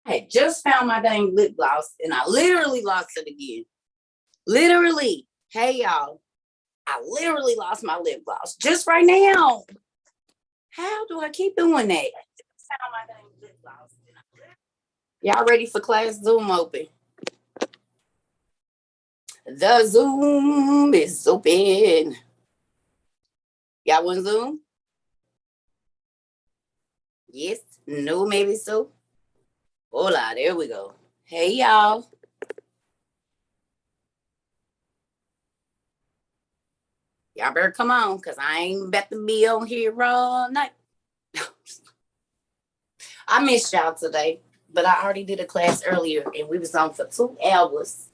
I had just found my dang lip gloss and I literally lost it again. Literally. Hey, y'all. I literally lost my lip gloss just right now. How do I keep doing that? Found my dang lip gloss. Y'all ready for class Zoom open? The Zoom is open. Y'all want Zoom? Yes, no, maybe so. Hola, there we go. Hey, y'all. Y'all better come on, because I ain't about to be on here all night. I missed y'all today, but I already did a class earlier, and we was on for 2 hours.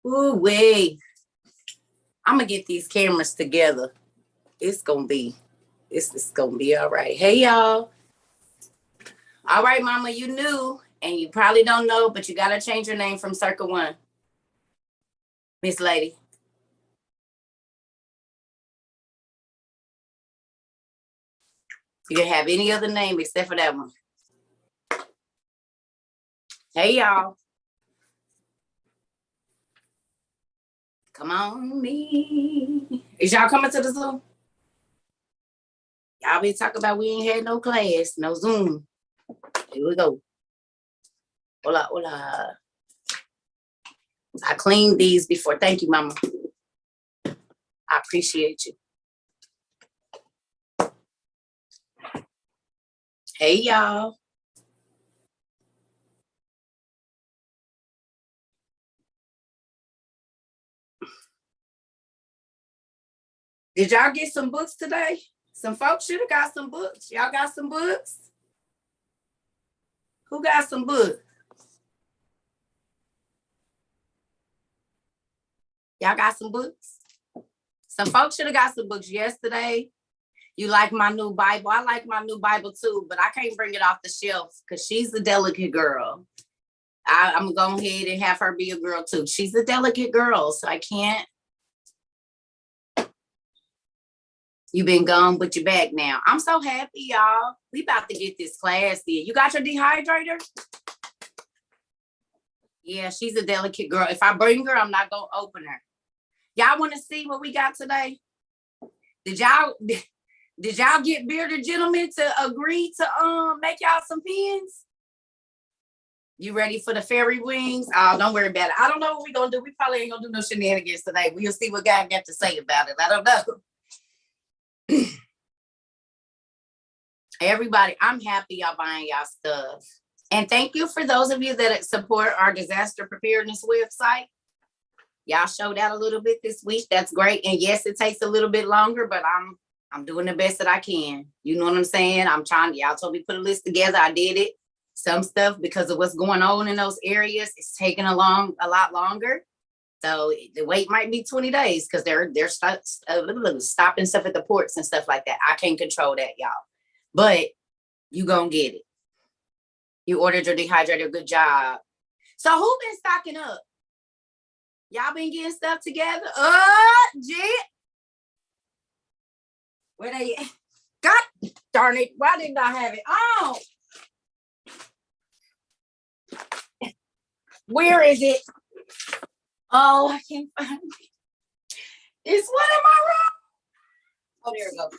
Ooh, wait. I'm going to get these cameras together. It's going to be all right. Hey, y'all. All right, mama, you knew, and you probably don't know, but you got to change your name from Cerca 1. Miss Lady. You can have any other name except for that one. Hey, y'all. Come on, me. Is y'all coming to the Zoom? Y'all be talking about we ain't had no class, no Zoom. Here we go. Hola, hola. I cleaned these before. Thank you, mama. I appreciate you. Hey, y'all. Did y'all get some books today? Some folks should have got some books. Y'all got some books? Who got some books? Y'all got some books? Some folks should have got some books yesterday. You like my new Bible? I like my new Bible too, but I can't bring it off the shelf because she's a delicate girl. I'm going to go ahead and have her be a girl too. She's a delicate girl, so I can't. You been gone, but you're back now. I'm so happy, y'all. We about to get this class in. You got your dehydrator? Yeah, she's a delicate girl. If I bring her, I'm not going to open her. Y'all want to see what we got today? Did y'all get bearded gentlemen to agree to make y'all some pins? You ready for the fairy wings? Oh, don't worry about it. I don't know what we're going to do. We probably ain't going to do no shenanigans today. We'll see what God got to say about it. I don't know. Everybody, I'm happy y'all buying y'all stuff. And thank you for those of you that support our disaster preparedness website. Y'all showed out a little bit this week. That's great. And yes, it takes a little bit longer, but I'm doing the best that I can. You know what I'm saying? I'm trying. Y'all told me to put a list together. I did it. Some stuff, because of what's going on in those areas, it's taking a lot longer. So the wait might be 20 days because they're stopping stuff at the ports and stuff like that. I can't control that, y'all. But you gonna get it. You ordered your dehydrator. Good job. So who been stocking up? Y'all been getting stuff together? Jit. Where they at? God darn it. Why didn't I have it? Oh. Where is it? Oh, I can't find it. It's what am I wrong? Oh, there we go.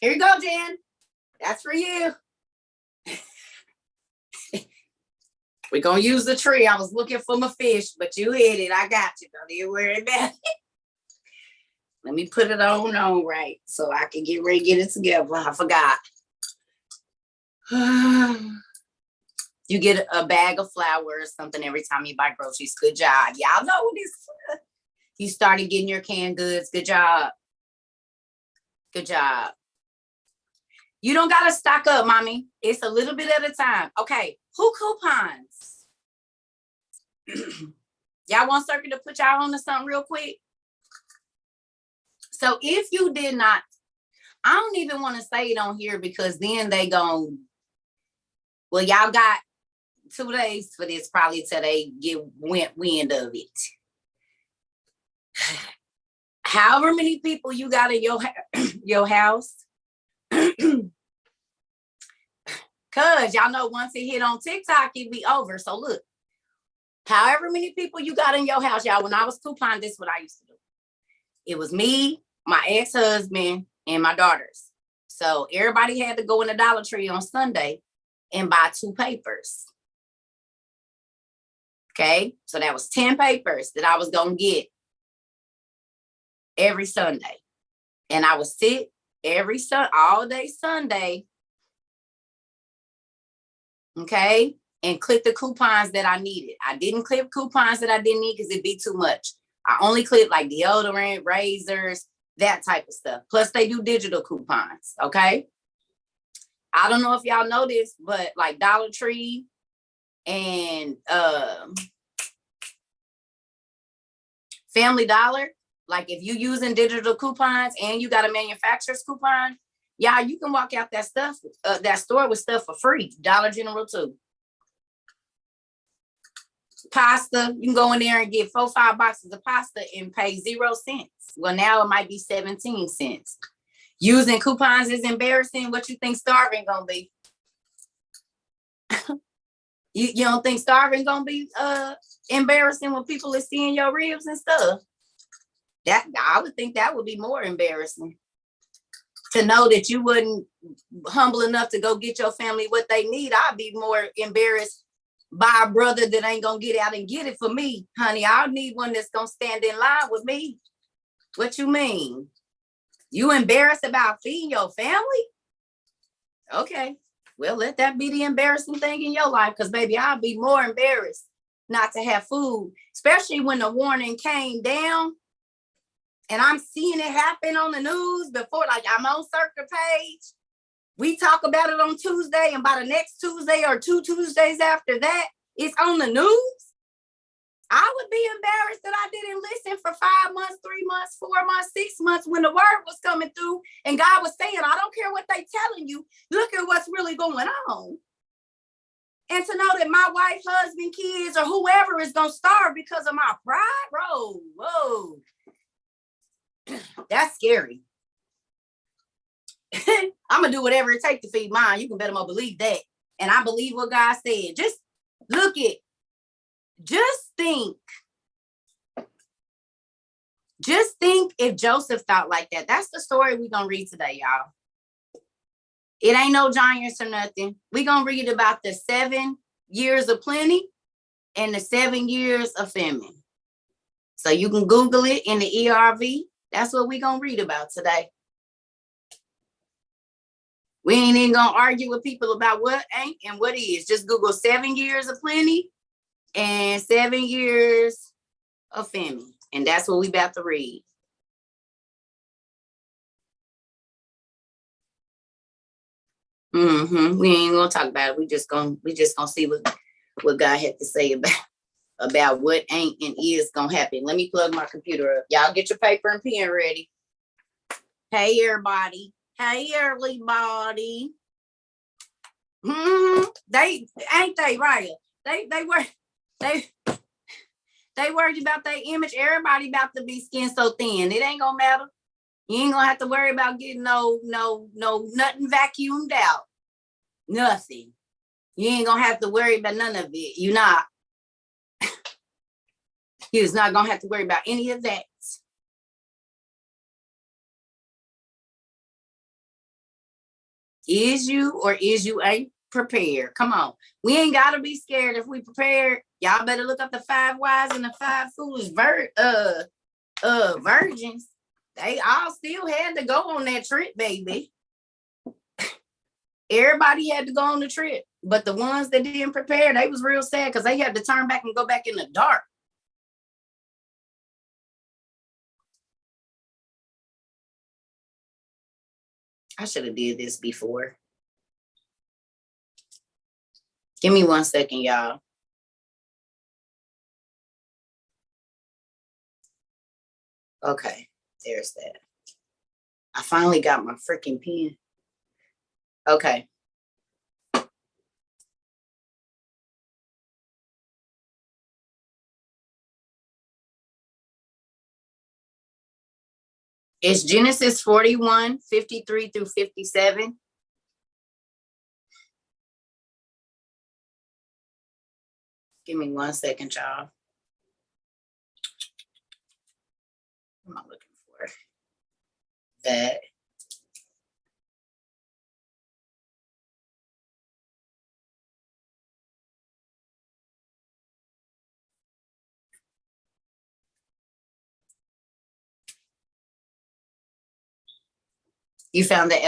Here you go, Jen. That's for you. We're going to use the tree. I was looking for my fish, but you hit it. I got you. Don't even worry about it. Let me put it on right so I can get ready to get it together. I forgot. You get a bag of flour or something every time you buy groceries. Good job. Y'all know what this is. You started getting your canned goods. Good job. Good job. You don't got to stock up, mommy. It's a little bit at a time. Okay. Who coupons? Y'all want Cerca to put y'all on to something real quick? So if you did not, I don't even want to say it on here because then they gon', well, y'all got 2 days for this probably till they get wind of it. However many people you got in your house, Cause y'all know once it hit on TikTok, it be over. So look, however many people you got in your house, y'all, when I was couponing, this is what I used to do. It was me, my ex-husband, and my daughters. So everybody had to go in the Dollar Tree on Sunday and buy 2 papers. Okay, so that was 10 papers that I was gonna get every Sunday. And I would sit all day Sunday, okay, and click the coupons that I needed. I didn't clip coupons that I didn't need because it'd be too much. I only clip like deodorant, razors, that type of stuff. Plus they do digital coupons, okay? I don't know if y'all know this, but like Dollar Tree and Family Dollar, like if you using digital coupons and you got a manufacturer's coupon, yeah, you can walk out that stuff, that store with stuff for free. Dollar General too. Pasta, you can go in there and get 4-5 boxes of pasta and pay 0 cents. Well, now it might be 17 cents. Using coupons is embarrassing. What you think starving gonna be? You don't think starving gonna be embarrassing when people are seeing your ribs and stuff? That I would think that would be more embarrassing. To know that you wasn't humble enough to go get your family what they need. I'd be more embarrassed by a brother that ain't gonna get out and get it for me. Honey, I'll need one that's gonna stand in line with me. What you mean? You embarrassed about feeding your family? Okay, well, let that be the embarrassing thing in your life, because baby, I'll be more embarrassed not to have food, especially when the warning came down and I'm seeing it happen on the news before. Like, I'm on Cerca page. We talk about it on Tuesday, and by the next Tuesday or 2 Tuesdays after that, it's on the news. I would be embarrassed that I didn't listen for 5 months, 3 months, 4 months, 6 months when the word was coming through and God was saying, I don't care what they telling you. Look at what's really going on. And to know that my wife, husband, kids, or whoever is going to starve because of my pride, bro, whoa. That's scary. I'm going to do whatever it takes to feed mine. You can better believe that. And I believe what God said. Just look at, just think if Joseph thought like that. That's the story we're going to read today, y'all. It ain't no giants or nothing. We're going to read about the 7 years of plenty and the 7 years of famine. So you can Google it in the ERV. That's what we're going to read about today. We ain't even going to argue with people about what ain't and what is. Just Google 7 years of plenty and 7 years of famine. And that's what we about to read. We ain't gonna talk about it. We just gonna see what God had to say about what ain't and is gonna happen. Let me plug my computer up. Y'all get your paper and pen ready. Hey everybody. Hey everybody. They ain't they right? They worried about their image. Everybody about to be skin so thin. It ain't gonna matter. You ain't gonna have to worry about getting no nothing vacuumed out. Nothing. You ain't gonna have to worry about none of it. You're not. You're not gonna have to worry about any of that. Is you or is you ain't prepared? Come on. We ain't gotta be scared if we prepared. Y'all better look up the 5 wise and the 5 foolish virgins. They all still had to go on that trip, baby. Everybody had to go on the trip, but the ones that didn't prepare, they was real sad because they had to turn back and go back in the dark. I should have did this before. Give me 1 second, y'all. Okay, there's that. I finally got my freaking pen. Okay. It's Genesis 41, 53 through 57. Give me 1 second, y'all. What am I looking for? That. You found the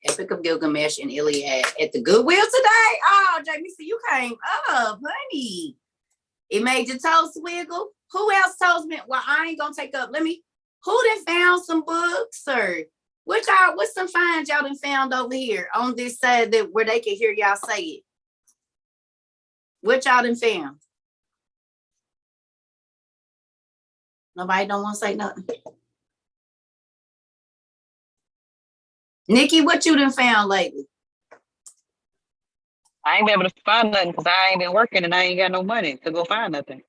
Epic of Gilgamesh and Iliad at the Goodwill today? Oh, Jamie, so you came up, honey. It made your toes wiggle. Who else told me? Well, I ain't gonna take up. Who done found some books, or what's some finds y'all done found over here on this side that where they can hear y'all say it? What y'all done found? Nobody don't want to say nothing. Nikki, what you done found lately? I ain't been able to find nothing because I ain't been working and I ain't got no money to go find nothing.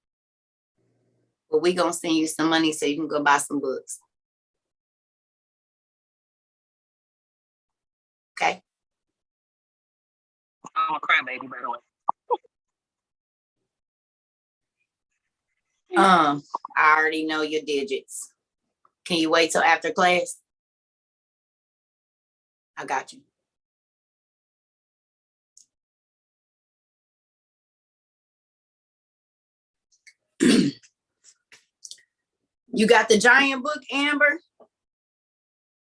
Well, we gonna send you some money so you can go buy some books. Okay. I'm a crybaby, by the way. I already know your digits. Can you wait till after class? I got you. You got the giant book, Amber?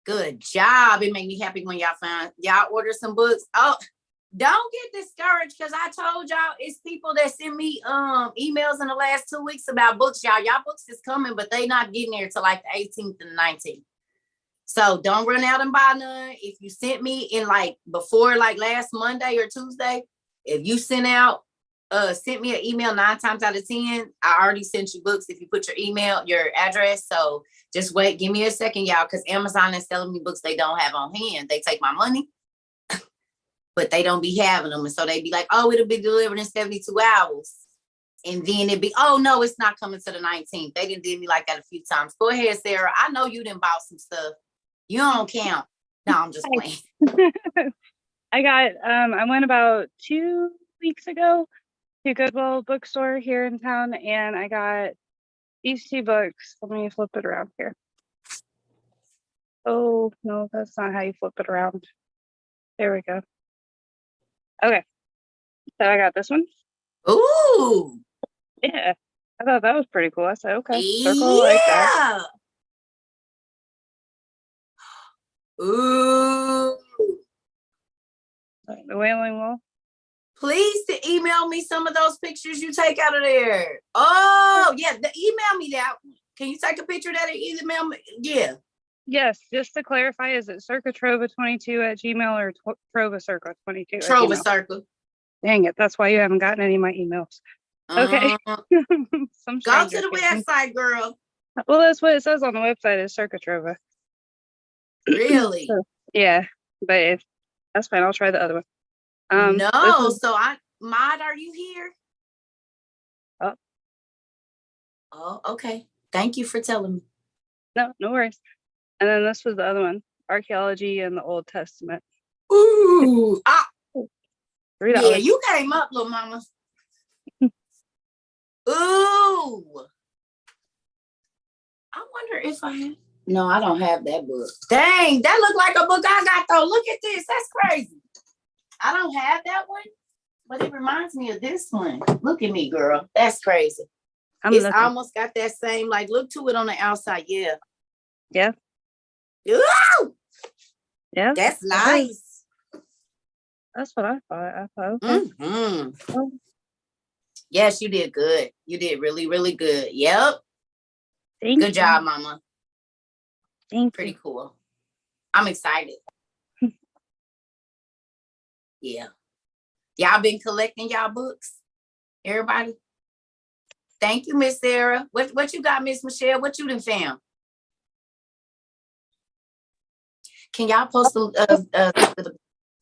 Good job. It made me happy when y'all order some books. Oh, don't get discouraged because I told y'all it's people that send me emails in the last 2 weeks about books. Y'all books is coming, but they not getting there till like the 18th and 19th. So don't run out and buy none. If you sent me in like before like last Monday or Tuesday, if you sent me an email 9 times out of 10, I already sent you books if you put your address. So just wait, give me a second, y'all, because Amazon is selling me books they don't have on hand. They take my money, but they don't be having them. And so they be like, oh, it'll be delivered in 72 hours. And then it'd be, oh, no, it's not coming to the 19th. They didn't do me like that a few times. Go ahead, Sarah. I know you didn't buy some stuff. You don't count. No, I'm just playing. I went about 2 weeks ago to Goodwill bookstore here in town, and I got these 2 books. Let me flip it around here. Oh, no, that's not how you flip it around. There we go. Okay. So I got this one. Ooh. Yeah. I thought that was pretty cool. I said, okay. Circle like that. Ooh. The Wailing Wall. Please to email me some of those pictures you take out of there. Oh, yeah. Email me that. Can you take a picture of that and email me? Yeah. Yes. Just to clarify, is it Cerca Trova 22 at Gmail or Trova Circa 22? Trova Circa. Dang it. That's why you haven't gotten any of my emails. Okay. Go to the website, girl. Well, that's what it says on the website is Cerca Trova. Really? So, yeah. But that's fine. I'll try the other one. So Maud, are you here? Oh, okay. Thank you for telling me. No worries. And then this was the other one, Archaeology in the Old Testament. Ooh. $3. Yeah, you came up, little mama. Ooh. I wonder if I have. No, I don't have that book. Dang, that looked like a book I got though. Look at this. That's crazy. I don't have that one, but it reminds me of this one. Look at me, girl. That's crazy. It's almost got that same, like, look to it on the outside. Yeah. Yeah. Ooh! Yeah. That's nice. That's what I thought. Okay. Mm-hmm. Yes, you did good. You did really, really good. Yep. Good job, Mama. Thank Pretty you. cool. I'm excited. Yeah. Y'all been collecting y'all books? Everybody? Thank you, Miss Sarah. What you got, Miss Michelle? What you done found? Can y'all post the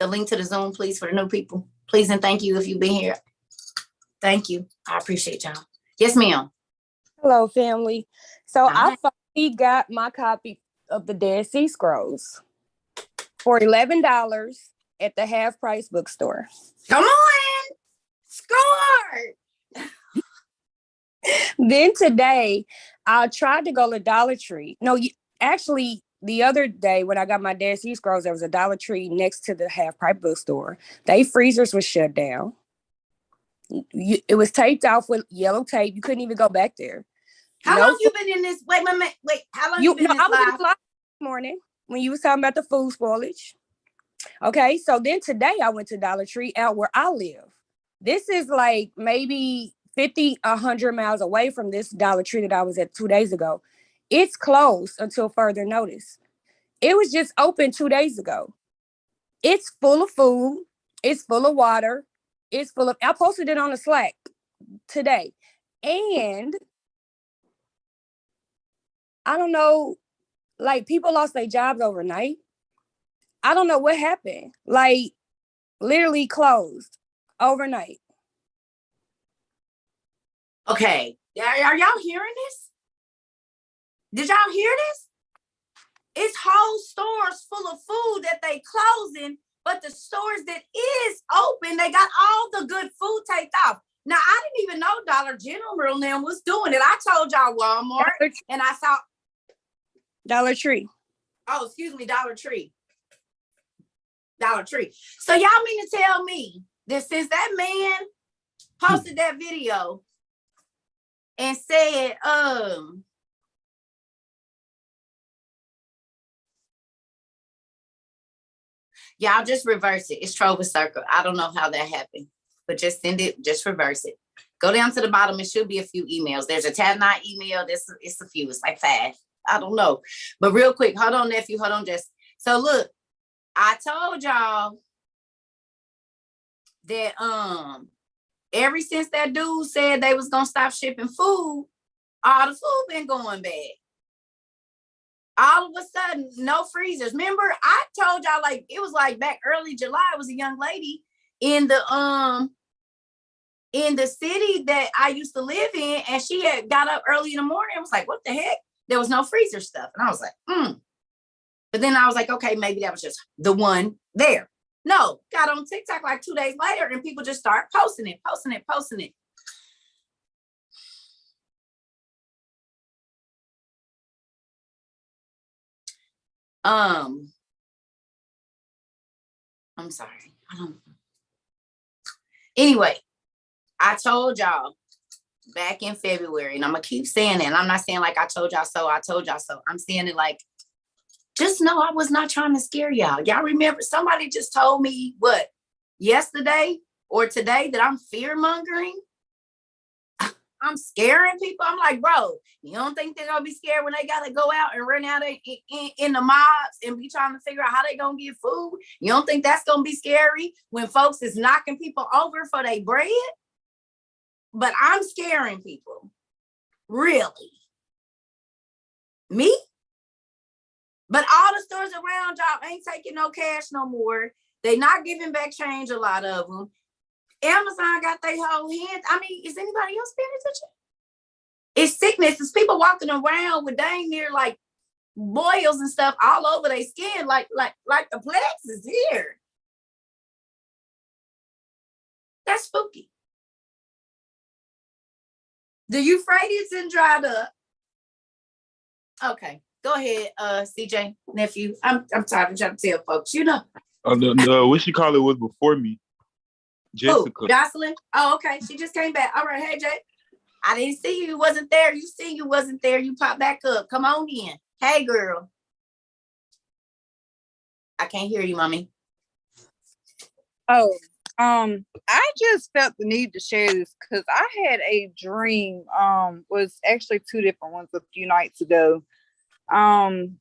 link to the Zoom, please, for the new people? Please and thank you if you've been here. Thank you. I appreciate y'all. Yes, ma'am. Hello, family. So I finally got my copy of the Dead Sea Scrolls for $11 at the half price bookstore. Come on. Score! Then today, I tried to go to Dollar Tree. No, actually, the other day when I got my Dead Sea Scrolls, there was a Dollar Tree next to the half price bookstore. They freezers was shut down. It was taped off with yellow tape. You couldn't even go back there. How No long you been in this? Wait. How long you been in this I was in live? the live this morning when you was talking about the food spoilage. Okay, so then today I went to Dollar Tree out where I live. This is like maybe 50, 100 miles away from this Dollar Tree that I was at 2 days ago. It's closed until further notice. It was just open 2 days ago. It's full of food. It's full of water. I posted it on the Slack today. And I don't know, like people lost their jobs overnight. I don't know what happened. Like literally closed overnight. Okay. Are y'all hearing this? Did y'all hear this? It's whole stores full of food that they closing, but the stores that is open, they got all the good food taken off. Now, I didn't even know Dollar General now was doing it. I told y'all Walmart, and I saw Dollar Tree. Oh, excuse me, Dollar Tree. Dollar Tree. So y'all mean to tell me that since that man posted that video and said, y'all just reverse it. It's Trova Circle. I don't know how that happened, but just send it, just reverse it. Go down to the bottom. It should be a few emails. There's a tab 9 email. It's a few. It's like 5. I don't know. But real quick, hold on, nephew. Hold on, just. So look, I told y'all that ever since that dude said they was gonna stop shipping food, all the food been going bad. All of a sudden, no freezers. Remember, I told y'all like it was like back early July. It was a young lady in the city that I used to live in, and she had got up early in the morning and was like, "What the heck?" There was no freezer stuff, and I was like, But then I was like, okay, maybe that was just the one there. No, got on TikTok like 2 days later, and people just start posting it. I'm sorry. Anyway, I told y'all back in February, and I'm gonna keep saying it. And I'm not saying like I told y'all so. I'm saying it like, just know I was not trying to scare y'all. Y'all remember somebody just told me what yesterday or today that I'm fear mongering. I'm scaring people. I'm like, bro, you don't think they're gonna be scared when they gotta go out and run out in the mobs and be trying to figure out how they gonna get food? You don't think that's gonna be scary when folks is knocking people over for their bread? But I'm scaring people. Really? Me? But all the stores around y'all ain't taking no cash no more. They not giving back change, a lot of them. Amazon got their whole hands. I mean, is anybody else paying attention? It's sickness. It's people walking around with dang near like boils and stuff all over their skin, like the plagues is here. That's spooky. The Euphrates and dried up. Okay, go ahead, CJ, nephew. I'm tired of trying to tell folks, you know. What she call it was before me. Jessica. Who? Jocelyn? Oh, okay. She just came back. All right. Hey, Jay. I didn't see you. You wasn't there. You see you wasn't there. You popped back up. Come on in. Hey, girl. I can't hear you, mommy. Oh, I just felt the need to share this because I had a dream, was actually 2 different ones a few nights ago. And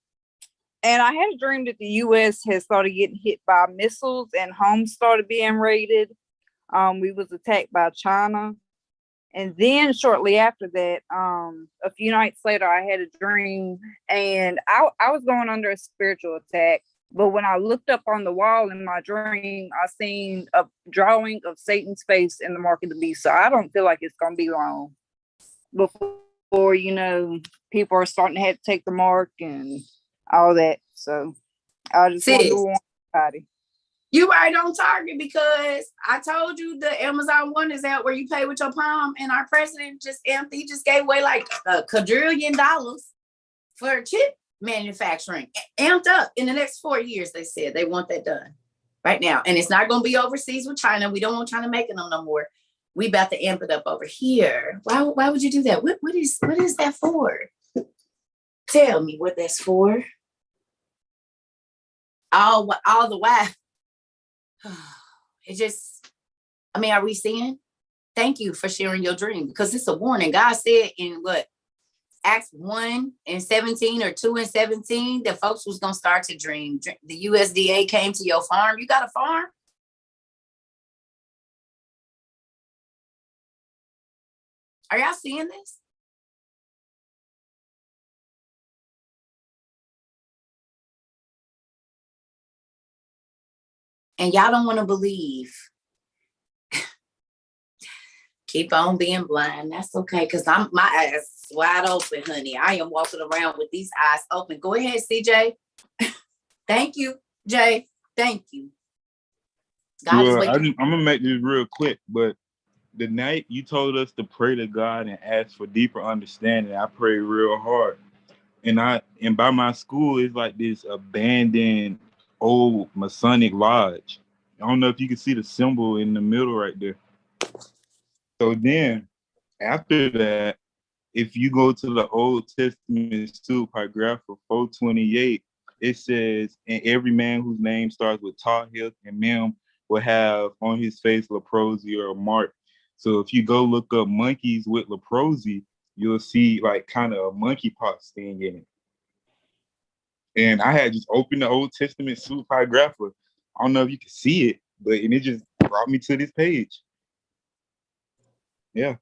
I had a dream that the US had started getting hit by missiles and homes started being raided. We was attacked by China. And then shortly after that, a few nights later, I had a dream and I was going under a spiritual attack. But when I looked up on the wall in my dream, I seen a drawing of Satan's face in the mark of the beast. So I don't feel like it's going to be long before, people are starting to have to take the mark and all that. So I just wanted to warn everybody. You right on target because I told you the Amazon One is out where you pay with your palm, and our president Anthony just gave away like $1 quadrillion for chip manufacturing. Amped up in the next 4 years, they said they want that done right now. And it's not going to be overseas with China. We don't want China making them no more. We about to amp it up over here. Why would you do that? What is that for? Tell me what that's for. All the while. It just, I mean, are we seeing? Thank you for sharing your dream because it's a warning. God said in what? Acts 1:17 or 2:17 that folks was going to start to dream. The USDA came to your farm. You got a farm? Are y'all seeing this? And y'all don't want to believe. Keep on being blind. That's okay, because my eyes wide open, honey. I am walking around with these eyes open. Go ahead, CJ. Thank you, Jay. Thank you. Well, I'm gonna make this real quick, but the night you told us to pray to God and ask for deeper understanding, I prayed real hard. And by my school, it's like this abandoned old Masonic lodge. I don't know if you can see the symbol in the middle right there. So then after that, if you go to the Old Testament paragraph 428, it says, and every man whose name starts with Tahith and Mem will have on his face leprosy or a mark. So if you go look up monkeys with leprosy, you'll see like kind of a monkeypox thing in it. And I had just opened the Old Testament paragrapher. I don't know if you can see it, and it just brought me to this page. Yeah.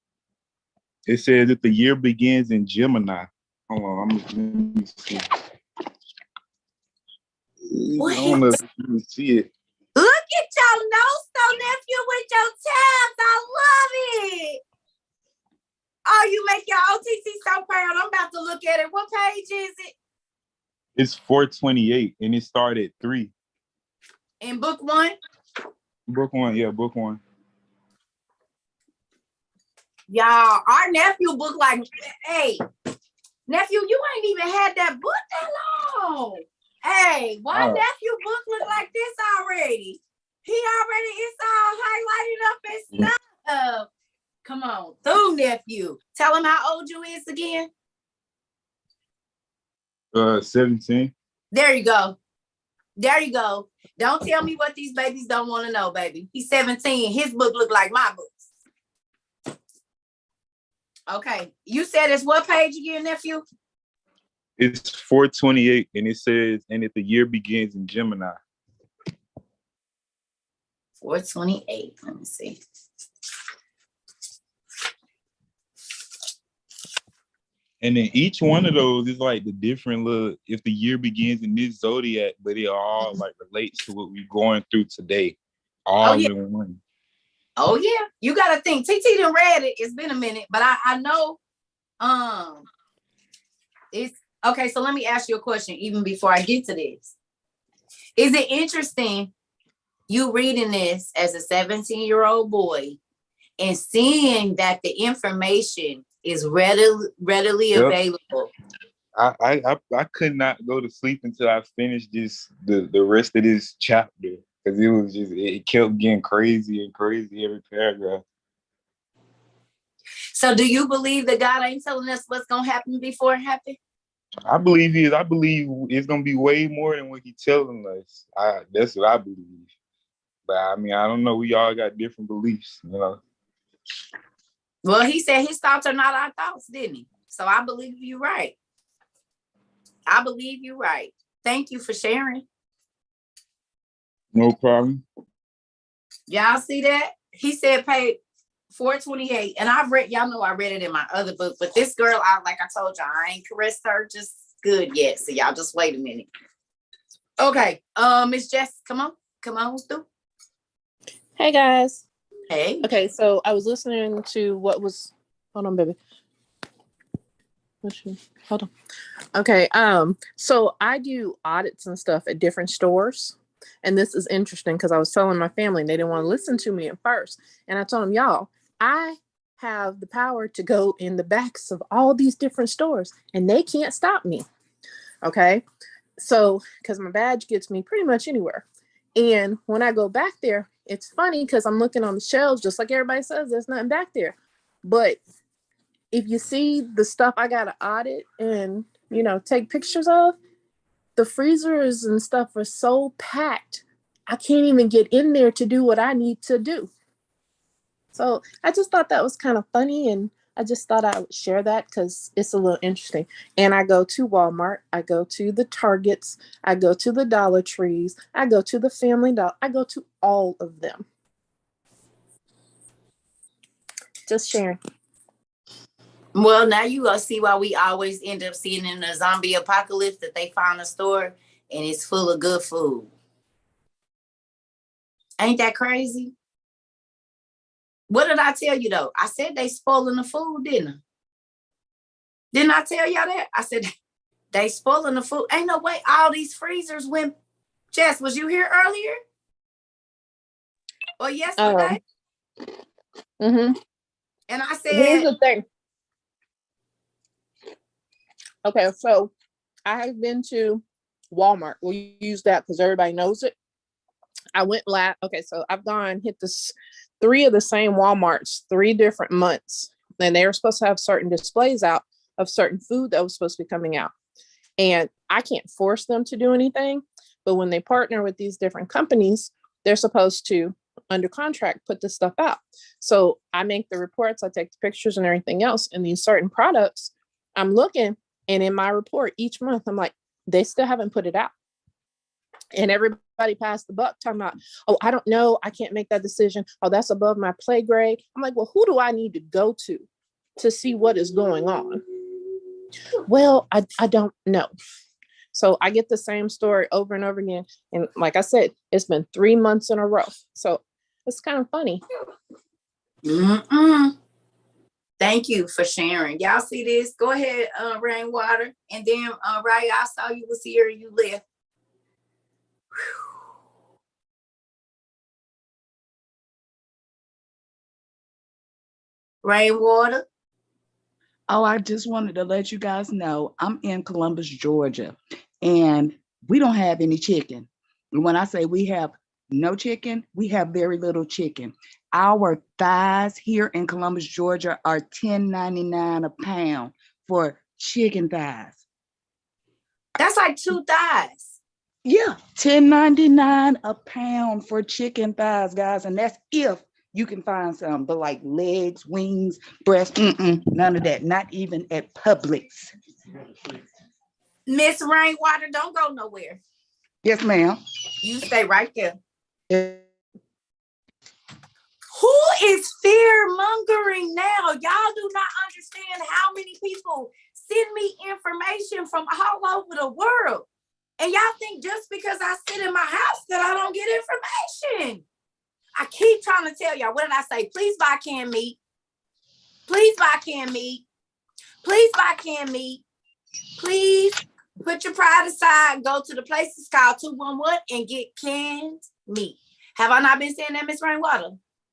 It says that the year begins in Gemini. Hold on, let me see. What? I don't know if you can see it. Look at your notes, though, nephew, with your tabs. I love it. Oh, you make your OTC so proud. I'm about to look at it. What page is it? It's 428, and it started at 3. In book 1? Book 1, yeah, book 1. Y'all, our nephew book like, hey, nephew, you ain't even had that book that long. Hey, why nephew book look like this already? It's all highlighted up and stuff. Come on, through nephew. Tell him how old you is again. 17. There you go. Don't tell me what these babies don't want to know, baby. He's 17. His book look like my books. Okay. You said it's what page again, nephew? It's 428, and it says, and if the year begins in Gemini. 428. Let me see. And then each one of those is like the different little, if the year begins in this zodiac, but it all like relates to what we're going through today. All in one. Oh yeah. You gotta think. TT done read it. It's been a minute, but I know it's okay. So let me ask you a question even before I get to this. Is it interesting you reading this as a 17-year-old boy and seeing that the information is readily available? I could not go to sleep until I finished the rest of this chapter, because it kept getting crazy and crazy every paragraph. So do you believe that God ain't telling us what's gonna happen before it happens? I believe he is. I believe it's gonna be way more than what he's telling us. That's what I believe. But I mean, I don't know. We all got different beliefs, you know. Well, he said his thoughts are not our thoughts, didn't he? So I believe you're right. Thank you for sharing. No problem. Y'all see that? He said page 428. And I've read, y'all know I read it in my other book, but this girl, like I told y'all, I ain't caressed her just good yet. So y'all just wait a minute. Okay. Miss Jess, come on through. Hey guys. Hey. Okay, so I was listening to hold on, baby. Hold on. Okay, so I do audits and stuff at different stores. And this is interesting because I was telling my family and they didn't want to listen to me at first. And I told them, y'all, I have the power to go in the backs of all these different stores and they can't stop me. Okay. So, because my badge gets me pretty much anywhere. And when I go back there, it's funny because I'm looking on the shelves, just like everybody says, there's nothing back there. But if you see the stuff I got to audit and, you know, take pictures of, the freezers and stuff are so packed, I can't even get in there to do what I need to do. So I just thought that was kind of funny. And I just thought I would share that because it's a little interesting. And I go to Walmart, I go to the Targets, I go to the Dollar Trees, I go to the Family Dollar, I go to all of them. Just sharing. Well, now you gonna see why we always end up seeing in the zombie apocalypse that they find a store and it's full of good food. Ain't that crazy? What did I tell you though? I said they spoiling the food, didn't I? Didn't I tell y'all that? I said they spoiling the food. Ain't no way all these freezers went. Jess, was you here earlier? Or yesterday? Mm-hmm. And I Here's said, the thing. Okay, so I have been to Walmart. We'll use that because everybody knows it. I went okay, so I've hit this 3 of the same Walmarts, 3 different months. And they were supposed to have certain displays out of certain food that was supposed to be coming out. And I can't force them to do anything. But when they partner with these different companies, they're supposed to, under contract, put this stuff out. So I make the reports, I take the pictures and everything else. And these certain products, I'm looking, and in my report each month, I'm like, they still haven't put it out. And everybody passed the buck talking about, oh, I don't know, I can't make that decision. Oh, that's above my pay grade. I'm like, well, who do I need to go to see what is going on? Well, I don't know. So I get the same story over and over again. And like I said, it's been 3 months in a row. So it's kind of funny. Thank you for sharing. Y'all see this? Go ahead, Rainwater. And then, Ray, I saw you was here and you left. Rainwater. Oh, I just wanted to let you guys know I'm in Columbus, Georgia, and we don't have any chicken. And when I say we have no chicken, we have very little chicken. Our thighs here in Columbus, Georgia are $10.99 a pound for chicken thighs. That's like 2 thighs. Yeah, $10.99 a pound for chicken thighs, guys. And that's if you can find some, but like legs, wings, breasts, none of that. Not even at Publix. Miss Rainwater, don't go nowhere. Yes, ma'am. You stay right there. Yeah. Who is fear mongering now? Y'all do not understand how many people send me information from all over the world. And y'all think just because I sit in my house that I don't get information. I keep trying to tell y'all, what did I say? Please buy canned meat. Please buy canned meat. Please buy canned meat. Please put your pride aside. Go to the places called 211 and get canned meat. Have I not been saying that, Miss Rainwater?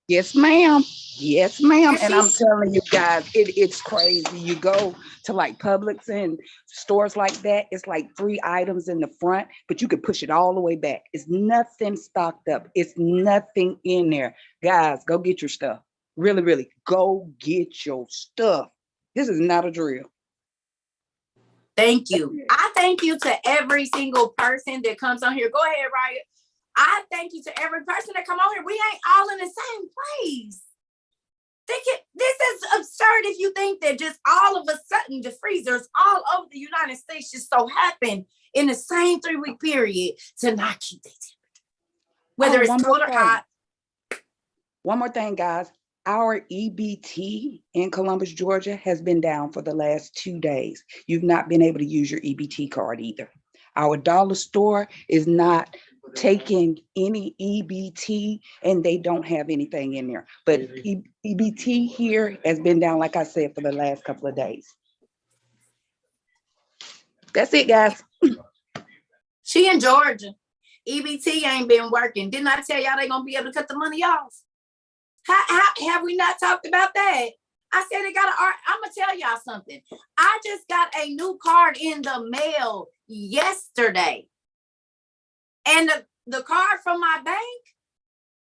Yes, ma'am. Yes, ma'am. And I'm telling you guys, it's crazy. You go to like Publix and stores like that, it's like 3 items in the front, but you could push it all the way back. It's nothing stocked up. It's nothing in there. Guys, go get your stuff. Really, really, go get your stuff. This is not a drill. Thank you. I thank you to every single person that comes on here. Go ahead, Riot. I thank you to every person that come on here. We ain't all in the same place. This is absurd if you think that just all of a sudden the freezers all over the United States just so happen in the same 3-week period to not keep their temperature. Whether it's cold or hot. One more thing, guys. Our EBT in Columbus, Georgia has been down for the last 2 days. You've not been able to use your EBT card either. Our dollar store is not taking any EBT and they don't have anything in there. But EBT here has been down, like I said, for the last couple of days. That's it, guys. She in Georgia. EBT ain't been working. Didn't I tell y'all they gonna be able to cut the money off? How have we not talked about that? I said they got to. I'm gonna tell y'all something. I just got a new card in the mail yesterday, and the card from my bank,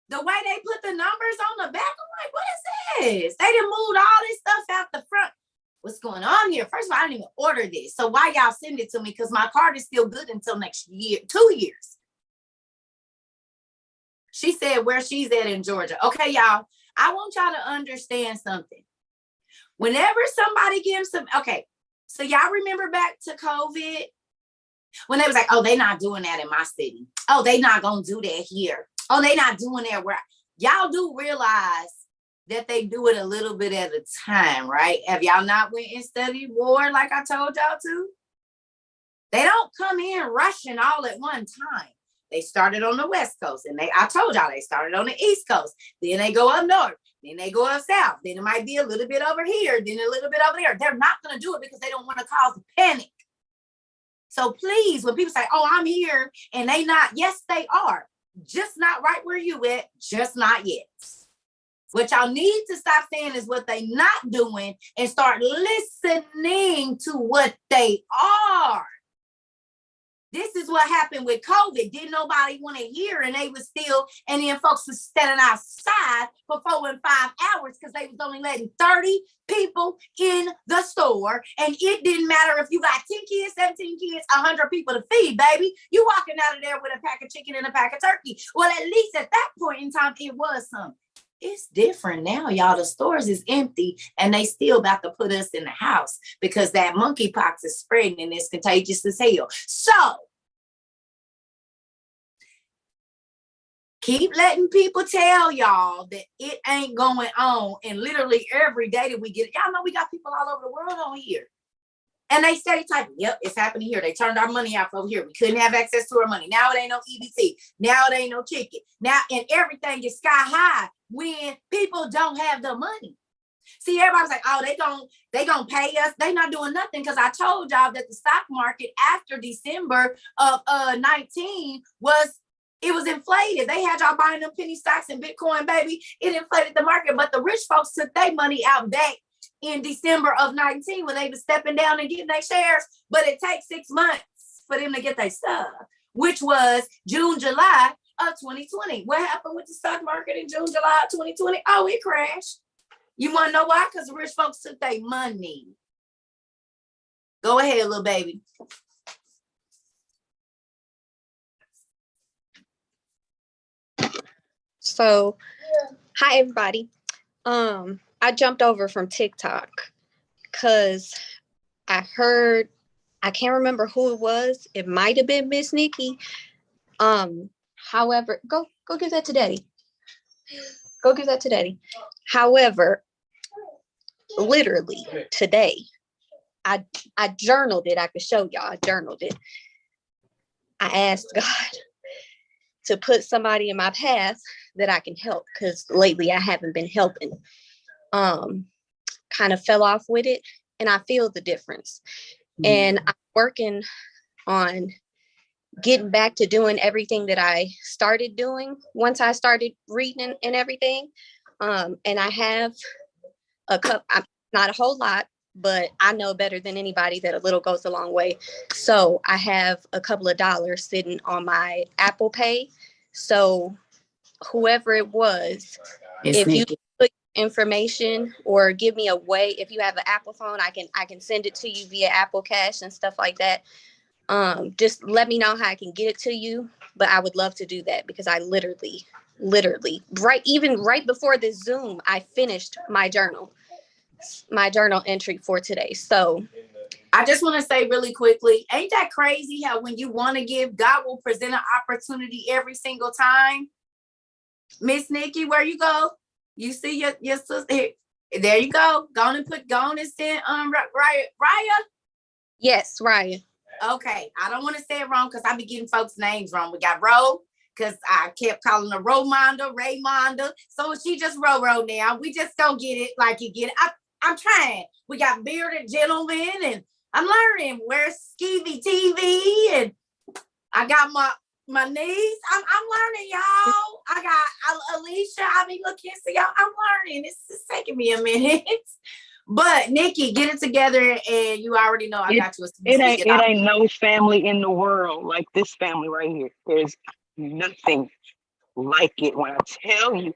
the way they put the numbers on the back, I'm like, what is this? They done moved all this stuff out the front. What's going on here? First of all, I didn't even order this. So why y'all send it to me? Because my card is still good until next year, 2 years. She said where she's at in Georgia. Okay, y'all, I want y'all to understand something. Whenever somebody gives some, okay, so y'all remember back to COVID? When they was like, oh, they not doing that in my city. Oh, they not going to do that here. Oh, they not doing that where y'all do realize that they do it a little bit at a time, right? Have y'all not went and studied war like I told y'all to? They don't come in rushing all at one time. They started on the West Coast, and I told y'all they started on the East Coast. Then they go up north. Then they go up south. Then it might be a little bit over here. Then a little bit over there. They're not going to do it because they don't want to cause panic. So please, when people say, oh, I'm here, and they not, yes, they are. Just not right where you at. Just not yet. What y'all need to stop saying is what they not doing and start listening to what they are. This is what happened with COVID. Didn't nobody want to hear, and they was still, and then folks was standing outside for 4 and 5 hours because they was only letting 30 people in the store. And it didn't matter if you got 10 kids, 17 kids, 100 people to feed, baby. You walking out of there with a pack of chicken and a pack of turkey. Well, at least at that point in time, it was something. It's different now, y'all. The stores is empty and they still about to put us in the house because that monkeypox is spreading and it's contagious as hell. So keep letting people tell y'all that it ain't going on. And literally every day that we get it, y'all know we got people all over the world on here. And they steady typing, yep, it's happening here. They turned our money off over here. We couldn't have access to our money. Now it ain't no EBT. Now it ain't no chicken. Now, and everything is sky high when people don't have the money. See, everybody's like, oh, they gonna pay us. They not doing nothing because I told y'all that the stock market after December of 19 was inflated. They had y'all buying them penny stocks and Bitcoin, baby. It inflated the market, but the rich folks took their money out back in December of 19 when they were stepping down and getting their shares. But it takes 6 months for them to get their stuff, which was June, July of 2020. What happened with the stock market in June, July of 2020? Oh, it crashed. You want to know why? Because the rich folks took their money. Go ahead, little baby. So, hi everybody. I jumped over from TikTok because I heard, I can't remember who it was. It might have been Miss Nikki. However, go give that to Daddy. Go give that to Daddy. However, literally today, I journaled it. I could show y'all. I journaled it. I asked God to put somebody in my path that I can help because lately I haven't been helping. Kind of fell off with it, and I feel the difference. And I'm working on getting back to doing everything that I started doing once I started reading and everything. And I have a cup, not a whole lot, but I know better than anybody that a little goes a long way. So I have a couple of dollars sitting on my Apple Pay. So whoever it was, if you put information or give me a way, if you have an Apple phone, I can send it to you via Apple Cash and stuff like that. Just let me know how I can get it to you. But I would love to do that because I literally right before this Zoom, I finished my journal entry for today. So I just want to say really quickly, ain't that crazy how when you want to give, God will present an opportunity every single time? Miss Nikki, where you go? You see your sister here. There you go. Go on and send Raya. Yes, Raya. Okay. I don't want to say it wrong because I be getting folks' names wrong. We got Ro, because I kept calling her Raymonda. So she just Ro now. We just don't get it like you get it. I'm trying. We got bearded gentlemen, and I'm learning. Where's Skeevy TV? And I got My niece, I'm learning, y'all. Alicia, I be looking, so y'all, I'm learning. It's taking me a minute. But Nikki, get it together, and you already know I got you. It ain't no family in the world like this family right here. There's nothing like it. When I tell you,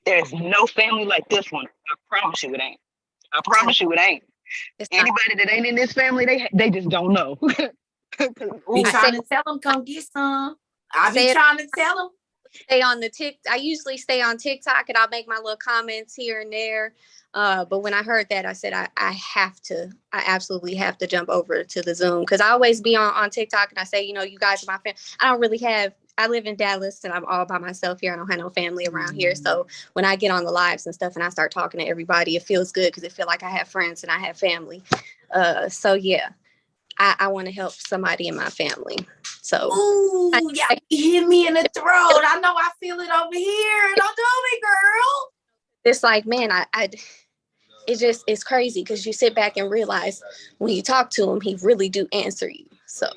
there's no family like this one. I promise you it ain't. I promise you it ain't. It's not. Anybody that ain't in this family, they just don't know. Be I trying say- to tell them, come get some. I say be it- trying to tell them. Stay on the I usually stay on TikTok and I'll make my little comments here and there. But when I heard that, I said I absolutely have to jump over to the Zoom, because I always be on TikTok and I say, you guys are my family. I live in Dallas and I'm all by myself here. I don't have no family around here. So when I get on the lives and stuff and I start talking to everybody, it feels good because it feels like I have friends and I have family. So yeah, I want to help somebody in my family. So Ooh, y'all hit me in the throat. I know I feel it over here. Don't do me, girl. it's like, man, it's crazy because you sit back and realize when you talk to him, he really do answer you. So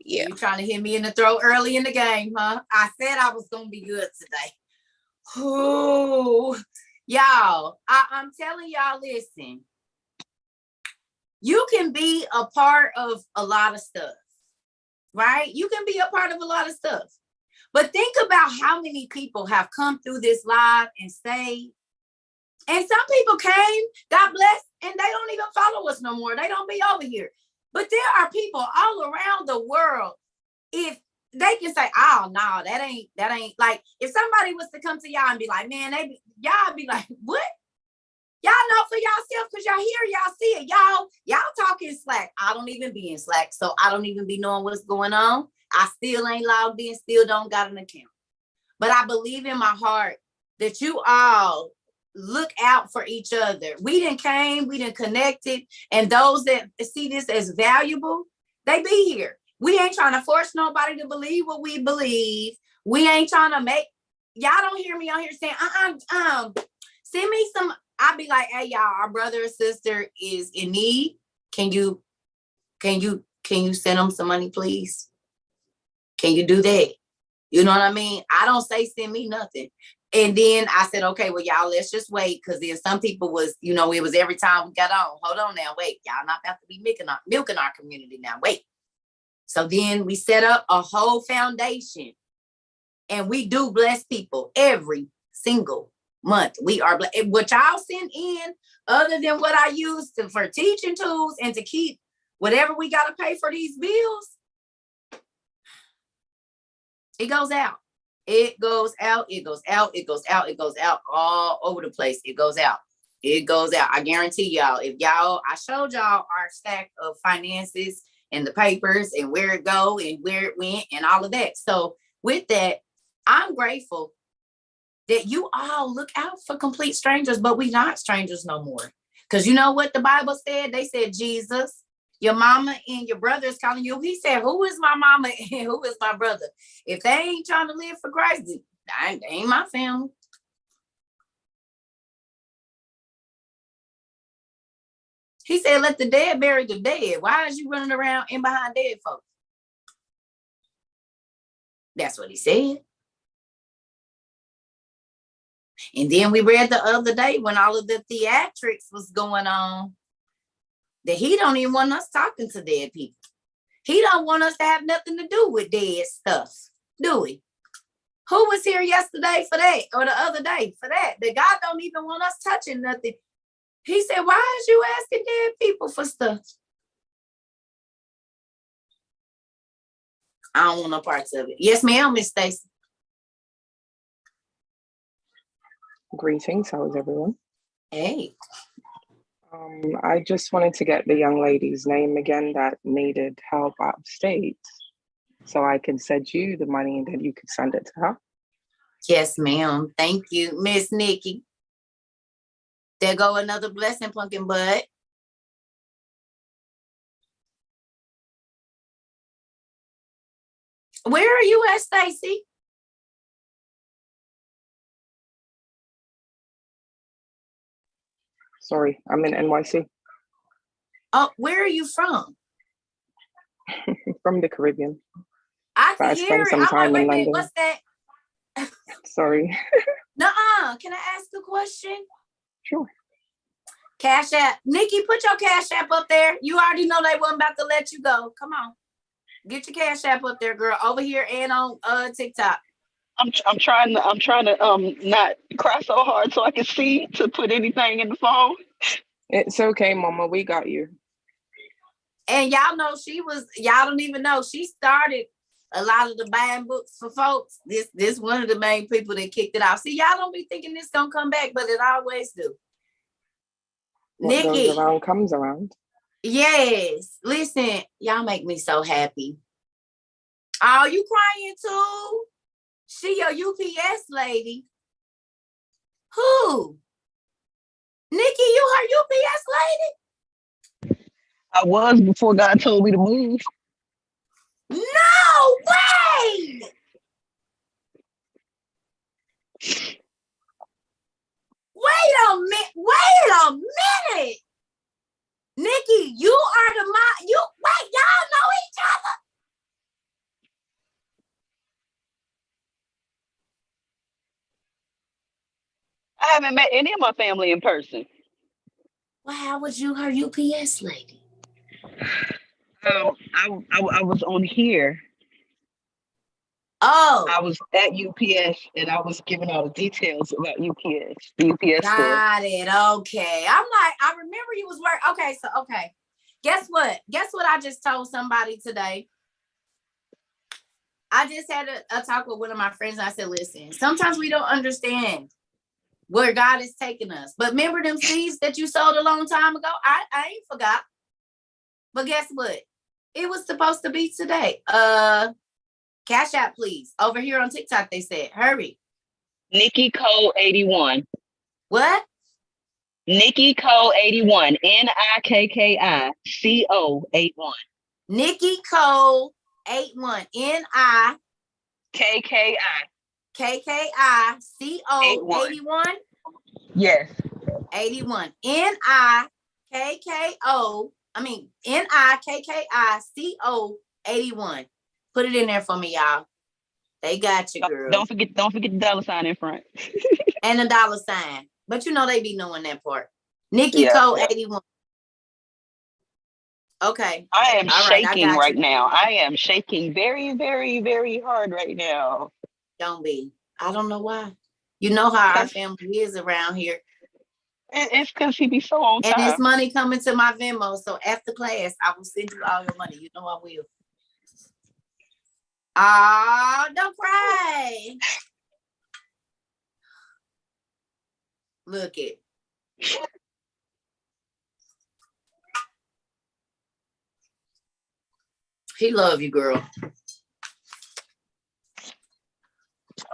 yeah. You trying to hit me in the throat early in the game, huh? I said I was gonna be good today. Ooh, y'all, I'm telling y'all, listen. You can be a part of a lot of stuff, right? You can be a part of a lot of stuff. But think about how many people have come through this live and stayed. And some people came, God bless, and they don't even follow us no more. They don't be over here. But there are people all around the world. If they can say, oh, no, that ain't like, if somebody was to come to y'all and be like, man, y'all be like, what? Y'all know for yourself because y'all hear, y'all see it. Y'all talking Slack. I don't even be in Slack, so I don't even be knowing what's going on. I still ain't logged in, still don't got an account. But I believe in my heart that you all look out for each other. We done came, we done connected, and those that see this as valuable, they be here. We ain't trying to force nobody to believe what we believe. We ain't trying to make, y'all don't hear me on here saying, send me some. I'll be like, hey, y'all, our brother or sister is in need. Can you send them some money, please? Can you do that? You know what I mean? I don't say send me nothing. And then I said, okay, well, y'all, let's just wait. Because then some people was, it was every time we got on. Hold on now, wait. Y'all not about to be milking our community now. Wait. So then we set up a whole foundation. And we do bless people every single month. We are what y'all send in, other than what I use for teaching tools and to keep whatever we got to pay for these bills. It goes out. It goes out. It goes out. It goes out. It goes out all over the place. It goes out. It goes out. I guarantee y'all, I showed y'all our stack of finances and the papers and where it go and where it went and all of that. So with that, I'm grateful that you all look out for complete strangers, but we not strangers no more. Because you know what the Bible said? They said, Jesus, your mama and your brother is calling you. He said, who is my mama and who is my brother? If they ain't trying to live for Christ, they ain't my family. He said, let the dead bury the dead. Why is you running around in behind dead folks? That's what he said. And then we read the other day when all of the theatrics was going on that he don't even want us talking to dead people. He don't want us to have nothing to do with dead stuff, do we? Who was here yesterday for that, or the other day for that? That God don't even want us touching nothing. He said, why is you asking dead people for stuff? I don't want no parts of it. Yes, ma'am, Miss Stacy. Greetings, how is everyone? Hey. I just wanted to get the young lady's name again that needed help out of state, so I can send you the money and then you can send it to her. Yes, ma'am. Thank you, Miss Nikki. There go another blessing, pumpkin bud. Where are you at, Stacy? Sorry, I'm in NYC. Oh, where are you from? From the Caribbean. I But can I hear spent it. some I'm like, time wait in a minute, London. what's that? Sorry. Nuh-uh. Can I ask a question? Sure. Cash App. Nikki, put your Cash App up there. You already know they wasn't about to let you go. Come on. Get your Cash App up there, girl. Over here and on TikTok. I'm trying to not cry so hard so I can see to put anything in the phone. It's okay, Mama. We got you. And y'all know y'all don't even know, she started a lot of the buying books for folks. This one of the main people that kicked it off. See, y'all don't be thinking this gonna come back, but it always do. What Nikki. goes around comes around. Yes. Listen, y'all make me so happy. Oh, you crying too? She your UPS lady. Who? Nikki, you her UPS lady? I was before God told me to move. No way! Wait a minute. Nikki, you are the mom. Wait, y'all know each other? I haven't met any of my family in person. Well, how was you her UPS lady? I was on here. Oh. I was at UPS and I was giving all the details about UPS, the UPS store. Got it. Okay. I'm like, I remember you was working. Okay. Guess what? I just told somebody today. I just had a talk with one of my friends and I said, listen, sometimes we don't understand where God is taking us. But remember them seeds that you sowed a long time ago? I ain't forgot. But guess what? It was supposed to be today. Cash App, please. Over here on TikTok, they said, hurry. Nikki Cole 81. What? Nikki Cole 81. NIKKICO 81. Nikki Cole 81. KKI. KKICO 81. Yes. 81. NIKKICO 81. Put it in there for me, y'all. They got you, girl. Don't forget the dollar sign in front. And a dollar sign. But you know they be knowing that part. Nikki Cole 81. Okay. I am shaking right you. now. I am shaking very, very, very hard right now. Don't be. I don't know why. You know how our family is around here. It's because he be so on time. And it's money coming to my Venmo. So after class, I will send you all your money. You know I will. Don't cry. Look it. He love you, girl.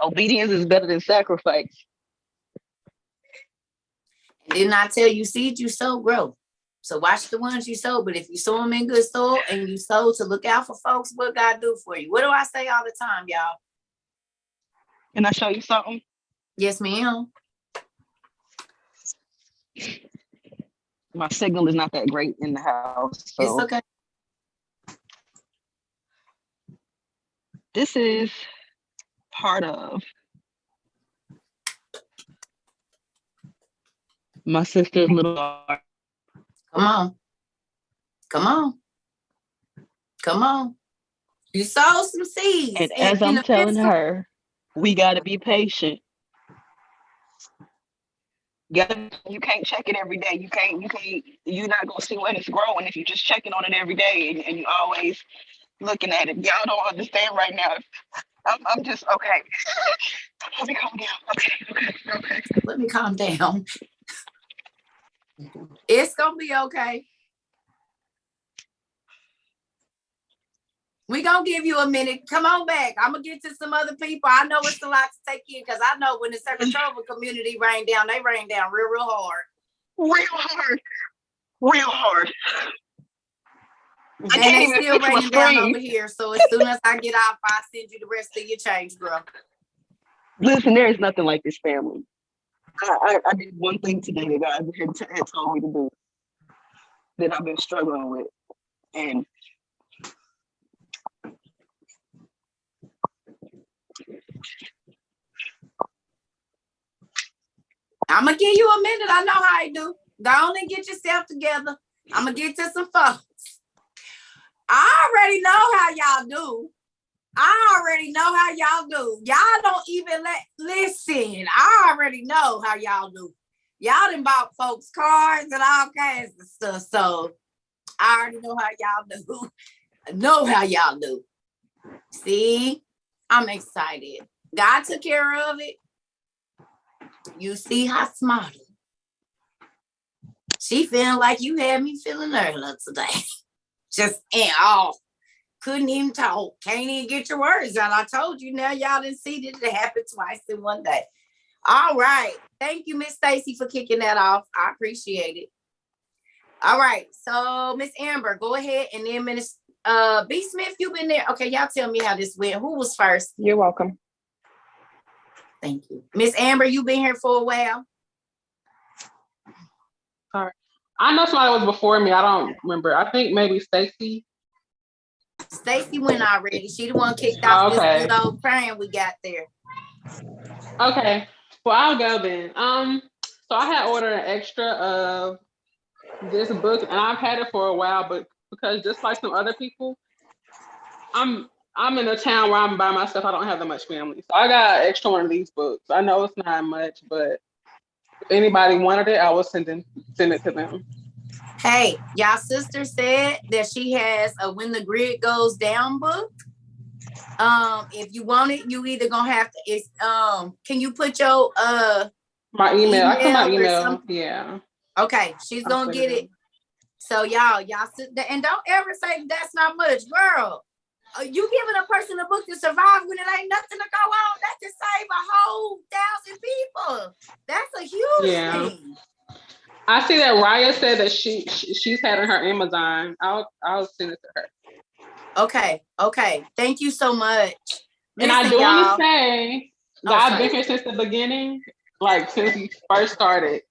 Obedience is better than sacrifice. Didn't I tell you, seed you sow, grow. So watch the ones you sow. But if you sow them in good soil and you sow to look out for folks, what God do for you? What do I say all the time, y'all? Can I show you something? Yes, ma'am. My signal is not that great in the house. So. It's okay. This is part of my sister's little art. Come on. You sow some seeds. And as I'm telling her, we got to be patient. You can't check it every day. You're not going to see when it's growing if you're just checking on it every day and you always looking at it. Y'all don't understand right now. I'm just, okay. Let me calm down. Okay. Let me calm down. It's going to be okay. We're going to give you a minute. Come on back. I'm going to get to some other people. I know it's a lot to take in because I know when the Cerca Trova community rained down, they rained down real hard. Real hard. And they still raining down over here. So as soon as I get off, I'll send you the rest of your change, girl. Listen, there is nothing like this family. I did one thing today that God had told me to do that I've been struggling with. And I'm gonna give you a minute. I know how I do. Go on and get yourself together. I'm gonna get to some folks. I already know how y'all do. I already know how y'all do. Y'all don't even listen. I already know how y'all do. Y'all done bought folks cars and all kinds of stuff. So I already know how y'all do. I know how y'all do. See, I'm excited. God took care of it. You see how smart. She feeling like you had me feeling earlier today. Just in all. Couldn't even talk. Can't even get your words out. I told you now y'all didn't see that it happened twice in one day. All right. Thank you, Miss Stacy, for kicking that off. I appreciate it. All right. So Miss Amber, go ahead. And then Miss B. Smith, you've been there. Okay, y'all tell me how this went. Who was first? You're welcome. Thank you. Miss Amber, you've been here for a while. Sorry. I know somebody was before me. I don't remember. I think maybe Stacy. Stacy went already. She the one kicked off this good old praying we got there. Okay. Well, I'll go then. So I had ordered an extra of this book, and I've had it for a while, but because just like some other people, I'm in a town where I'm by myself. I don't have that much family. So I got an extra one of these books. I know it's not much, but if anybody wanted it, I will send it to them. Hey, y'all sister said that she has a When the Grid Goes Down book. If you want it, you either gonna have to, it's can you put your my email? I put my email. Yeah. Okay, she's gonna get it. So y'all sit there and don't ever say that's not much, girl. You giving a person a book to survive when it ain't nothing to go on. That can save a whole 1,000 people. That's a huge thing. I see that Raya said that she's had in her Amazon. I'll send it to her. Okay. Thank you so much. And I do want to say that I've been here since the beginning, like since we first started.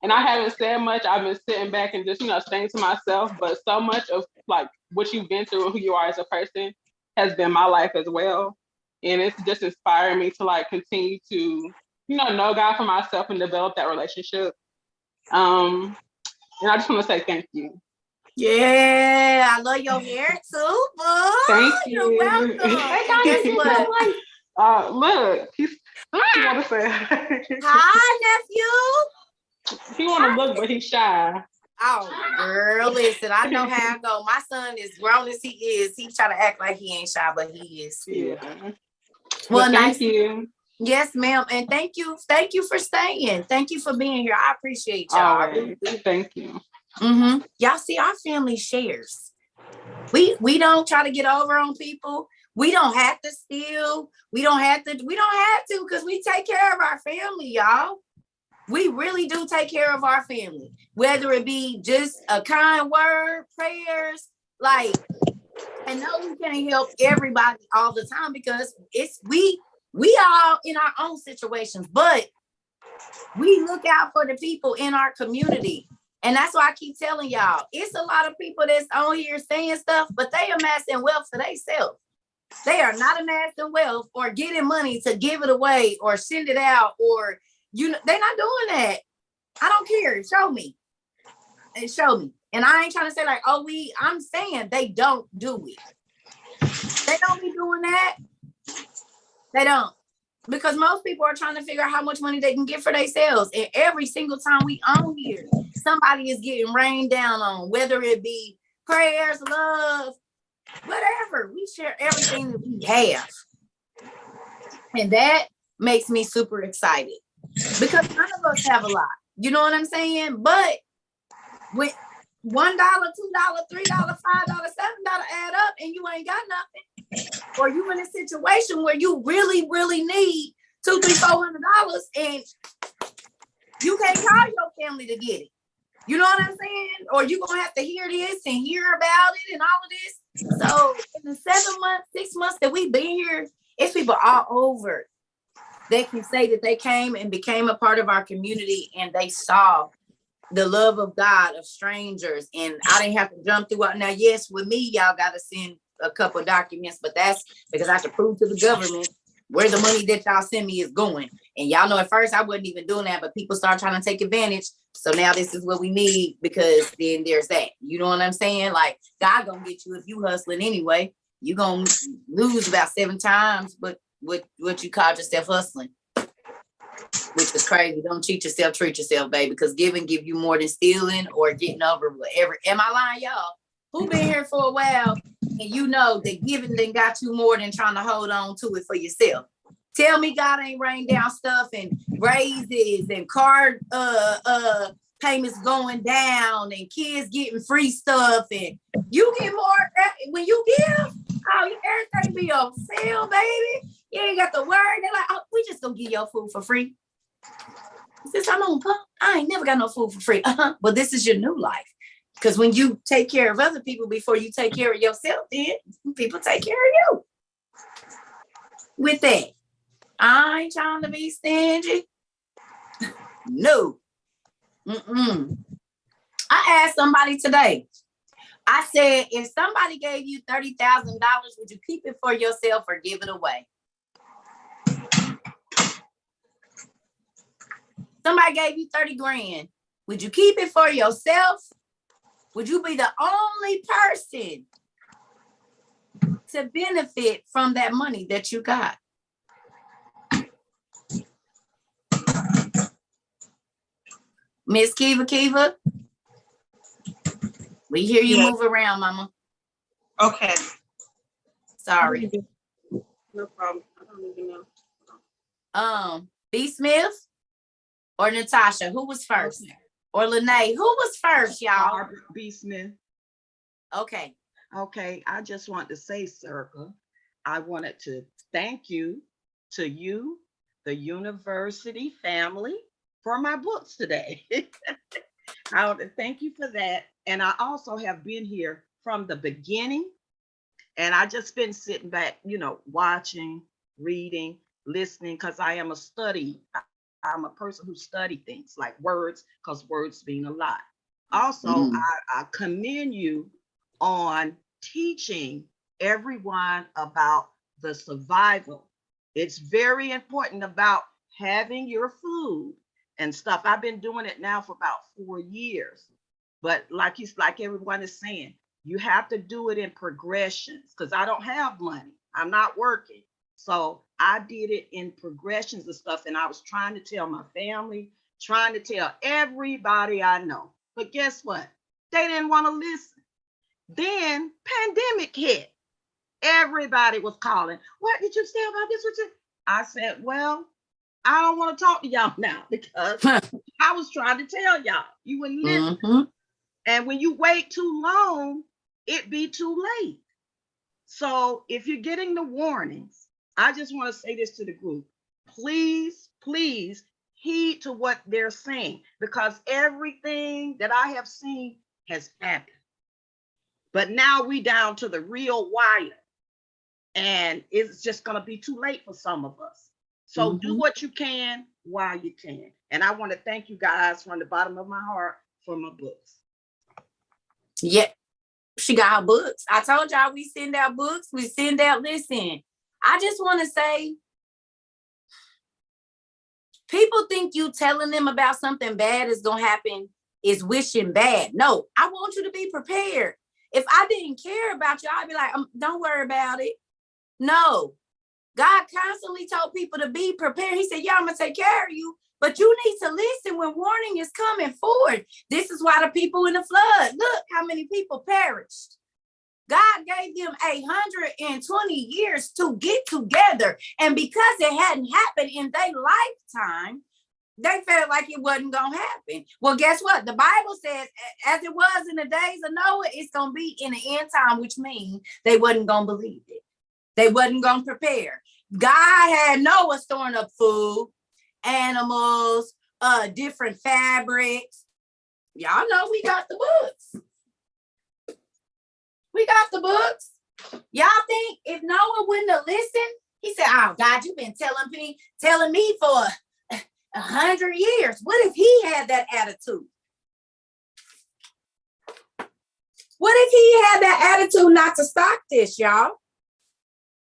And I haven't said much. I've been sitting back and just, staying to myself. But so much of like what you've been through and who you are as a person has been my life as well. And it's just inspired me to like continue to, know God for myself and develop that relationship. And I just want to say thank you. Yeah, I love your hair too, boo. Thank you. You're welcome. And guess what? Look, he want to say hi, nephew. He want to look, but he's shy. Oh, girl, listen, I know how I go. My son, is grown as he is, he try to act like he ain't shy, but he is. Yeah. Well, thank you. Yes, ma'am. And thank you for staying. Thank you for being here. I appreciate y'all. Really thank you. Y'all see, our family shares. We don't try to get over on people. We don't have to steal. We don't have to because we take care of our family, y'all. We really do take care of our family, whether it be just a kind word, prayers, like, and no, we can't help everybody all the time because we all in our own situations, but we look out for the people in our community. And that's why I keep telling y'all, it's a lot of people that's on here saying stuff, but they amassing wealth for themselves. They are not amassing wealth or getting money to give it away or send it out or, they're not doing that. I don't care. Show me. And I ain't trying to say like, I'm saying they don't do it. They don't be doing that. They don't. Because most people are trying to figure out how much money they can get for themselves. And every single time we on here, somebody is getting rained down on, whether it be prayers, love, whatever. We share everything that we have. And that makes me super excited. Because none of us have a lot. You know what I'm saying? But with $1, $2, $3, $5, $7 add up and you ain't got nothing. Or you in a situation where you really, really need $200, $300, $400 and you can't call your family to get it. You know what I'm saying? Or you're gonna have to hear this and hear about it and all of this. So in the 7 months, 6 months that we've been here, it's people all over. They can say that they came and became a part of our community and they saw the love of God of strangers. And I didn't have to jump through it. Now, yes, with me, y'all got to send a couple of documents, but that's because I have to prove to the government where the money that y'all send me is going. And y'all know at first I wasn't even doing that, but people start trying to take advantage. So now this is what we need, because then there's that. You know what I'm saying? Like, God gonna get you if you hustling anyway. You gonna lose about 7 times, but what you call yourself hustling, which is crazy. Don't cheat yourself, treat yourself, baby, because giving give you more than stealing or getting over whatever. Am I lying, y'all? Who been here for a while and you know that giving then got you more than trying to hold on to it for yourself? Tell me God ain't rained down stuff and raises and card payments going down and kids getting free stuff, and you get more when you give. Oh, everything be on sale, baby. You ain't got to worry. They're like, oh, we just gonna give your food for free. Since I'm on pump, I ain't never got no food for free. But this is your new life. Because when you take care of other people before you take care of yourself, then people take care of you. With that, I ain't trying to be stingy. No. I asked somebody today. I said, if somebody gave you $30,000, would you keep it for yourself or give it away? Somebody gave you 30 grand. Would you keep it for yourself? Would you be the only person to benefit from that money that you got? Miss Kiva, we hear you move around, mama. Okay. Sorry. No problem. I don't even know. B. Smith or Natasha? Who was first? Okay. Or Lene? Who was first, y'all? B. Smith. Okay. Okay. I just want to say, Cerca, I wanted to thank you, to you, the university family, for my books today. I want to thank you for that. And I also have been here from the beginning. And I just been sitting back, watching, reading, listening, because I am a study. I'm a person who study things like words, because words mean a lot. Also, I commend you on teaching everyone about the survival. It's very important about having your food and stuff. I've been doing it now for about 4 years. But like everyone is saying, you have to do it in progressions, because I don't have money. I'm not working. So I did it in progressions and stuff. And I was trying to tell my family, trying to tell everybody I know. But guess what? They didn't want to listen. Then pandemic hit. Everybody was calling. What did you say about this? I said, well, I don't want to talk to y'all now, because I was trying to tell y'all. You wouldn't listen. And when you wait too long, it be too late. So if you're getting the warnings, I just want to say this to the group. Please, please heed to what they're saying, because everything that I have seen has happened. But now we down to the real wire. And it's just going to be too late for some of us. So do what you can while you can. And I want to thank you guys from the bottom of my heart for my books. Yeah, she got her books. I told y'all we send out books. We send out, listen, I just want to say, people think you telling them about something bad is going to happen is wishing bad. No, I want you to be prepared. If I didn't care about you, I'd be like, don't worry about it. No, God constantly told people to be prepared. He said, yeah, I'm going to take care of you, but you need to listen when warning is coming forward. This is why the people in the flood, look how many people perished. God gave them 120 years to get together. And because it hadn't happened in their lifetime, they felt like it wasn't going to happen. Well, guess what? The Bible says, as it was in the days of Noah, it's going to be in the end time, which means they wasn't going to believe it. They wasn't going to prepare. God had Noah storing up food, animals, different fabrics. Y'all know we got the books. We got the books. Y'all think if Noah wouldn't have listened, he said, oh, God, you've been telling me for 100 years. What if he had that attitude? What if he had that attitude not to stop this, y'all?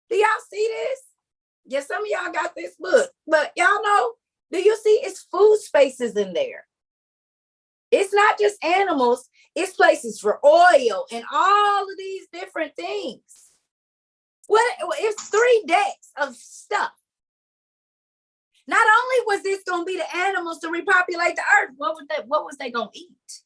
Do y'all see this? Yeah, some of y'all got this book, but y'all know, do you see it's food spaces in there? It's not just animals, it's places for oil and all of these different things. What? It's 3 decks of stuff. Not only was this going to be the animals to repopulate the earth, what was they going to eat?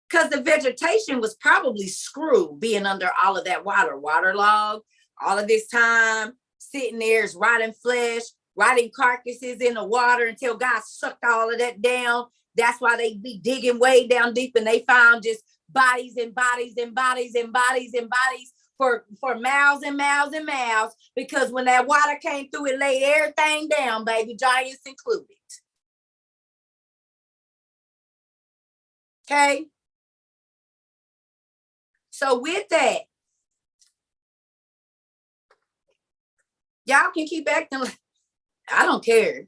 Because the vegetation was probably screwed, being under all of that waterlogged, all of this time, sitting there is rotting flesh, rotting carcasses in the water until God sucked all of that down. That's why they be digging way down deep and they found just bodies and bodies and bodies and bodies and bodies for miles and miles and miles, because when that water came through, it laid everything down, baby, giants included. Okay? So with that, y'all can keep acting like, I don't care.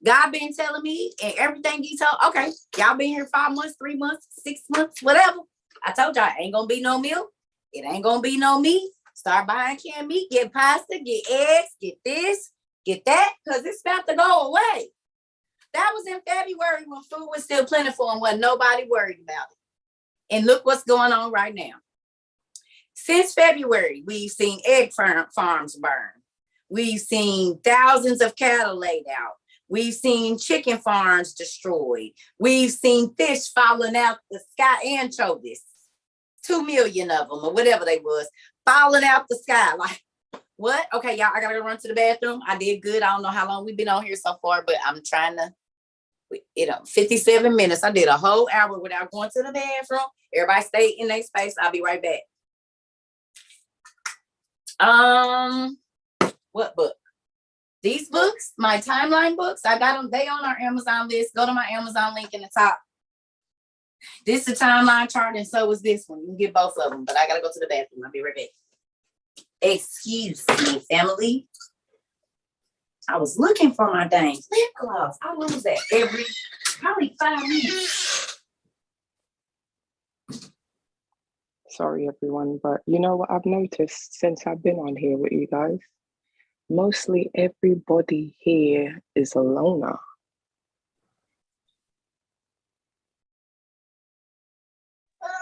God been telling me and everything he told, okay, y'all been here 5 months, 3 months, 6 months, whatever. I told y'all, ain't gonna be no milk. It ain't gonna be no meat. Start buying canned meat, get pasta, get eggs, get this, get that, because it's about to go away. That was in February when food was still plentiful and wasn't nobody worried about it. And look what's going on right now. Since February, we've seen egg farms burn. We've seen thousands of cattle laid out. We've seen chicken farms destroyed. We've seen fish falling out the sky, anchovies, 2 million of them or whatever they was, falling out the sky. Like, what? Okay, y'all, I gotta go run to the bathroom. I did good. I don't know how long we've been on here so far, but I'm trying to, 57 minutes. I did a whole hour without going to the bathroom. Everybody stay in their space. I'll be right back. What book? These books, my timeline books, I got them. They on our Amazon list. Go to my Amazon link in the top. This is a timeline chart, and so is this one. You can get both of them, but I gotta go to the bathroom. I'll be right back. Excuse me, family. I was looking for my dang lip gloss. I lose that every probably 5 minutes. Sorry, everyone, but you know what I've noticed since I've been on here with you guys? Mostly everybody here is a loner.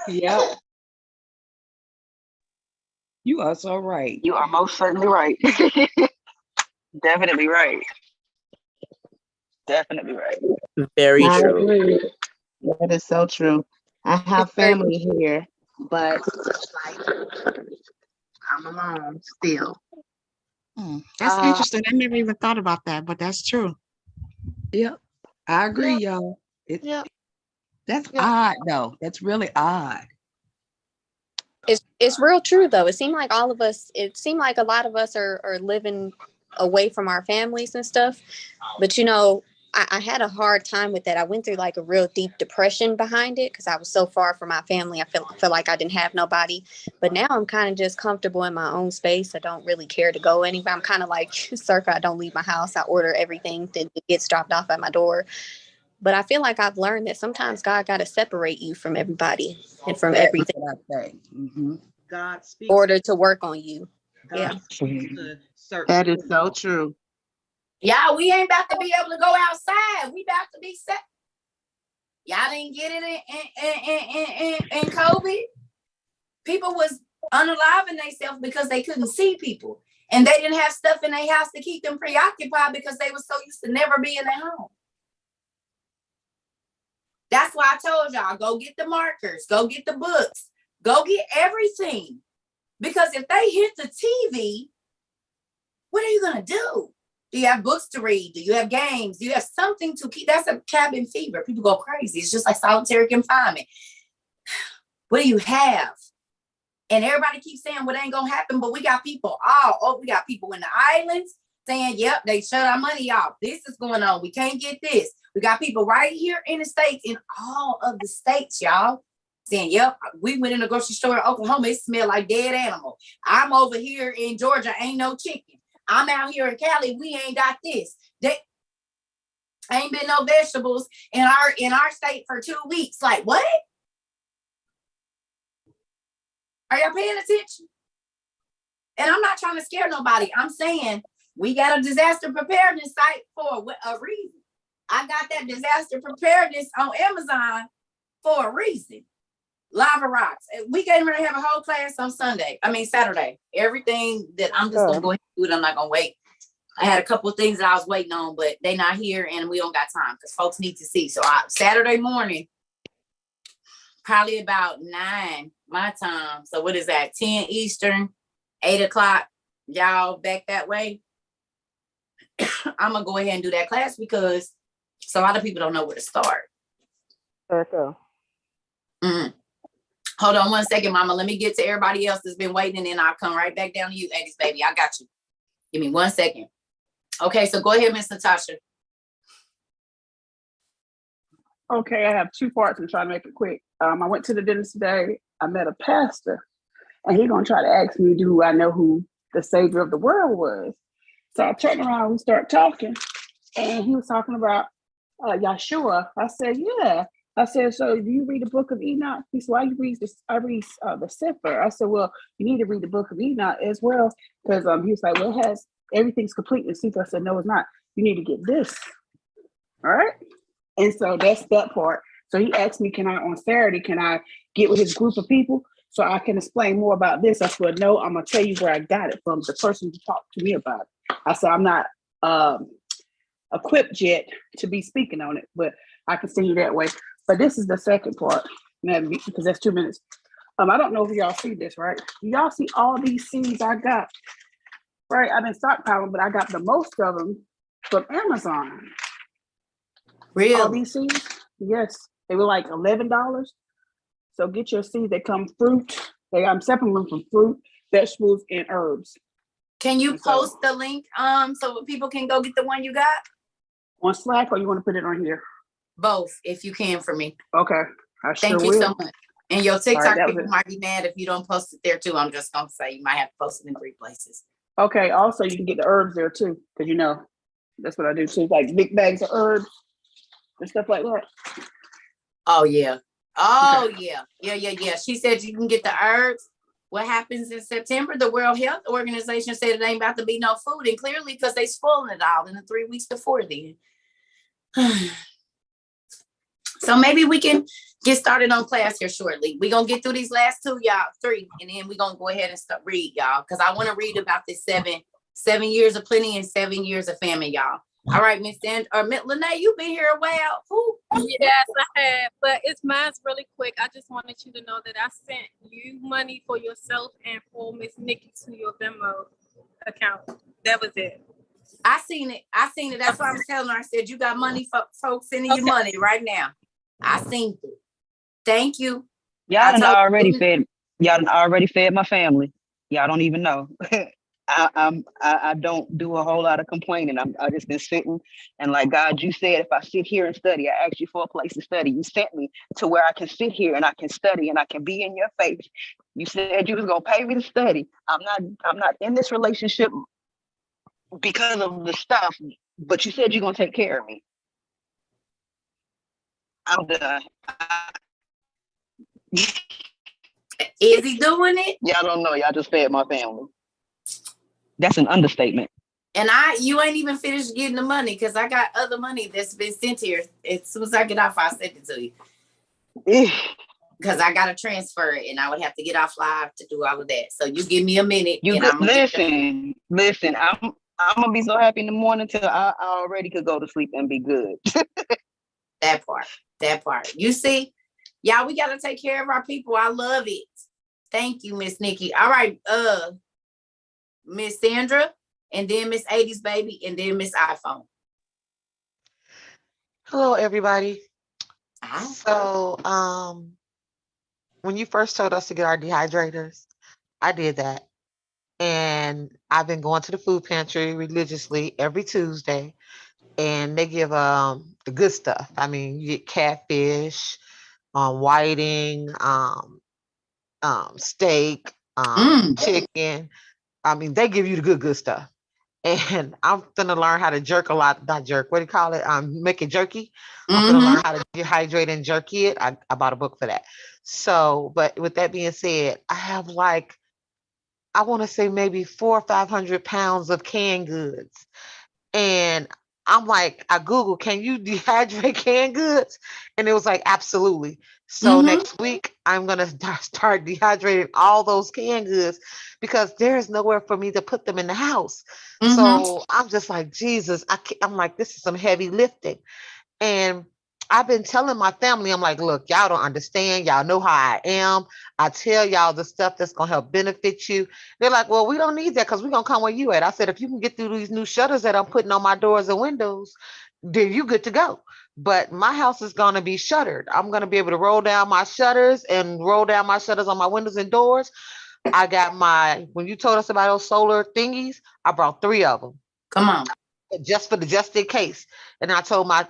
Yep. You are so right. You are most certainly right. Definitely right. Definitely right. Very I true. agree. That is so true. I have family here, but like I'm alone still. That's interesting. I never even thought about that, but that's true. Yep. I agree, y'all. That's odd though. That's really odd. It's real true though. It seemed like a lot of us are living away from our families and stuff. But I had a hard time with that. I went through like a real deep depression behind it because I was so far from my family. I felt like I didn't have nobody. But now I'm kind of just comfortable in my own space. I don't really care to go anywhere. I'm kind of like Cerca. I don't leave my house. I order everything that gets dropped off at my door. But I feel like I've learned that sometimes God got to separate you from everybody and from everything. Mm-hmm. God speaks in order to work on you. God speaks to certain That is so people. true. Y'all, we ain't about to be able to go outside. We about to be set. Y'all didn't get it in COVID. People was unaliving themselves because they couldn't see people. And they didn't have stuff in their house to keep them preoccupied because they were so used to never being at home. That's why I told y'all, go get the markers, go get the books, go get everything. Because if they hit the TV, what are you going to do? Do you have books to read? Do you have games? Do you have something to keep? That's a cabin fever. People go crazy. It's just like solitary confinement. What do you have? And everybody keeps saying what ain't going to happen, but we got people we got people in the islands saying, yep, they shut our money off. This is going on. We can't get this. We got people right here in the States, in all of the states, y'all, saying, yep, we went in the grocery store in Oklahoma. It smelled like dead animal. I'm over here in Georgia. Ain't no chicken. I'm out here in Cali. We ain't got this. They ain't been no vegetables in our state for 2 weeks. Like, what? Are y'all paying attention? And I'm not trying to scare nobody. I'm saying we got a disaster preparedness site for a reason. I got that disaster preparedness on Amazon for a reason. Lava rocks. We getting ready to have a whole class on Saturday. Everything that I'm just gonna go ahead and do it. I'm not gonna wait. I had a couple of things that I was waiting on, but they not here and we don't got time because folks need to see. So Saturday morning, probably about 9 my time. So what is that? 10 Eastern, 8 o'clock. Y'all back that way. I'm gonna go ahead and do that class because a lot of people don't know where to start. Cerca. Hold on 1 second, Mama. Let me get to everybody else that's been waiting, and then I'll come right back down to you, 80s baby. I got you. Give me 1 second. Okay, so go ahead, Miss Natasha. Okay, I have 2 parts. I'm trying to make it quick. I went to the dentist today. I met a pastor, and he's gonna try to ask me, do I know who the Savior of the world was? So I turned around, we start talking, and he was talking about Yeshua. I said, yeah. I said, so do you read the book of Enoch? He said, well, I read the Sefer. I said, well, you need to read the book of Enoch as well. Because he was like, well, it has everything's complete in Sefer. I said, no, it's not. You need to get this. All right. And so that's that part. So he asked me, on Saturday, can I get with his group of people so I can explain more about this? I said, no, I'm going to tell you where I got it from, the person who talked to me about it. I said, I'm not equipped yet to be speaking on it, but I can send you that way. But this is the second part, because that's 2 minutes. I don't know if y'all see this, right? Y'all see all these seeds I got, right? I've been stockpiling, but I got the most of them from Amazon. Really? All these seeds? Yes. They were like $11. So get your seeds. They come fruit. I'm separating them from fruit, vegetables, and herbs. Can you post the link so people can go get the one you got? On Slack, or you want to put it on here? Both, if you can, for me. Okay. Thank you so much. And your TikTok people it. might be mad if you don't post it there too. I'm just gonna say you might have to post it in 3 places. Okay. Also, you can get the herbs there too, because that's what I do too, like big bags of herbs and stuff like that. Oh yeah. Oh okay. Yeah. She said you can get the herbs. What happens in September? The World Health Organization said it ain't about to be no food, and clearly because they spoiling it all in the 3 weeks before then. So maybe we can get started on class here shortly. We're going to get through these last 2, y'all, 3, and then we're going to go ahead and read, y'all, because I want to read about this 7 years of plenty and 7 years of famine, y'all. All right, Miss Lene, you've been here a while. Ooh. Yes, I have, but mine's really quick. I just wanted you to know that I sent you money for yourself and for Miss Nikki to your Venmo account. That was it. I seen it. That's why I was telling her. I said, you got money for folks sending you money right now. I seen it. Thank you. Y'all done already fed my family. Y'all don't even know. I don't do a whole lot of complaining. I just been sitting and like, God, you said if I sit here and study, I asked you for a place to study. You sent me to where I can sit here and I can study and I can be in your face. You said you was gonna pay me to study. I'm not in this relationship because of the stuff, but you said you're gonna take care of me. I'm done. Is he doing it? Y'all don't know. Y'all just fed my family. That's an understatement. And you ain't even finished getting the money because I got other money that's been sent here. As soon as I get off, I'll send it to you. Because I got to transfer it and I would have to get off live to do all of that. So you give me a minute. Listen. I'm gonna be so happy in the morning till I already could go to sleep and be good. That part. You see, y'all, we got to take care of our people. I love it. Thank you, Miss Nikki. All right, Miss Sandra, and then Miss 80s baby, and then Miss iPhone. Hello, everybody. So, when you first told us to get our dehydrators, I did that. And I've been going to the food pantry religiously every Tuesday, and they give the good stuff. I mean, you get catfish, whiting, steak, chicken. I mean, they give you the good stuff. And I'm gonna learn how to jerk a lot. Not jerk. What do you call it? Make it jerky. I'm gonna learn how to dehydrate and jerky it. I bought a book for that. So, but with that being said, I have like I want to say maybe 400 or 500 pounds of canned goods. And I'm like, I Googled, can you dehydrate canned goods? And it was like, absolutely. So Mm-hmm. next week, I'm going to start dehydrating all those canned goods because there is nowhere for me to put them in the house. Mm-hmm. So I'm just like, Jesus, I'm like, this is some heavy lifting. And I've been telling my family, I'm like, look, y'all don't understand. Y'all know how I am. I tell y'all the stuff that's going to help benefit you. They're like, well, we don't need that because we're going to come where you at. I said, if you can get through these new shutters that I'm putting on my doors and windows, then you good to go. But my house is going to be shuttered. I'm going to be able to roll down my shutters and roll down my shutters on my windows and doors. I got when you told us about those solar thingies, I brought 3 of them. Come on. Just in case. And I told my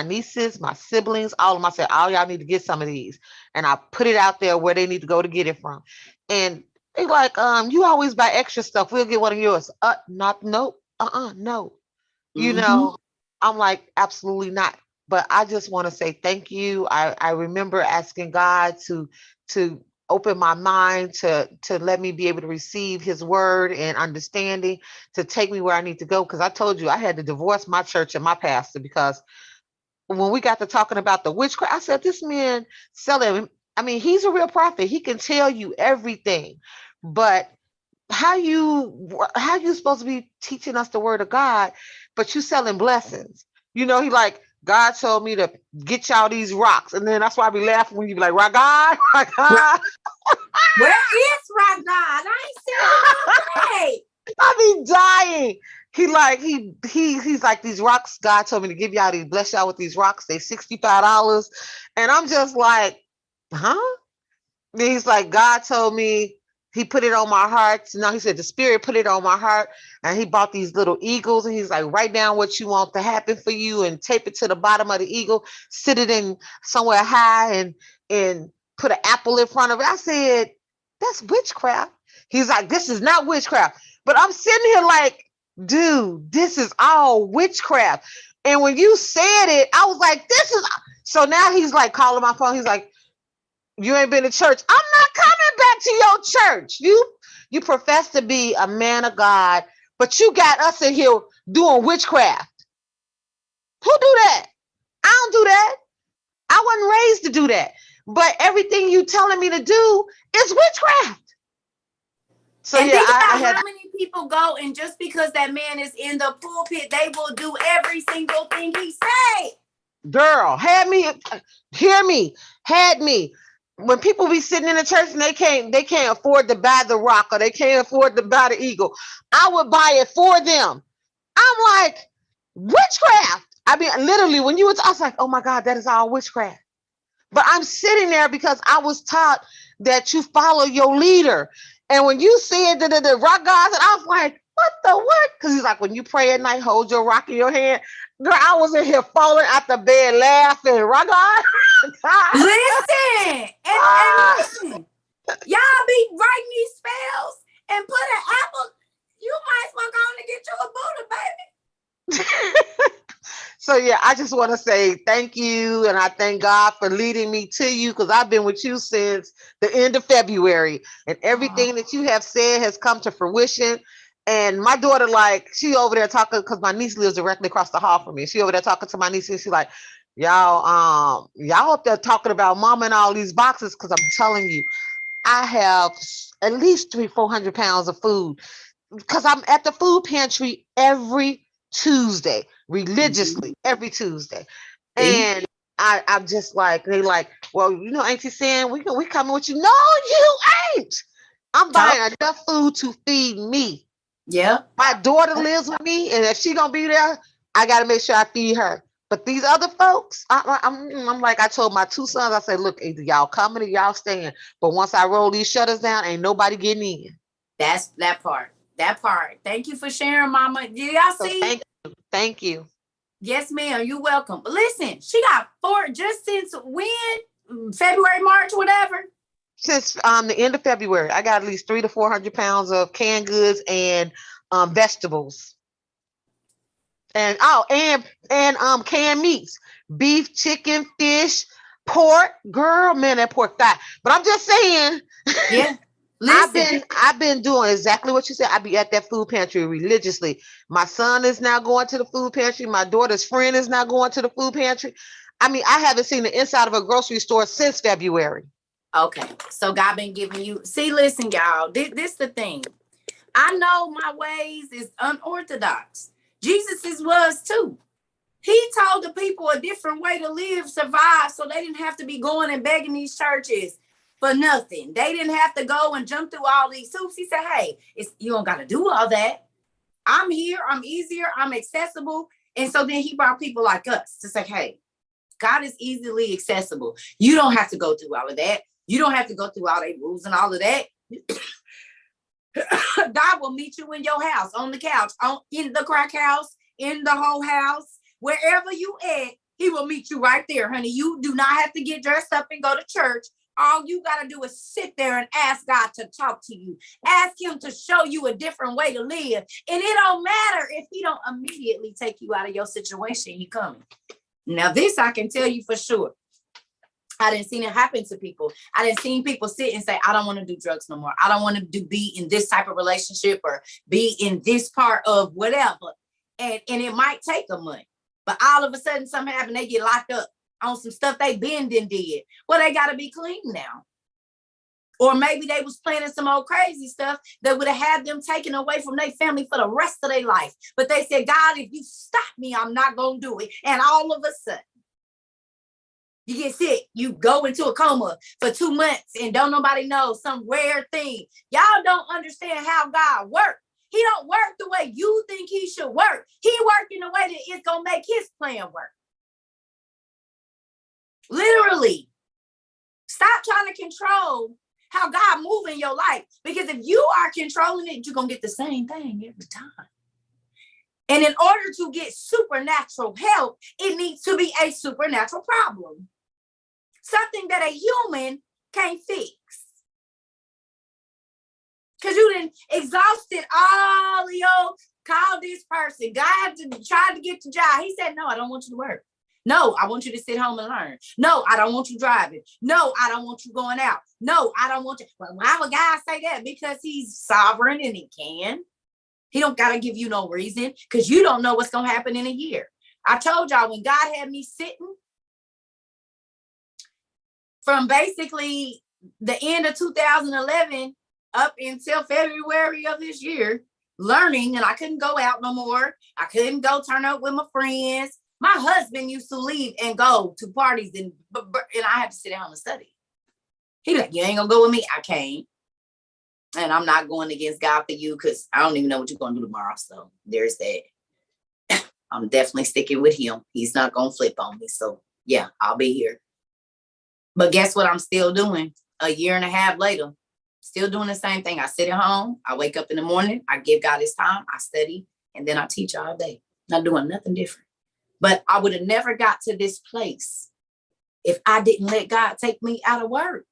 nieces, my siblings, all of them, I said, all y'all need to get some of these. And I put it out there where they need to go to get it from. And they like, you always buy extra stuff. We'll get one of yours. No. You Mm-hmm. know, I'm like, absolutely not. But I just want to say thank you. I remember asking God to open my mind to let me be able to receive his word and understanding to take me where I need to go. Because I told you I had to divorce my church and my pastor because when we got to talking about the witchcraft, I said, this man selling, I mean, he's a real prophet. He can tell you everything. But how you supposed to be teaching us the word of God, but you selling blessings? You know, he like, God told me to get y'all these rocks. And then that's why I be laughing when you be like, rock God, rock God. Where is Rock God? I ain't seen him all day. I be dying. He's like, these rocks, God told me to give y'all these, bless y'all with these rocks. They $65. And I'm just like, huh? And he's like, God told me, he put it on my heart. So now he said, the spirit put it on my heart. And he bought these little eagles. And he's like, write down what you want to happen for you and tape it to the bottom of the eagle, sit it in somewhere high and put an apple in front of it. I said, that's witchcraft. He's like, this is not witchcraft. But I'm sitting here like, dude, this is all witchcraft. And when you said it, I was like, this is. So now he's like calling my phone. He's like, you ain't been to church. I'm not coming back to your church. You profess to be a man of God, but you got us in here doing witchcraft. Who do that? I don't do that. I wasn't raised to do that. But everything you telling me to do is witchcraft. So and yeah, think about I had how many people go, and just because that man is in the pulpit, they will do every single thing he say. girl, had me. When people be sitting in the church and they can't afford to buy the rock or they can't afford to buy the eagle, I would buy it for them. I'm like, witchcraft. I mean, literally, when you were, I was like, oh my God, that is all witchcraft. But I'm sitting there because I was taught that you follow your leader. And when you said the rock gods, I was like, what the what? Because he's like, when you pray at night, hold your rock in your hand. Girl, I was in here falling out the bed laughing. Rock God. Listen, and listen, y'all be writing these spells and put an apple. You might as well go on and get you a Buddha, baby. So yeah, I just want to say thank you, and I thank God for leading me to you because I've been with you since the end of February, and everything that you have said has come to fruition. And my daughter, like, she over there talking because my niece lives directly across the hall from me. She over there talking to my niece, and she's like, y'all up there talking about mama and all these boxes because I'm telling you, I have at least 300-400 pounds of food because I'm at the food pantry every Tuesday, religiously every Tuesday. And I'm just like, they like, well, you know, Auntie Sam, we coming with you. No, you ain't. I'm buying enough food to feed me. Yeah. My daughter lives with me, and if she gonna be there, I gotta make sure I feed her. But these other folks, I'm like, I told my 2 sons, I said, look, either y'all coming or y'all staying. But once I roll these shutters down, ain't nobody getting in. That's that part. That part. Thank you for sharing, Mama. Did y'all see? Thank you. Yes, ma'am. You're welcome. But listen, she got 4 just since when? February, March, whatever. Since the end of February, I got at least 300 to 400 pounds of canned goods and vegetables. And canned meats, beef, chicken, fish, pork. Girl, man, that pork thigh. But I'm just saying. Yeah. Listen, I've been doing exactly what you said. I be at that food pantry religiously. My son is now going to the food pantry. My daughter's friend is now going to the food pantry. I mean, I haven't seen the inside of a grocery store since February. okay. So God been giving you. See, listen, y'all. This the thing. I know my ways is unorthodox. Jesus's was too. He told the people a different way to live, survive, so they didn't have to be going and begging these churches for nothing. They didn't have to go and jump through all these hoops. He said, hey, you don't got to do all that. I'm here. I'm easier. I'm accessible. And so then he brought people like us to say, hey, God is easily accessible. You don't have to go through all of that. You don't have to go through all the rules and all of that. God will meet you in your house, on the couch, in the crack house, in the whole house, wherever you at, he will meet you right there, honey. You do not have to get dressed up and go to church. All you got to do is sit there and ask God to talk to you. Ask him to show you a different way to live. And it don't matter if he don't immediately take you out of your situation. He coming. Now, this I can tell you for sure. I didn't see it happen to people. I didn't see people sit and say, I don't want to do drugs no more. I don't want to be in this type of relationship or be in this part of whatever. And it might take a month. But all of a sudden, something happened, they get locked up on some stuff they been and did. Well, they got to be clean now. Or maybe they was planning some old crazy stuff that would have had them taken away from their family for the rest of their life. But they said, God, if you stop me, I'm not going to do it. And all of a sudden, you get sick, you go into a coma for 2 months and don't nobody know, some rare thing. Y'all don't understand how God works. He don't work the way you think he should work. He work in a way that it's going to make his plan work. Literally. Stop trying to control how God move in your life. Because if you are controlling it, you're going to get the same thing every time. And in order to get supernatural help, it needs to be a supernatural problem. Something that a human can't fix. Because you done exhausted all of your, call this person. God tried to get the job. He said, no, I don't want you to work. No, I want you to sit home and learn. No, I don't want you driving. No, I don't want you going out. No, I don't want you. Well, why would God say that? Because he's sovereign and he can. He don't got to give you no reason because you don't know what's going to happen in a year. I told y'all when God had me sitting from basically the end of 2011 up until February of this year, learning, and I couldn't go out no more. I couldn't go turn up with my friends. My husband used to leave and go to parties and I had to sit down and study. He like, you ain't gonna go with me? I can't. And I'm not going against God for you because I don't even know what you're going to do tomorrow. So there's that. I'm definitely sticking with him. He's not going to flip on me. So yeah, I'll be here. But guess what I'm still doing? A year and a half later, still doing the same thing. I sit at home. I wake up in the morning. I give God his time. I study. And then I teach all day. Not doing nothing different. But I would have never got to this place if I didn't let God take me out of work.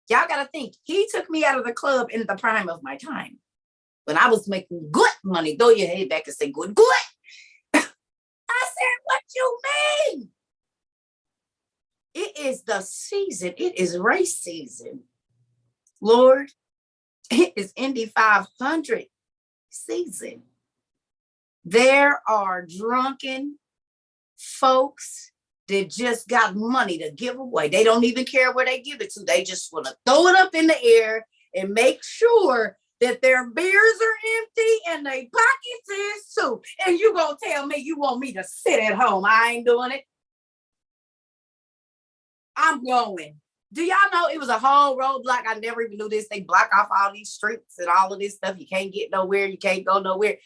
Y'all got to think, he took me out of the club in the prime of my time. When I was making good money, throw your head back and say, good. I said, what you mean? It is the season. It is race season. Lord, it is Indy 500 season. There are drunken folks that just got money to give away. They don't even care where they give it to. They just want to throw it up in the air and make sure that their beers are empty and their pockets is too. And you gonna tell me you want me to sit at home? I ain't doing it. I'm going. Do y'all know it was a whole roadblock? I never even knew this. They block off all these streets and all of this stuff. You can't get nowhere. You can't go nowhere.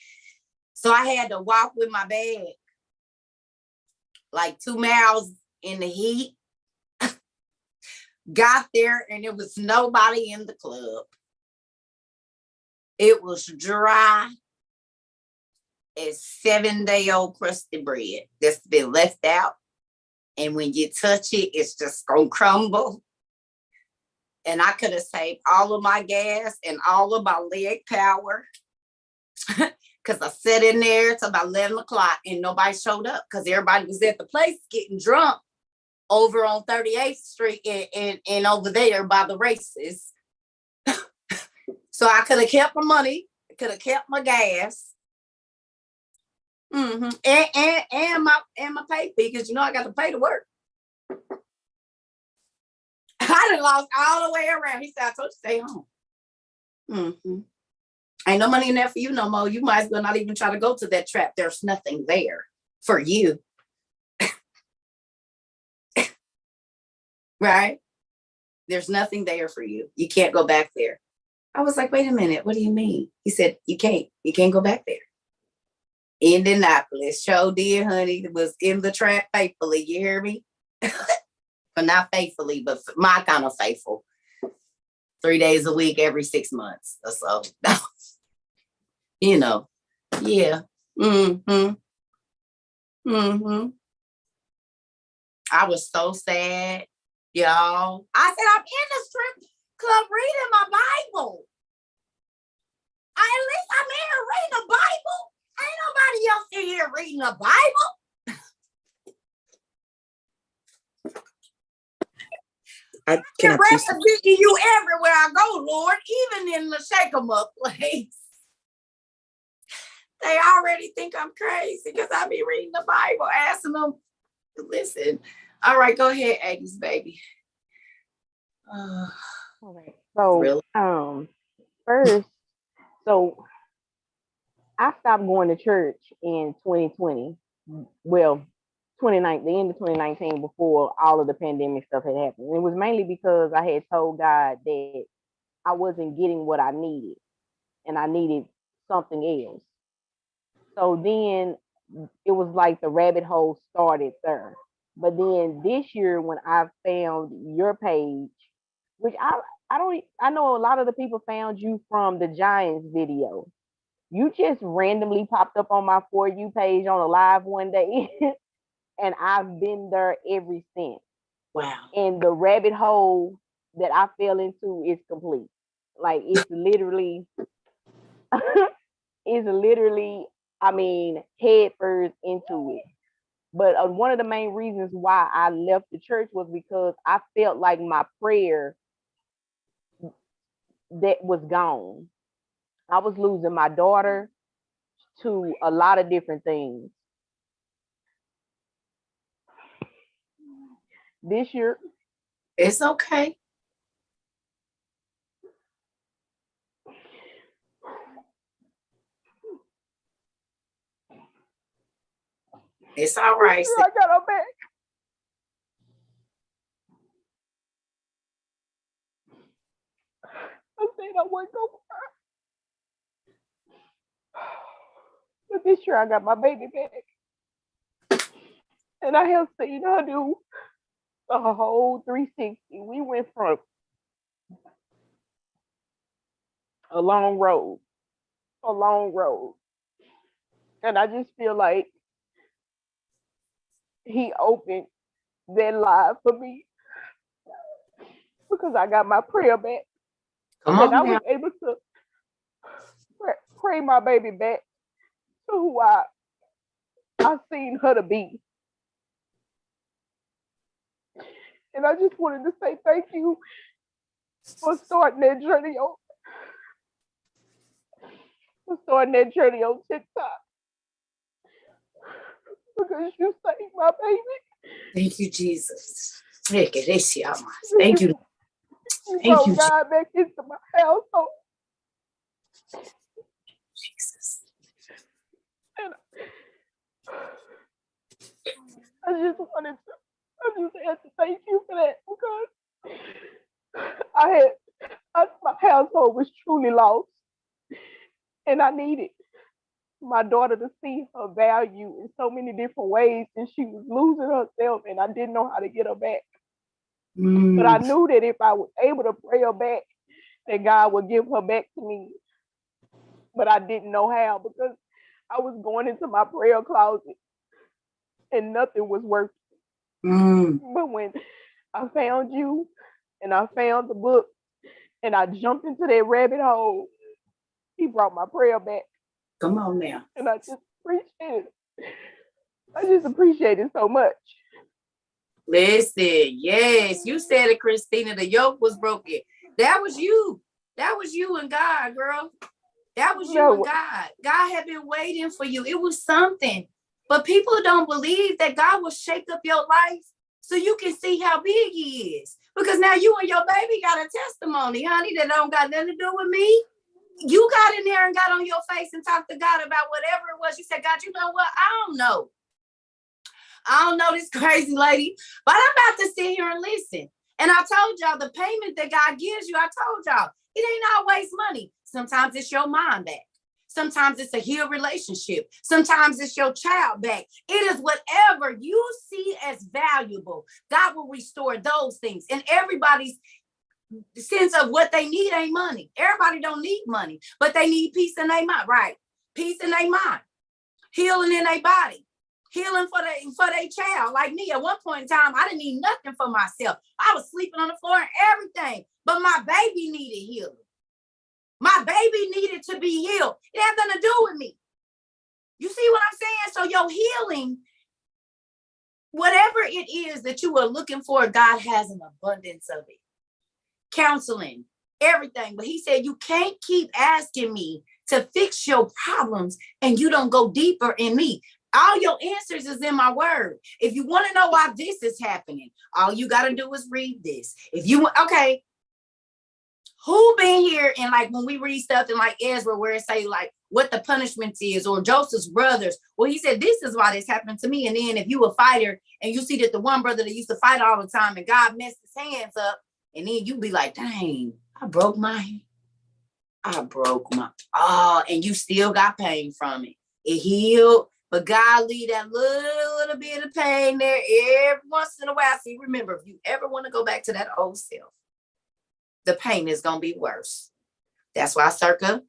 So I had to walk with my bag like 2 miles in the heat. Got there and there was nobody in the club. It was dry as 7-day-old crusty bread that's been left out. And when you touch it, it's just going to crumble. And I could have saved all of my gas and all of my leg power. Because I sat in there till about 11 o'clock and nobody showed up because everybody was at the place getting drunk over on 38th Street and over there by the races. So I could have kept my money, could have kept my gas. Mm-hmm. And my pay fee, because I got to pay to work. I done lost all the way around. He said, I told you stay home. Mm-hmm. Ain't no money in there for you no more. You might as well not even try to go to that trap. There's nothing there for you. Right? There's nothing there for you. You can't go back there. I was like, wait a minute. What do you mean? He said, you can't go back there. Indianapolis, sure did, honey. It was in the trap faithfully. You hear me? But not faithfully, but my kind of faithful. 3 days a week, every 6 months or so. Yeah. Mm-hmm. Mm-hmm. I was so sad, y'all. I said, I'm in the strip club reading my Bible. At least I'm here reading the Bible. Ain't nobody else in here reading the Bible. Can I representing you everywhere I go, Lord, even in the shake 'em up place. They already think I'm crazy because I be reading the Bible, asking them to listen. All right, go ahead, 80s baby. All right. So, really? First, so I stopped going to church in 2020. Well, 2019, the end of 2019, before all of the pandemic stuff had happened. And it was mainly because I had told God that I wasn't getting what I needed, and I needed something else. So then it was like the rabbit hole started there. But then this year, when I found your page, which I know a lot of the people found you from the Giants video. You just randomly popped up on my For You page on a live one day. And I've been there ever since. Wow. And the rabbit hole that I fell into is complete. Like it's literally, head first into it. But one of the main reasons why I left the church was because I felt like my prayer that was gone. I was losing my daughter to a lot of different things. This year, it's okay. It's all right. I got her back. I said I wasn't going to. But this year I got my baby back. And I have seen her do a whole 360. We went from a long road. And I just feel like he opened that live for me because I got my prayer back. Come on, and I was able to pray my baby back to who I seen her to be. And I just wanted to say thank you for starting that journey on TikTok. Because you saved my baby. Thank you, Jesus. Thank you. You brought God back into my household. Jesus. And I just had to thank you for that because my household was truly lost. And I needed my daughter to see her value in so many different ways, and she was losing herself, and I didn't know how to get her back. But I knew that if I was able to pray her back, that God would give her back to me. But I didn't know how because I was going into my prayer closet and nothing was working. But when I found you and I found the book and I jumped into that rabbit hole, he brought my prayer back. Come on now. And I just appreciate it. I just appreciate it so much. Listen, yes, you said it, Christina. The yoke was broken. That was you. That was you and God, girl. That was you and God. God had been waiting for you. It was something. But people don't believe that God will shake up your life so you can see how big he is. Because now you and your baby got a testimony, honey, that don't got nothing to do with me. You got in there and got on your face and talked to God about whatever it was. You said, God, you know what? I don't know this crazy lady, but I'm about to sit here and listen. And I told y'all the payment that God gives you, I told y'all, it ain't always money. Sometimes it's your mind back. Sometimes it's a healed relationship. Sometimes it's your child back. It is whatever you see as valuable. God will restore those things. And everybody's sense of what they need ain't money. Everybody don't need money, but they need peace in their mind, right? Peace in their mind, healing in their body, healing for their child. Like me, at one point in time, I didn't need nothing for myself. I was sleeping on the floor and everything, but my baby needed healing. My baby needed to be healed. It had nothing to do with me. You see what I'm saying? So your healing, whatever it is that you are looking for, God has an abundance of it. Counseling, everything. But he said, you can't keep asking me to fix your problems and you don't go deeper in me. All your answers is in my word. If you want to know why this is happening, all you got to do is read this. If you, okay, who been here and like when we read stuff in like Ezra where it say like what the punishment is, or Joseph's brothers, well, he said, this is why this happened to me. And then if you a fighter and you see that the one brother that used to fight all the time and God messed his hands up, and then you be like, dang, I broke my, and you still got pain from it. It healed, but God leave that little bit of pain there every once in a while. See, remember, if you ever want to go back to that old self, the pain is going to be worse. That's why Cerca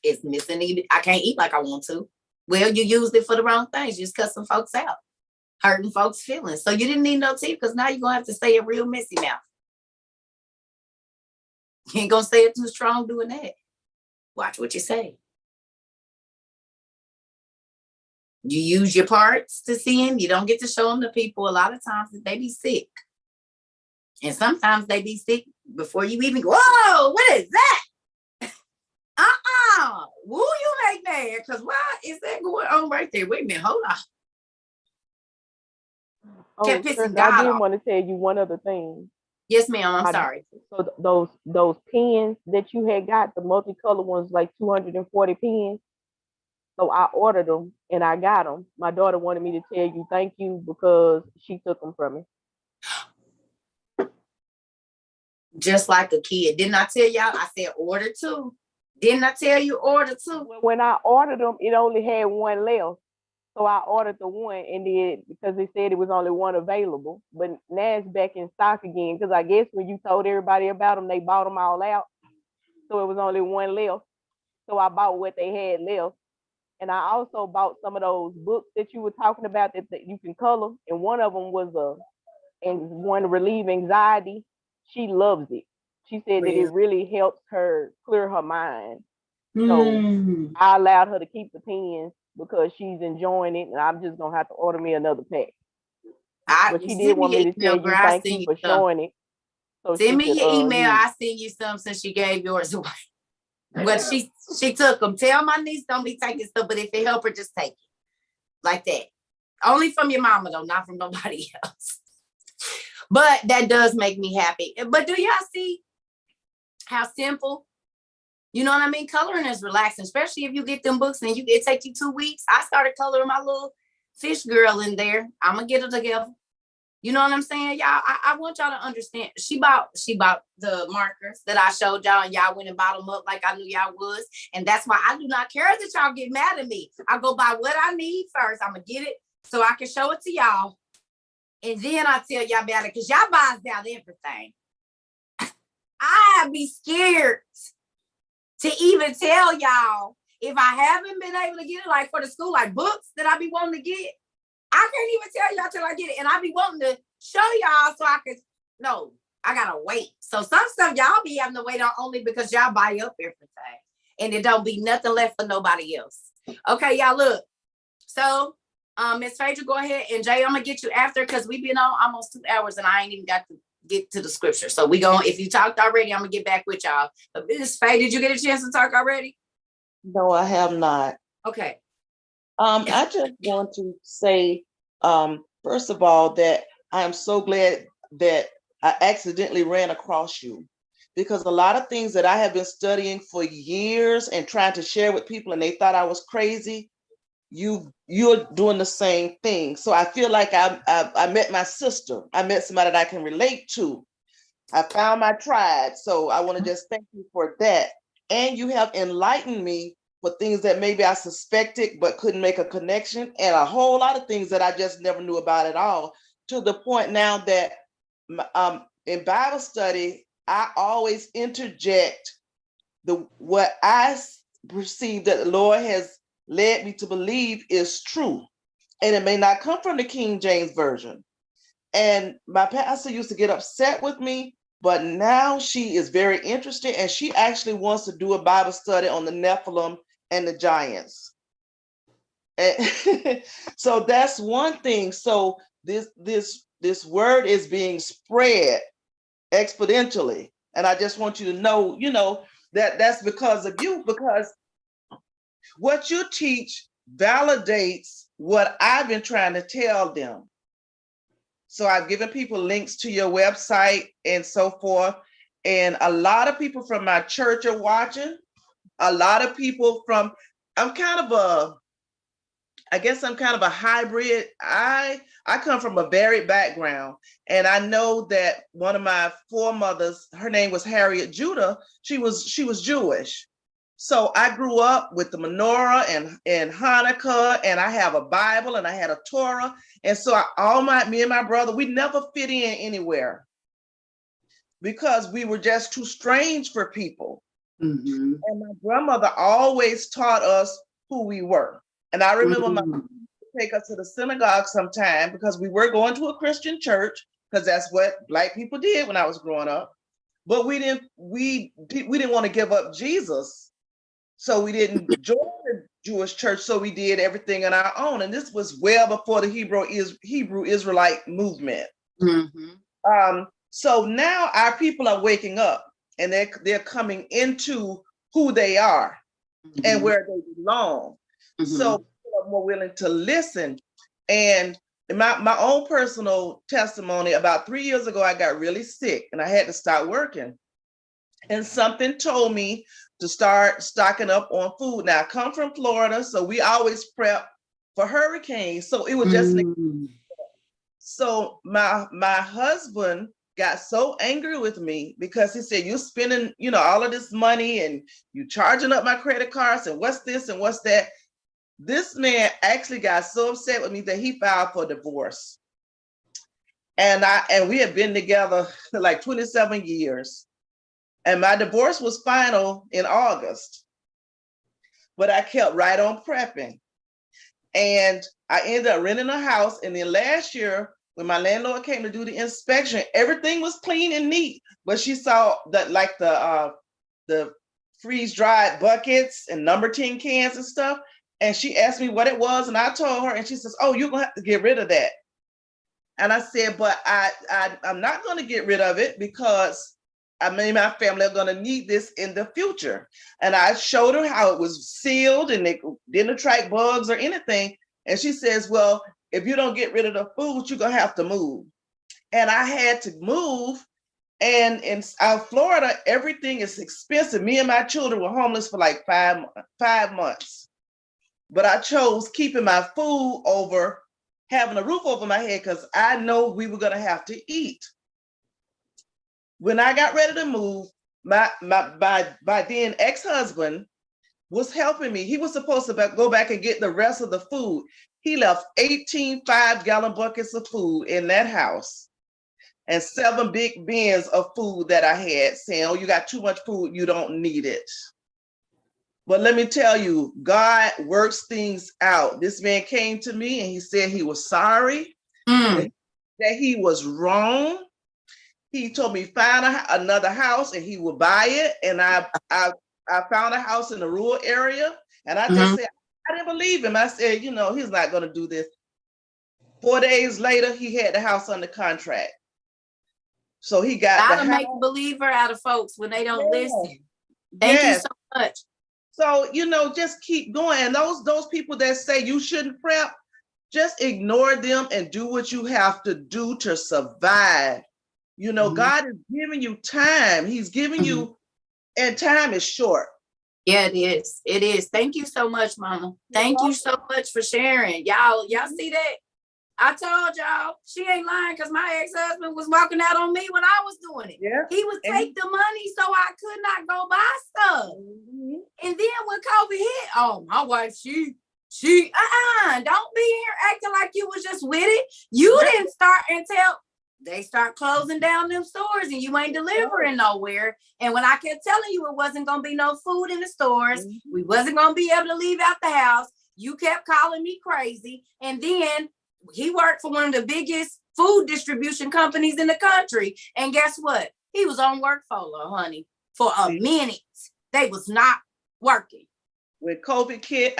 is missing. I can't eat like I want to. Well, you used it for the wrong things. You just cut some folks out, hurting folks' feelings. So you didn't need no teeth because now you're going to have to say a real messy mouth. You ain't going to say it too strong doing that. Watch what you say. You use your parts to sin. You don't get to show them to people. A lot of times they be sick. And sometimes they be sick before you even go, whoa, what is that? Who you make mad? Because why is that going on right there? Wait a minute, hold on. Oh, Cerca, I did want to tell you one other thing. Yes, ma'am. I'm sorry. So those pens that you had got, the multicolored ones, like 240 pens. So I ordered them and I got them. My daughter wanted me to tell you thank you because she took them from me. Just like a kid. Didn't I tell y'all? I said order two. Didn't I tell you order two? When I ordered them, it only had one left. So I ordered the one, and then because they said it was only one available, but now it's back in stock again. Because I guess when you told everybody about them, they bought them all out. So it was only one left. So I bought what they had left. And I also bought some of those books that you were talking about that you can color. And one of them was one to relieve anxiety. She loves it. She said that it really helps her clear her mind. So I allowed her to keep the pens because she's enjoying it, and I'm just gonna have to order me another pack. But she did want me to tell you thank you for showing it. So send me your email. I'll send you some since she gave yours away. But she took them. Tell my niece don't be taking stuff, but if it help her, just take it. Like that. Only from your mama though, not from nobody else. But that does make me happy. But do y'all see how simple? You know what I mean? Coloring is relaxing, especially if you get them books and it take you 2 weeks. I started coloring my little fish girl in there. I'm gonna get it together. You know what I'm saying, y'all? I want y'all to understand. She bought the markers that I showed y'all, and y'all went and bought them up like I knew y'all was. And that's why I do not care that y'all get mad at me. I go buy what I need first. I'm gonna get it so I can show it to y'all, and then I tell y'all about it because y'all buys down everything. I be scared to even tell y'all if I haven't been able to get it, like for the school, like books that I be wanting to get. I can't even tell y'all till I get it. And I be wanting to show y'all so I can, no, I gotta wait. So some stuff y'all be having to wait on only because y'all buy up everything. And it don't be nothing left for nobody else. Okay, y'all look. So Miss Phaedra, go ahead. And Jay, I'm gonna get you after because we've been on almost 2 hours and I ain't even got to get to the scripture. So if you talked already, I'm gonna get back with y'all. But Ms. Faye, did you get a chance to talk already? No, I have not. Okay. I just want to say, first of all, that I am so glad that I accidentally ran across you, because a lot of things that I have been studying for years and trying to share with people, and they thought I was crazy, you're doing the same thing. So I feel like I met my sister. I met somebody that I can relate to. I found my tribe. So I want to just thank you for that. And you have enlightened me for things that maybe I suspected but couldn't make a connection, and a whole lot of things that I just never knew about at all, to the point now that in Bible study, I always interject what I perceive that the Lord has led me to believe is true. And it may not come from the King James Version. And my pastor used to get upset with me, but now she is very interested, and she actually wants to do a Bible study on the Nephilim and the giants. And so that's one thing. So this word is being spread exponentially. And I just want you to know, that that's because of you, because what you teach validates what I've been trying to tell them. So I've given people links to your website and so forth. And a lot of people from my church are watching. A lot of people I guess I'm kind of a hybrid. I come from a varied background, and I know that one of my foremothers, her name was Harriet Judah. She was Jewish. So I grew up with the menorah and Hanukkah, and I have a Bible and I had a Torah. And so me and my brother, we never fit in anywhere because we were just too strange for people. Mm-hmm. And my grandmother always taught us who we were. And I remember my mom would take us to the synagogue sometime, because we were going to a Christian church, because that's what Black people did when I was growing up. But we didn't want to give up Jesus. So we didn't join the Jewish church. So we did everything on our own. And this was well before the Hebrew Israelite movement. Mm-hmm. So now our people are waking up, and they're coming into who they are, mm-hmm. and where they belong. Mm-hmm. So people are more willing to listen. And in my own personal testimony, about 3 years ago, I got really sick and I had to start working. And something told me to start stocking up on food. Now I come from Florida, so we always prep for hurricanes. So it was just so my husband got so angry with me, because he said, "You're spending, all of this money, and you charging up my credit cards, and what's this and what's that." This man actually got so upset with me that he filed for divorce. And we had been together like 27 years. And my divorce was final in August, but I kept right on prepping. And I ended up renting a house. And then last year, when my landlord came to do the inspection, everything was clean and neat. But she saw that, like the freeze-dried buckets and number 10 cans and stuff. And she asked me what it was, and I told her, and she says, "Oh, you're gonna have to get rid of that." And I said, "But I'm not gonna get rid of it, because my family are gonna need this in the future." And I showed her how it was sealed and it didn't attract bugs or anything. And she says, "Well, if you don't get rid of the food, you're gonna have to move." And I had to move. And in South Florida, everything is expensive. Me and my children were homeless for like five months. But I chose keeping my food over having a roof over my head, because I know we were gonna have to eat. When I got ready to move, my then ex-husband was helping me. He was supposed to go back and get the rest of the food. He left 18 5-gallon buckets of food in that house, and 7 big bins of food that I had, saying, "Oh, you got too much food, you don't need it." But let me tell you, God works things out. This man came to me and he said he was sorry, that he was wrong. He told me find another house and he would buy it. And I found a house in a rural area, and I just said, I didn't believe him. I said, he's not going to do this. 4 days later, he had the house under contract. So he got gotta make a believer out of folks when they don't listen. Thank you so much. So, just keep going. And those people that say you shouldn't prep, just ignore them and do what you have to do to survive. God is giving you time. He's giving you, and time is short. Yeah, it is. It is. Thank you so much, Mama. Thank you so much for sharing. Y'all see that? I told y'all she ain't lying, because my ex-husband was walking out on me when I was doing it. Yeah. He would take the money so I could not go buy stuff. And then when COVID hit, oh, my wife, she don't be here acting like you was just with it. You didn't start until they start closing down them stores and you ain't delivering nowhere. And when I kept telling you it wasn't going to be no food in the stores, we wasn't going to be able to leave out the house, you kept calling me crazy. And then he worked for one of the biggest food distribution companies in the country. And guess what? He was on work follow, honey, for a minute. They was not working. When COVID hit,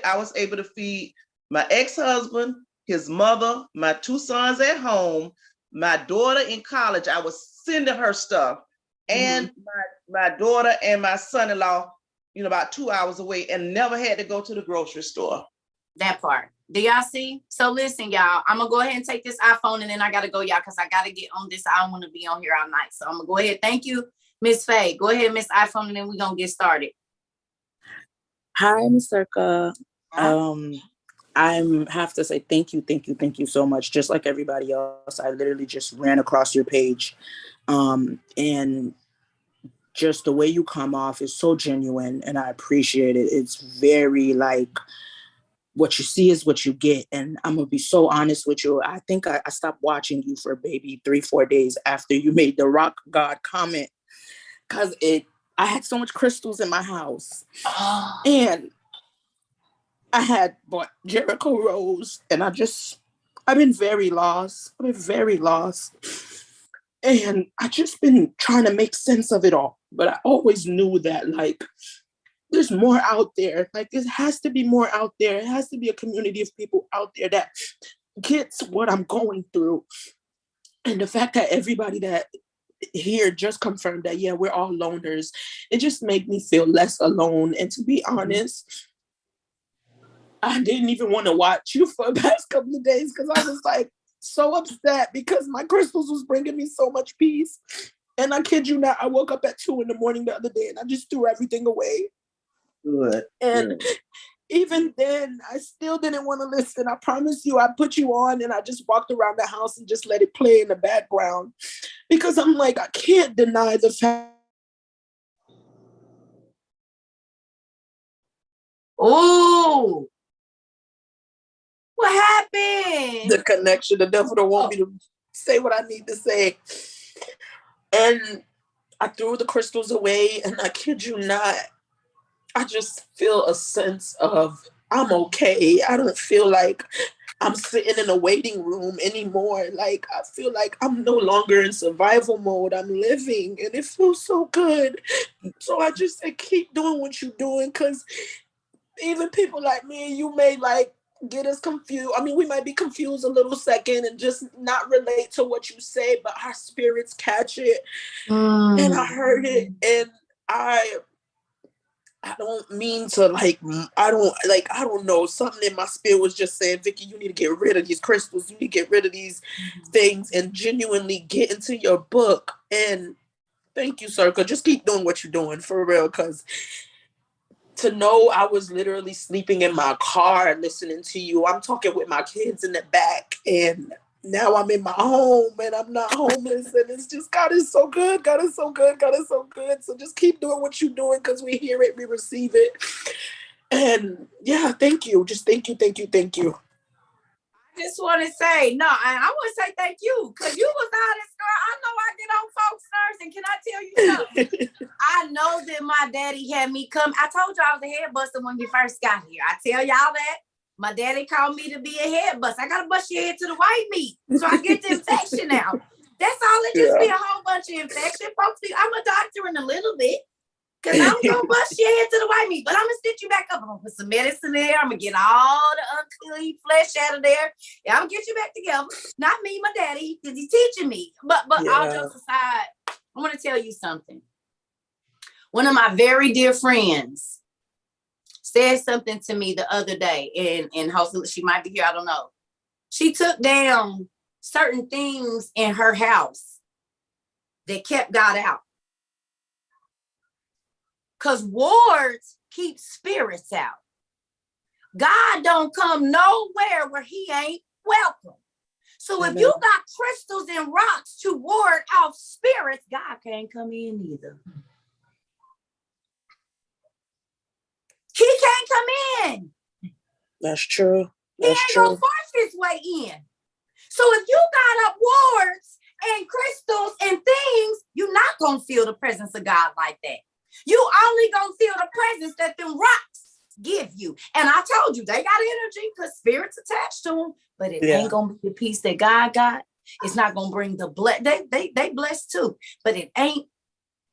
I was able to feed my ex-husband, his mother, my 2 sons at home, my daughter in college. I was sending her stuff, and my daughter and my son-in-law, about 2 hours away, and never had to go to the grocery store. That part. Do y'all see? So listen, y'all, I'm gonna go ahead and take this iPhone, and then I gotta go, y'all, because I gotta get on this. I don't want to be on here all night. So I'm gonna go ahead. Thank you, Miss Faye. Go ahead, Miss iPhone, and then we're gonna get started. Hi, Ms. Cerca. I have to say thank you so much. Just like everybody else, I literally just ran across your page. And just the way you come off is so genuine, and I appreciate it. It's very like, what you see is what you get. And I'm gonna be so honest with you. I think I stopped watching you for maybe 3-4 days after you made the rock God comment, because I had so much crystals in my house. And I had bought Jericho Rose, and I've been very lost. And I just been trying to make sense of it all. But I always knew that, like, there's more out there. Like, there has to be more out there. It has to be a community of people out there that gets what I'm going through. And the fact that everybody that here just confirmed that, yeah, we're all loners, it just made me feel less alone. And to be honest, I didn't even want to watch you for the past couple of days, because I was like so upset, because my crystals was bringing me so much peace. And I kid you not, I woke up at 2 a.m. the other day, and I just threw everything away. Good. And even then, I still didn't want to listen. I promise you, I put you on and I just walked around the house and just let it play in the background, because I'm like, I can't deny the fact. Oh, what happened? The connection. The devil don't want me to say what I need to say. And I threw the crystals away, and I kid you not, I just feel a sense of I'm okay. I don't feel like I'm sitting in a waiting room anymore. Like, I feel like I'm no longer in survival mode. I'm living, and it feels so good. So I just say, keep doing what you're doing, because even people like me and you may like get us confused. I mean, we might be confused a little second and just not relate to what you say, but our spirits catch it. And I heard it, and I don't mean to I don't know. Something in my spirit was just saying, Vicky, you need to get rid of these crystals. You need to get rid of these things and genuinely get into your book. And thank you, Cerca. Just keep doing what you're doing, for real. Because to know I was literally sleeping in my car listening to you. I'm talking with my kids in the back, and now I'm in my home and I'm not homeless, and it's just, God is so good. God is so good. God is so good. So just keep doing what you're doing, because we hear it, we receive it. And yeah, thank you. Just thank you. I just want to say, no, I want to say thank you, because you was honest, girl. I know I get on folks' nerves, and can I tell you something? I know that my daddy had me come. I told you I was a head buster when you first got here. I tell y'all that. My daddy called me to be a head buster. I got to bust your head to the white meat so I get the infection out. That's all. It just be a whole bunch of infection. Folks, I'm a doctor in a little bit. Cause I'm gonna bust your head to the white meat, but I'm gonna stitch you back up. I'm gonna put some medicine there. I'm gonna get all the unclean flesh out of there. Yeah, I'm gonna get you back together. Not me, my daddy, because he's teaching me. But all jokes aside, I want to tell you something. One of my very dear friends said something to me the other day, and hopefully she might be here. I don't know. She took down certain things in her house that kept God out. Because wards keep spirits out. God don't come nowhere where he ain't welcome. So if you got crystals and rocks to ward off spirits, God can't come in either. He can't come in. That's true. He ain't gonna force his way in. So if you got up wards and crystals and things, you're not gonna feel the presence of God like that. You only gonna feel the presence that them rocks give you. And I told you, they got energy because spirits attached to them, but it ain't gonna be the peace that God got. It's not gonna bring the they blessed too, but it ain't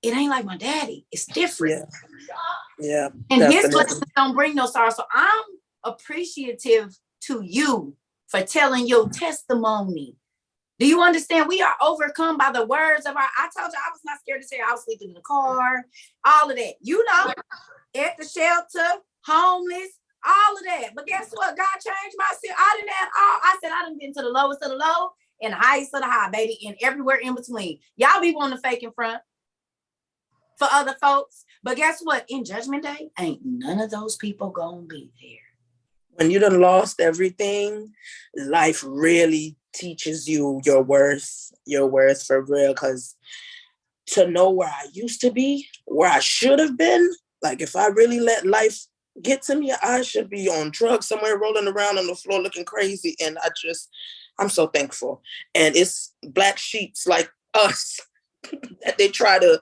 like my daddy. It's different. Yeah. And his blessings don't bring no sorrow. So I'm appreciative to you for telling your testimony. Do you understand? We are overcome by the words of I told you I was not scared to say I was sleeping in the car, all of that. You know, at the shelter, homeless, all of that. But guess what? God changed my sin. I didn't have all. I said I done been to the lowest of the low and the highest of the high, baby, and everywhere in between. Y'all be wanting to fake in front for other folks. But guess what? In Judgment Day, ain't none of those people gonna be there. When you done lost everything, life really teaches you your worth for real. Because to know where I used to be, where I should have been, like if I really let life get to me, I should be on drugs somewhere rolling around on the floor looking crazy. And I'm so thankful. And it's black sheeps like us that they try to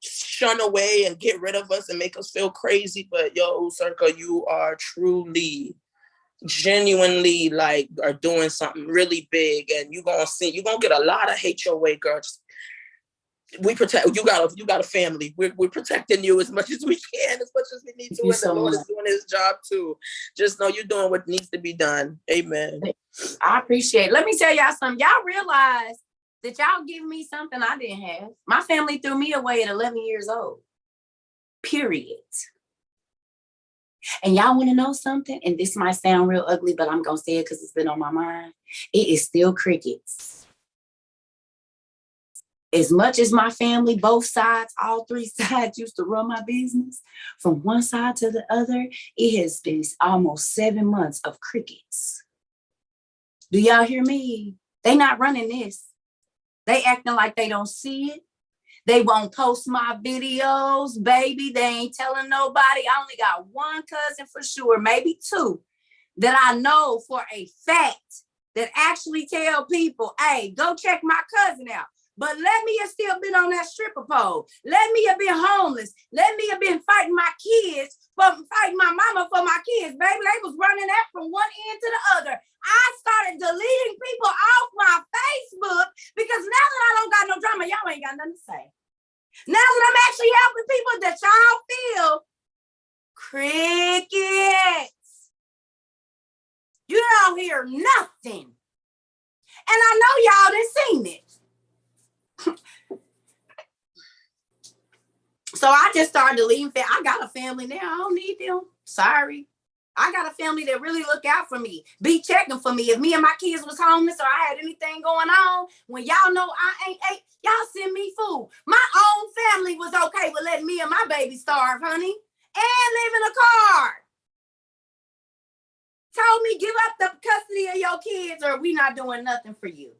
shun away and get rid of us and make us feel crazy. But yo, Cerca, you are truly, genuinely are doing something really big, and you're gonna get a lot of hate your way, girl. We protect you. Got a family. We're protecting you as much as we can, as much as we need to, and the Lord is doing his job too. Just know you're doing what needs to be done. Amen. I appreciate it. Let me tell y'all something. Y'all realize that y'all give me something I didn't have. My family threw me away at 11 years old. Period. And y'all want to know something? And this might sound real ugly, but I'm going to say it because it's been on my mind. It is still crickets. As much as my family, both sides, all three sides used to run my business, from one side to the other, it has been almost 7 months of crickets. Do y'all hear me? They not running this. They acting like they don't see it. They won't post my videos, baby. They ain't telling nobody. I only got one cousin for sure, maybe two, that I know for a fact that actually tell people, hey, go check my cousin out. But let me have still been on that stripper pole. Let me have been homeless. Let me have been fighting my kids, fighting my mama for my kids, baby. They was running that from one end to the other. I started deleting people off my Facebook because now that I don't got no drama, y'all ain't got nothing to say. Now that I'm actually helping people that y'all feel, crickets. You don't hear nothing. And I know y'all done seen it. So I just started deleting. I got a family now. I don't need them. Sorry. I got a family that really look out for me, be checking for me. If me and my kids was homeless or I had anything going on, when y'all know I ain't ate, y'all send me food. My own family was okay with letting me and my baby starve, honey, and live in a car. Told me give up the custody of your kids or we not doing nothing for you.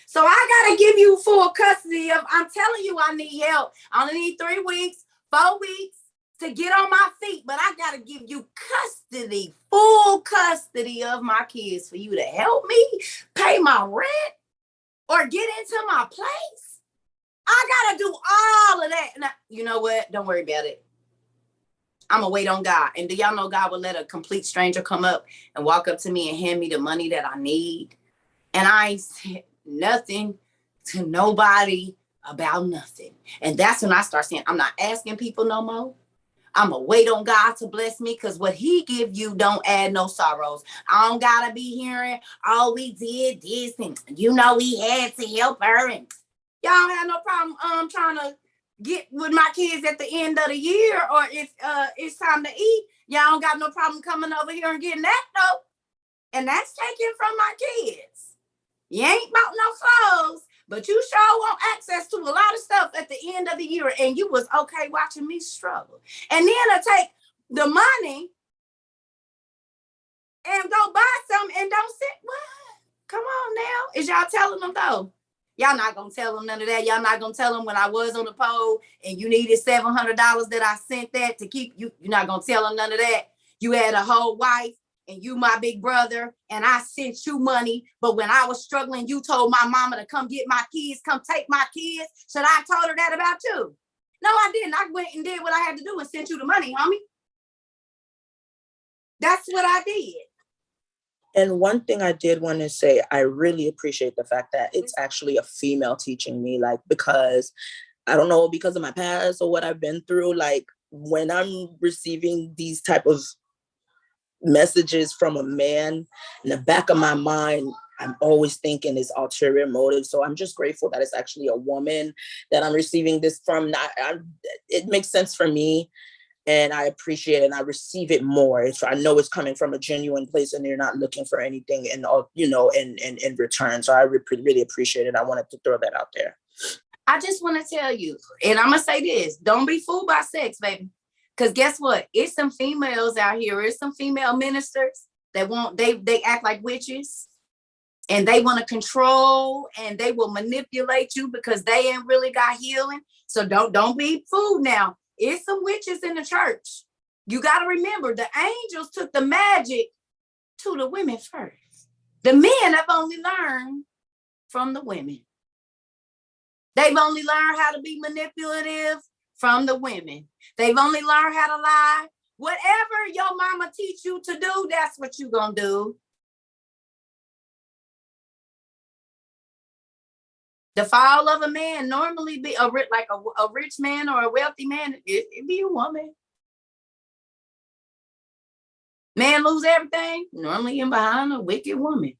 So I gotta give you full custody of, I'm telling you I need help. I only need 3 weeks, 4 weeks to get on my feet, but I gotta give you custody, full custody of my kids for you to help me pay my rent or get into my place. I gotta do all of that. Now, you know what? Don't worry about it. I'm gonna wait on God. And do y'all know God will let a complete stranger come up and walk up to me and hand me the money that I need? And I ain't said nothing to nobody about nothing. And that's when I start saying, I'm not asking people no more. I'm going to wait on God to bless me because what he give you don't add no sorrows. I don't got to be hearing, oh, we did this and, we had to help her. And y'all have no problem trying to get with my kids at the end of the year, or if it's time to eat, y'all don't got no problem coming over here and getting that though. And that's taken from my kids. You ain't bought no clothes, but you sure want access to a lot of stuff at the end of the year, and you was okay watching me struggle. And then I take the money and go buy something and don't sit. What? Come on now. Is y'all telling them though? Y'all not gonna tell them none of that. Y'all not gonna tell them when I was on the pole and you needed $700 that I sent that to keep you. You're not gonna tell them none of that. You had a whole wife and you my big brother and I sent you money. But when I was struggling, you told my mama to come get my kids, come take my kids. Should I have told her that about you? No, I didn't. I went and did what I had to do and sent you the money, homie. That's what I did. And one thing I did want to say, I really appreciate the fact that it's actually a female teaching me, like, because I don't know, because of my past or what I've been through, like when I'm receiving these type of messages from a man, in the back of my mind, I'm always thinking it's ulterior motive. So I'm just grateful that it's actually a woman that I'm receiving this from. It makes sense for me. And I appreciate it and I receive it more. So I know it's coming from a genuine place and you're not looking for anything in return. So I really appreciate it. I wanted to throw that out there. I just want to tell you, and I'm going to say this, don't be fooled by sex, baby. Because guess what? It's some females out here. It's some female ministers that they act like witches and they want to control and they will manipulate you because they ain't really got healing. So don't be fooled now. It's some witches in the church. You got to remember, the angels took the magic to the women first. The men have only learned from the women. They've only learned how to be manipulative from the women. They've only learned how to lie. Whatever your mama teach you to do, that's what you're going to do. The fall of a man normally be a rich man or a wealthy man. It be a woman. Man lose everything. Normally in behind a wicked woman.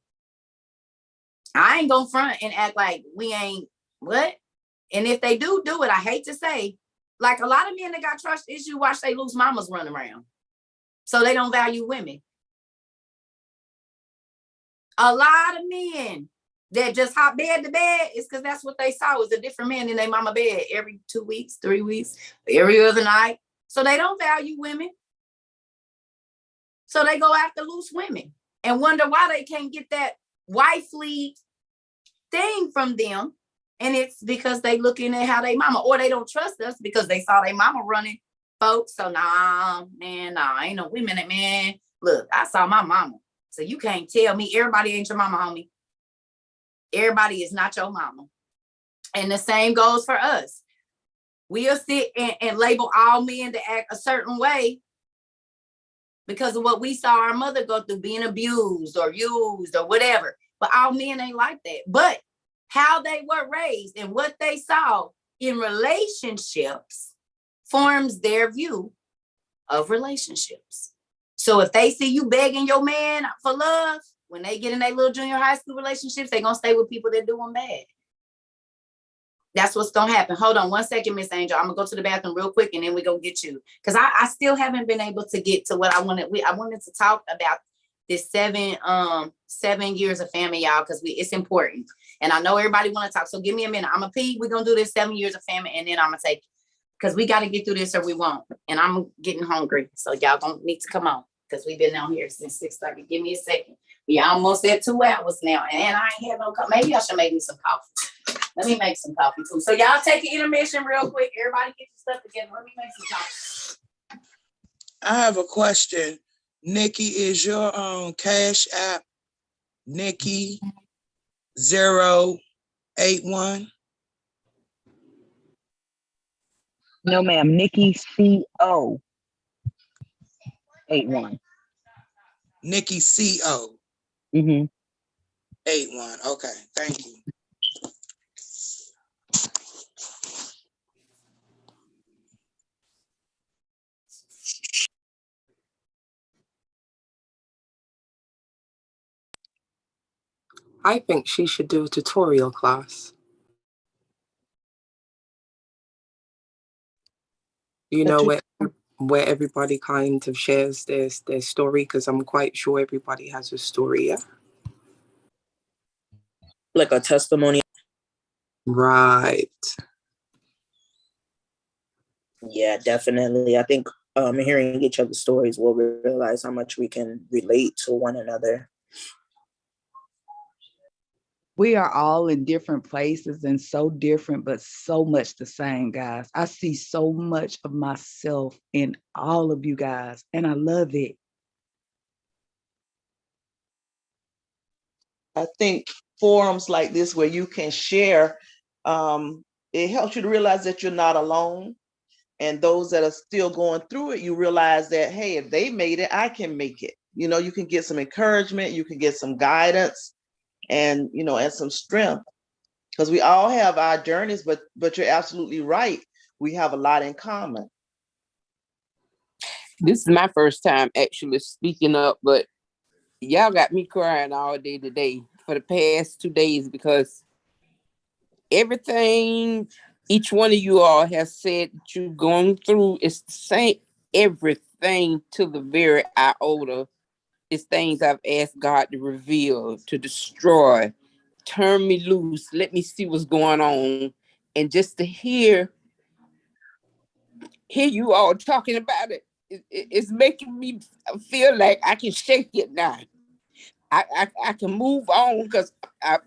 I ain't gonna front and act like we ain't what. And if they do it, I hate to say, like a lot of men that got trust issues, watch they lose mamas run around. So they don't value women. A lot of men that just hop bed to bed is because that's what they saw is a different man in their mama bed every 2 weeks, 3 weeks, every other night. So they don't value women. So they go after loose women and wonder why they can't get that wifely thing from them. And it's because they looking at how they mama, or they don't trust us because they saw their mama running folks. So ain't no women that man. Look, I saw my mama. So you can't tell me everybody ain't your mama, homie. Everybody is not your mama. And the same goes for us. We'll sit and label all men to act a certain way because of what we saw our mother go through, being abused or used or whatever. But all men ain't like that. But how they were raised and what they saw in relationships forms their view of relationships. So if they see you begging your man for love, when they get in their little junior high school relationships, they're going to stay with people that do them bad. That's what's going to happen. Hold on 1 second, Miss Angel. I'm going to go to the bathroom real quick and then we're going to get you. Because I still haven't been able to get to what I wanted. I wanted to talk about this 7 years of famine, y'all, because it's important. And I know everybody want to talk. So give me a minute. I'm going to pee. We're going to do this 7 years of famine and then I'm going to take it. Because we got to get through this or we won't. And I'm getting hungry. So y'all going to need to come on because we've been down here since 6:30. Give me a second. We almost at 2 hours now. And I ain't had no coffee. Maybe I should make me some coffee. Let me make some coffee too. So y'all take an intermission real quick. Everybody get your stuff together. Let me make some coffee. I have a question. Nikki, is your Cash App Nikki 081? No, ma'am. Nikki CO 81. Nikki CO. 81. Okay, thank you. I think she should do a tutorial class. You know, where everybody kind of shares their story, because I'm quite sure everybody has a story, yeah? Like a testimony. Right. Yeah, definitely. I think hearing each other's stories, we'll realize how much we can relate to one another. We are all in different places and so different, but so much the same, guys. I see so much of myself in all of you guys, and I love it. I think forums like this where you can share, it helps you to realize that you're not alone. And those that are still going through it, you realize that, hey, if they made it, I can make it. You know, you can get some encouragement, you can get some guidance, and and some strength, because we all have our journeys, but you're absolutely right, we have a lot in common. This is my first time actually speaking up, but y'all got me crying all day today for the past 2 days, because everything each one of you all has said that you're going through is the same. Everything to the very iota is things I've asked God to reveal, to destroy, turn me loose, let me see what's going on. And just to hear you all talking about it, it's making me feel like I can shake it now. I can move on, because I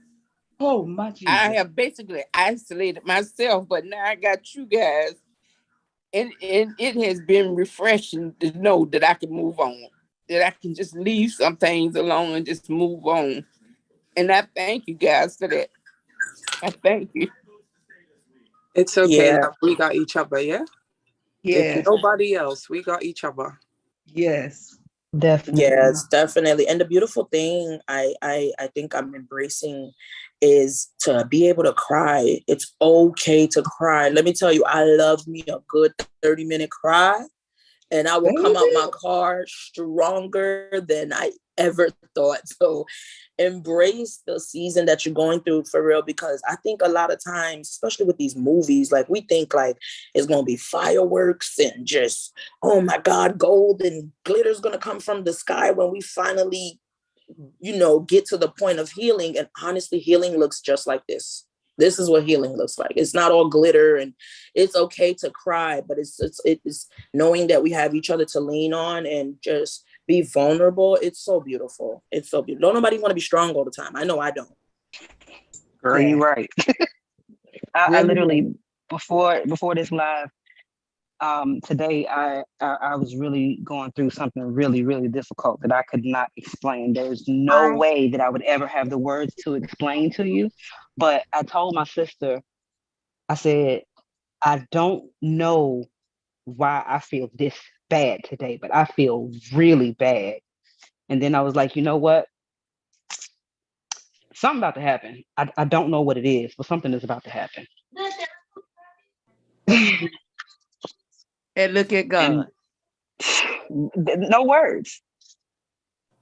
have basically isolated myself, but now I got you guys, and it has been refreshing to know that I can move on, that I can just leave some things alone and just move on. And I thank you guys for that. I thank you. It's okay. Yeah. We got each other, yeah? Yes. If nobody else, we got each other. Yes. Definitely. Yes, definitely. And the beautiful thing I think I'm embracing is to be able to cry. It's okay to cry. Let me tell you, I love me a good 30-minute cry, and I will come out my car stronger than I ever thought. So embrace the season that you're going through, for real, because I think a lot of times, especially with these movies, like we think like it's going to be fireworks and just, oh my God, gold and glitter is going to come from the sky when we finally, get to the point of healing. And honestly, healing looks just like this. This is what healing looks like. It's not all glitter, and it's okay to cry, but it's knowing that we have each other to lean on and just be vulnerable. It's so beautiful. It's so beautiful. Don't nobody want to be strong all the time. I know I don't. Girl, you right. I literally before this live, today I was really going through something really, really difficult that I could not explain. There's no way that I would ever have the words to explain to you. But I told my sister, I said, I don't know why I feel this bad today, but I feel really bad. And then I was like, you know what? Something about to happen. I don't know what it is, but something is about to happen. And look at God. No words.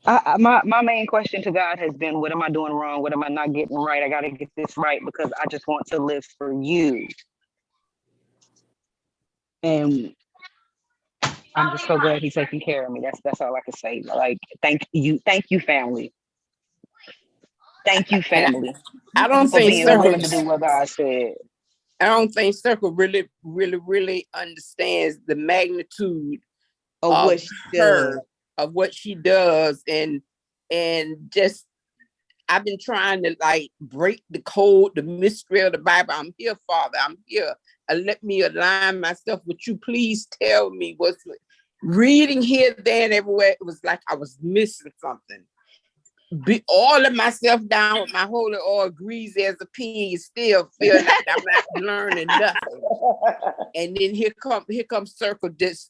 My main question to God has been, what am I doing wrong? What am I not getting right? I got to get this right, because I just want to live for you. And I'm just so glad he's taking care of me. That's all I can say. Like, thank you, family. Thank you, family. I don't for think being willing to do what God said. I don't think Cerca really, really, really understands the magnitude of what she does. of what she does, and just I've been trying to like break the code, the mystery of the Bible. I'm here, Father. I'm here. Let me align myself with you. Please tell me what's reading here, there, and everywhere. It was like I was missing something. Be all of myself down with my holy oil, greasy as a pea, still feel like I'm not learning nothing. And then here comes Cerca. Just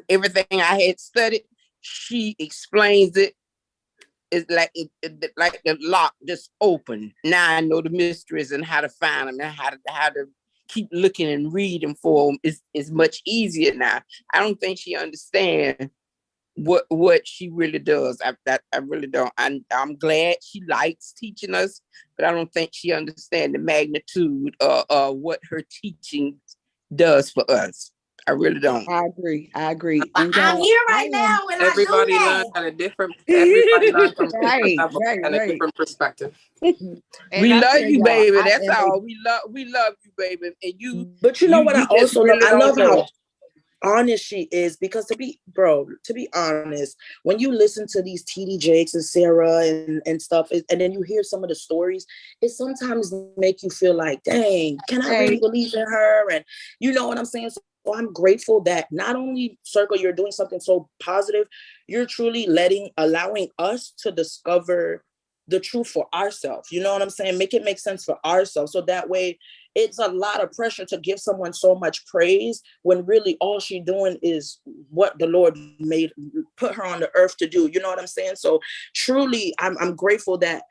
everything I had studied, she explains it. It's like like the lock just opened. Now I know the mysteries and how to find them and how to keep looking and reading for them. It's much easier now. I don't think she understands what she really does. I really don't. I'm glad she likes teaching us, but I don't think she understands the magnitude of what her teaching does for us. I really don't. I agree. And I'm here right now, and everybody I do learns at a different. Everybody learns from different level and a different perspective. We love you, baby. That's all. We love you, baby. And you. But you know what? I also love. I love how know. honest she is, because to be honest, when you listen to these TD Jakes and Sarah and stuff, and then you hear some of the stories, it sometimes make you feel like, dang, can I really believe in her? And you know what I'm saying? So I'm grateful that not only, Cerca, you're doing something so positive, you're truly allowing us to discover the truth for ourselves. You know what I'm saying? Make it make sense for ourselves. So that way, it's a lot of pressure to give someone so much praise when really all she's doing is what the Lord put her on the earth to do. You know what I'm saying? So truly, I'm grateful that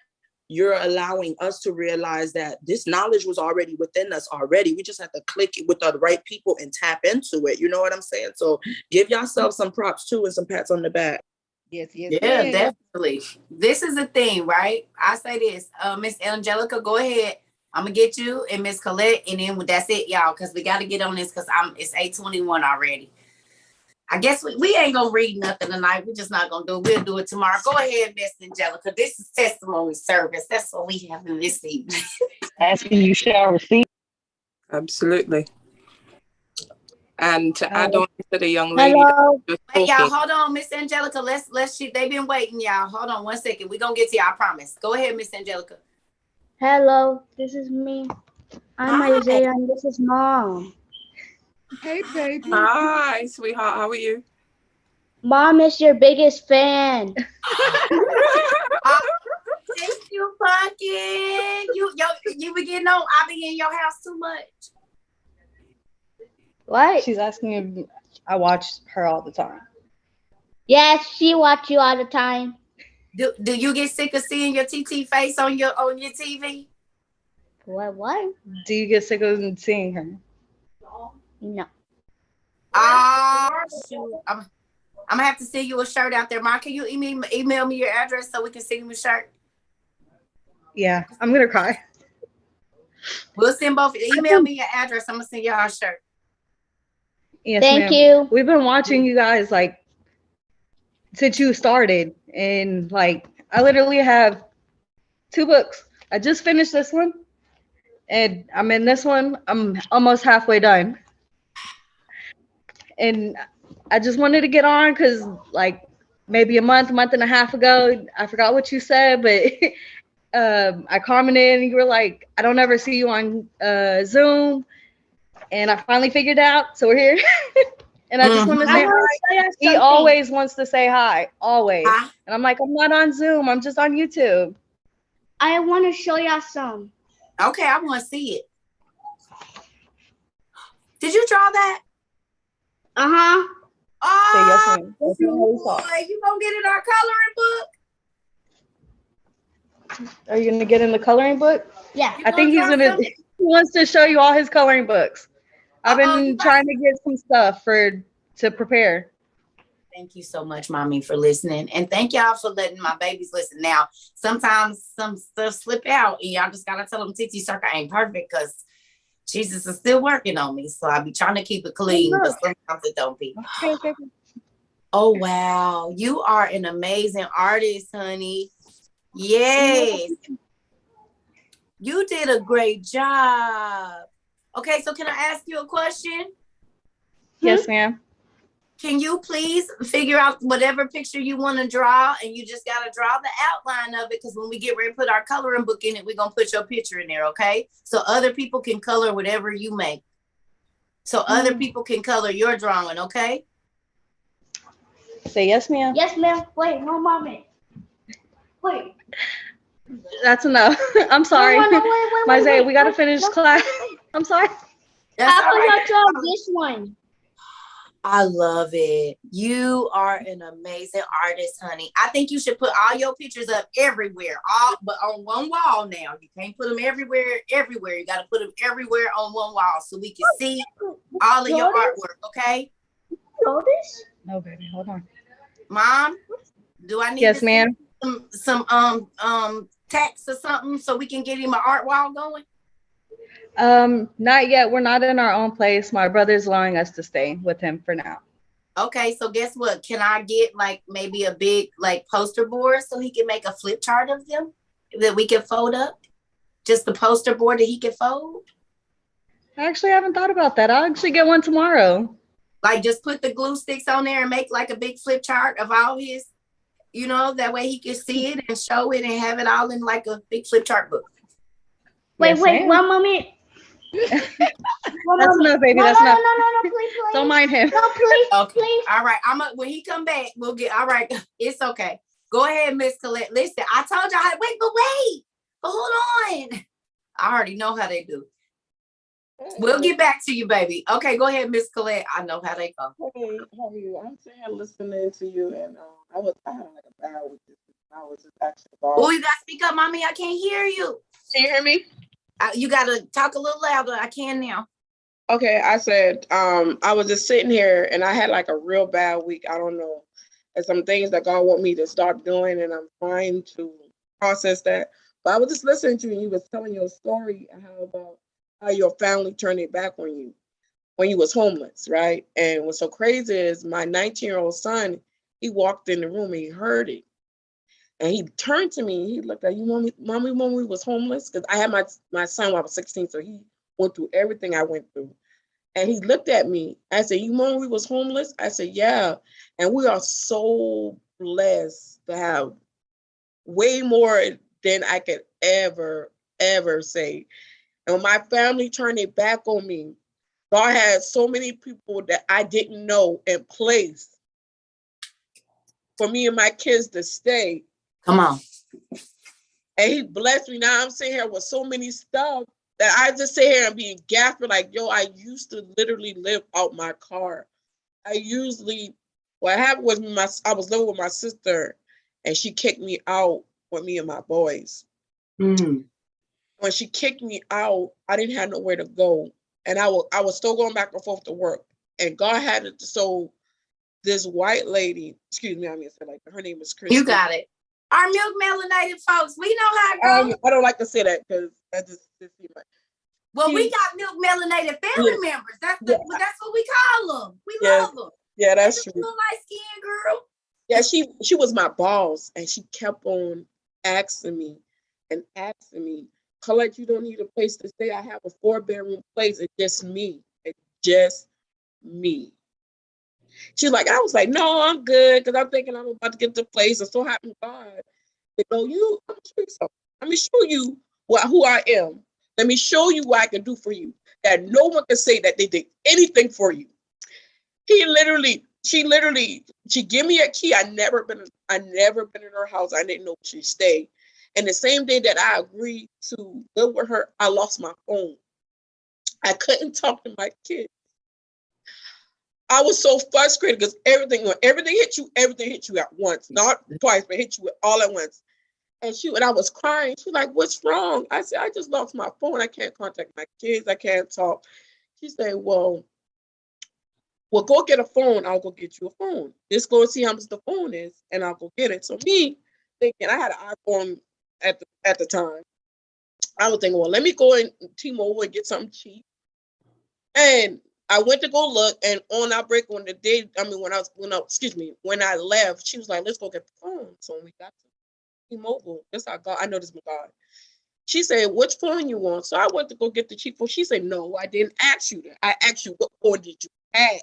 you're allowing us to realize that this knowledge was already within us already. We just have to click it with the right people and tap into it. You know what I'm saying? So give yourself some props too and some pats on the back. Yes, Yeah, definitely. This is the thing, right? I say this, Miss Angelica, go ahead. I'm gonna get you and Miss Colette, and then that's it, y'all, because we got to get on this because it's 8:21 already. I guess we ain't gonna read nothing tonight. We're just not gonna do it. We'll do it tomorrow. Go ahead, Miss Angelica. This is testimony service. That's what we have in this evening. Asking you shall receive. Absolutely. And to add on to the young lady, Wait, y'all, hold on, Miss Angelica. They've been waiting, y'all. Hold on 1 second. We're gonna get to y'all, I promise. Go ahead, Miss Angelica. Hello, this is me. I'm Isaiah, and this is Mom. Hey, baby. Hi, sweetheart. How are you? Mom is your biggest fan. Thank you, Pumpkin. You be getting on. I be in your house too much. What? She's asking if I watch her all the time. Yes, she watch you all the time. Do you get sick of seeing your TT face on your TV? What? Do you get sick of seeing her? No. Shoot. I'm gonna have to send you a shirt out there, Mom. Can you email me your address so we can send you a shirt? Yeah, I'm gonna cry. We'll send both. Email me your address. I'm gonna send y'all a shirt. Yes, Thank ma'am. you. We've been watching you guys like since you started, and like I literally have 2 books. I just finished this one, and I'm in this one. I'm almost halfway done, and I just wanted to get on because like maybe a month and a half ago, I forgot what you said, but I commented and you were like, I don't ever see you on Zoom, and I finally figured out, so we're here. And I just want to say hi. He always wants to say hi, always. And I'm like, I'm not on Zoom. I'm just on YouTube. I want to show y'all some. Okay, I want to see it. Did you draw that? Uh-huh. Oh, yes, boy, you gonna get in our coloring book? Are you gonna get in the coloring book? Yeah. I think he's gonna. He wants to show you all his coloring books. I've been trying to get some stuff to prepare. Thank you so much, Mommy, for listening. And thank y'all for letting my babies listen. Now, sometimes some stuff slip out and y'all just got to tell them TT Cerca ain't perfect because Jesus is still working on me. So I be trying to keep it clean, but sometimes it don't be. Okay. Oh, wow. You are an amazing artist, honey. Yes. You did a great job. Okay, so can I ask you a question? Yes, ma'am. Can you please figure out whatever picture you want to draw, and you just got to draw the outline of it, because when we get ready to put our coloring book in it, we're going to put your picture in there, okay? So other people can color whatever you make. So other people can color your drawing, okay? Say yes, ma'am. Yes, ma'am. Wait, no moment. Wait. That's enough. I'm sorry. Wait, Isaiah, we got to finish class. I'm sorry. That's How all about right. y'all draw this one? I love it. You are an amazing artist, honey. I think you should put all your pictures up everywhere, but on one wall now. You can't put them everywhere. You got to put them everywhere on one wall so we can see all of your artwork, okay? Draw this? No, baby, hold on. Mom, do I need Yes, to ma'am. send some text or something so we can get him an art wall going? Not yet. We're not in our own place. My brother's allowing us to stay with him for now. Okay, so guess what? Can I get like maybe a big like poster board so he can make a flip chart of them that we can fold up? Just the poster board that he can fold? I actually haven't thought about that. I'll actually get one tomorrow. Like just put the glue sticks on there and make like a big flip chart of all his, that way he can see it and show it and have it all in like a big flip chart book. Wait, Yes, wait, ma'am. one moment. That's enough, baby. No, That's no, enough. no, please, please. Don't mind him. No, please, Okay. please. All right. When he come back, we'll get all right. It's okay. Go ahead, Miss Colette. Listen, I told y'all, wait. But hold on. I already know how they do. We'll get back to you, baby. Okay, go ahead, Miss Colette. I know how they go. Hey, how are you? I'm sitting here listening to you, and I had like a battle with this. I was just actually about. Oh, you gotta speak up, mommy. I can't hear you. Can you hear me? You gotta talk a little louder. I can now. Okay, I said, I was just sitting here, and I had like a real bad week. I don't know, and some things that God want me to start doing, and I'm trying to process that. But I was just listening to you, and you was telling your story how your family turned it back on you when you was homeless, right? And what's so crazy is my 19-year-old son, he walked in the room and he heard it. And he turned to me, he looked at you, mommy, when we was homeless, because I had my son when I was 16, so he went through everything I went through. And he looked at me. I said, you remember we was homeless? I said, yeah. And we are so blessed to have way more than I could ever say. And when my family turned their back on me, God had so many people that I didn't know in place for me and my kids to stay. Come on. And he blessed me. Now I'm sitting here with so many stuff that I just sit here and be gasping like, yo, I used to literally live out my car. What happened was I was living with my sister and she kicked me out with me and my boys. Mm. When she kicked me out, I didn't have nowhere to go. And I was still going back and forth to work. And God had it. So this white lady, excuse me, I mean, like her name is Christy. You got it. Our milk melanated folks, we know how it goes. I don't like to say that because that just seems like. Well, we got milk melanated family members. That's what we call them. We love them. Yeah, that's true. Little light skinned girl. Yeah, she was my boss, and she kept on asking me, Colette, you don't need a place to stay. I have a 4-bedroom place. It's just me. It's just me. She's like, I was like, no, I'm good because I'm thinking I'm about to get the place. And so happy God. Let me show you something. Let me show you who I am. Let me show you what I can do for you. That no one can say that they did anything for you. She gave me a key. I never been in her house. I didn't know she stayed. And the same day that I agreed to live with her, I lost my phone. I couldn't talk to my kids. I was so frustrated because everything hit you at once, not twice, but hit you all at once. And I was crying. She's like, what's wrong? I said, I just lost my phone. I can't contact my kids. I can't talk. She said, well, go get a phone. I'll go get you a phone. Just go and see how much the phone is, and I'll go get it. So me thinking, I had an iPhone at the time. I was thinking, well, let me go and T-Mobile and get something cheap. And I went to go look, and on our break when I left, she was like, let's go get the phone. So when we got to T-Mobile, that's how God, I know this was God. She said, which phone you want? So I went to go get the cheap phone. She said, no, I didn't ask you that. I asked you, what phone did you have?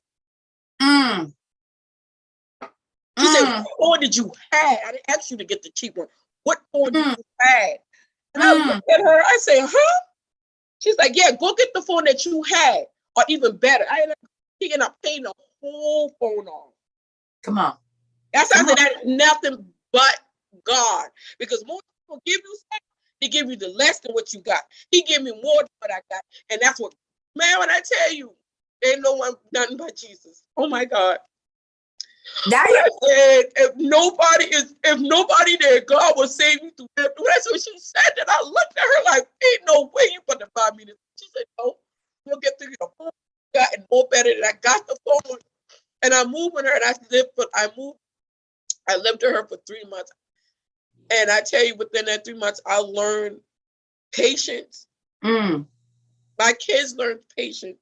She said, what phone did you have? I didn't ask you to get the cheap one. What phone did you have? And I looked at her, I said, huh? She's like, yeah, go get the phone that you had. Or even better, I ended up picking up paying the whole phone off. Come on. That's how I said that is nothing but God. Because most people give you stuff, they give you the less than what you got. He gave me more than what I got. And that's what, man, when I tell you, ain't no one nothing but Jesus. Oh my God. That I said, if nobody there, God will save you through them. That's what she said. And I looked at her like, ain't no way you gonna buy me this. She said, no, you'll get through your phone. Gotten more better than I got the phone. And I moved with her and I moved I lived with her for 3 months. And I tell you, within that 3 months, I learned patience. My kids learned patience.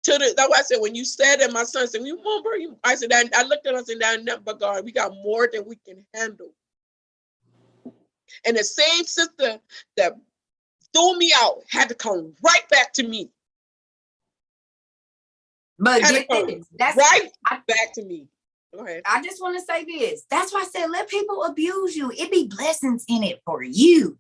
That's why I said, when you said that, my son said, you remember? I said, I looked at us and said, nothing but God, we got more than we can handle. And the same sister that threw me out had to come right back to me. But get this, that's back to me. Go ahead. I just want to say this. That's why I said, let people abuse you. It be blessings in it for you.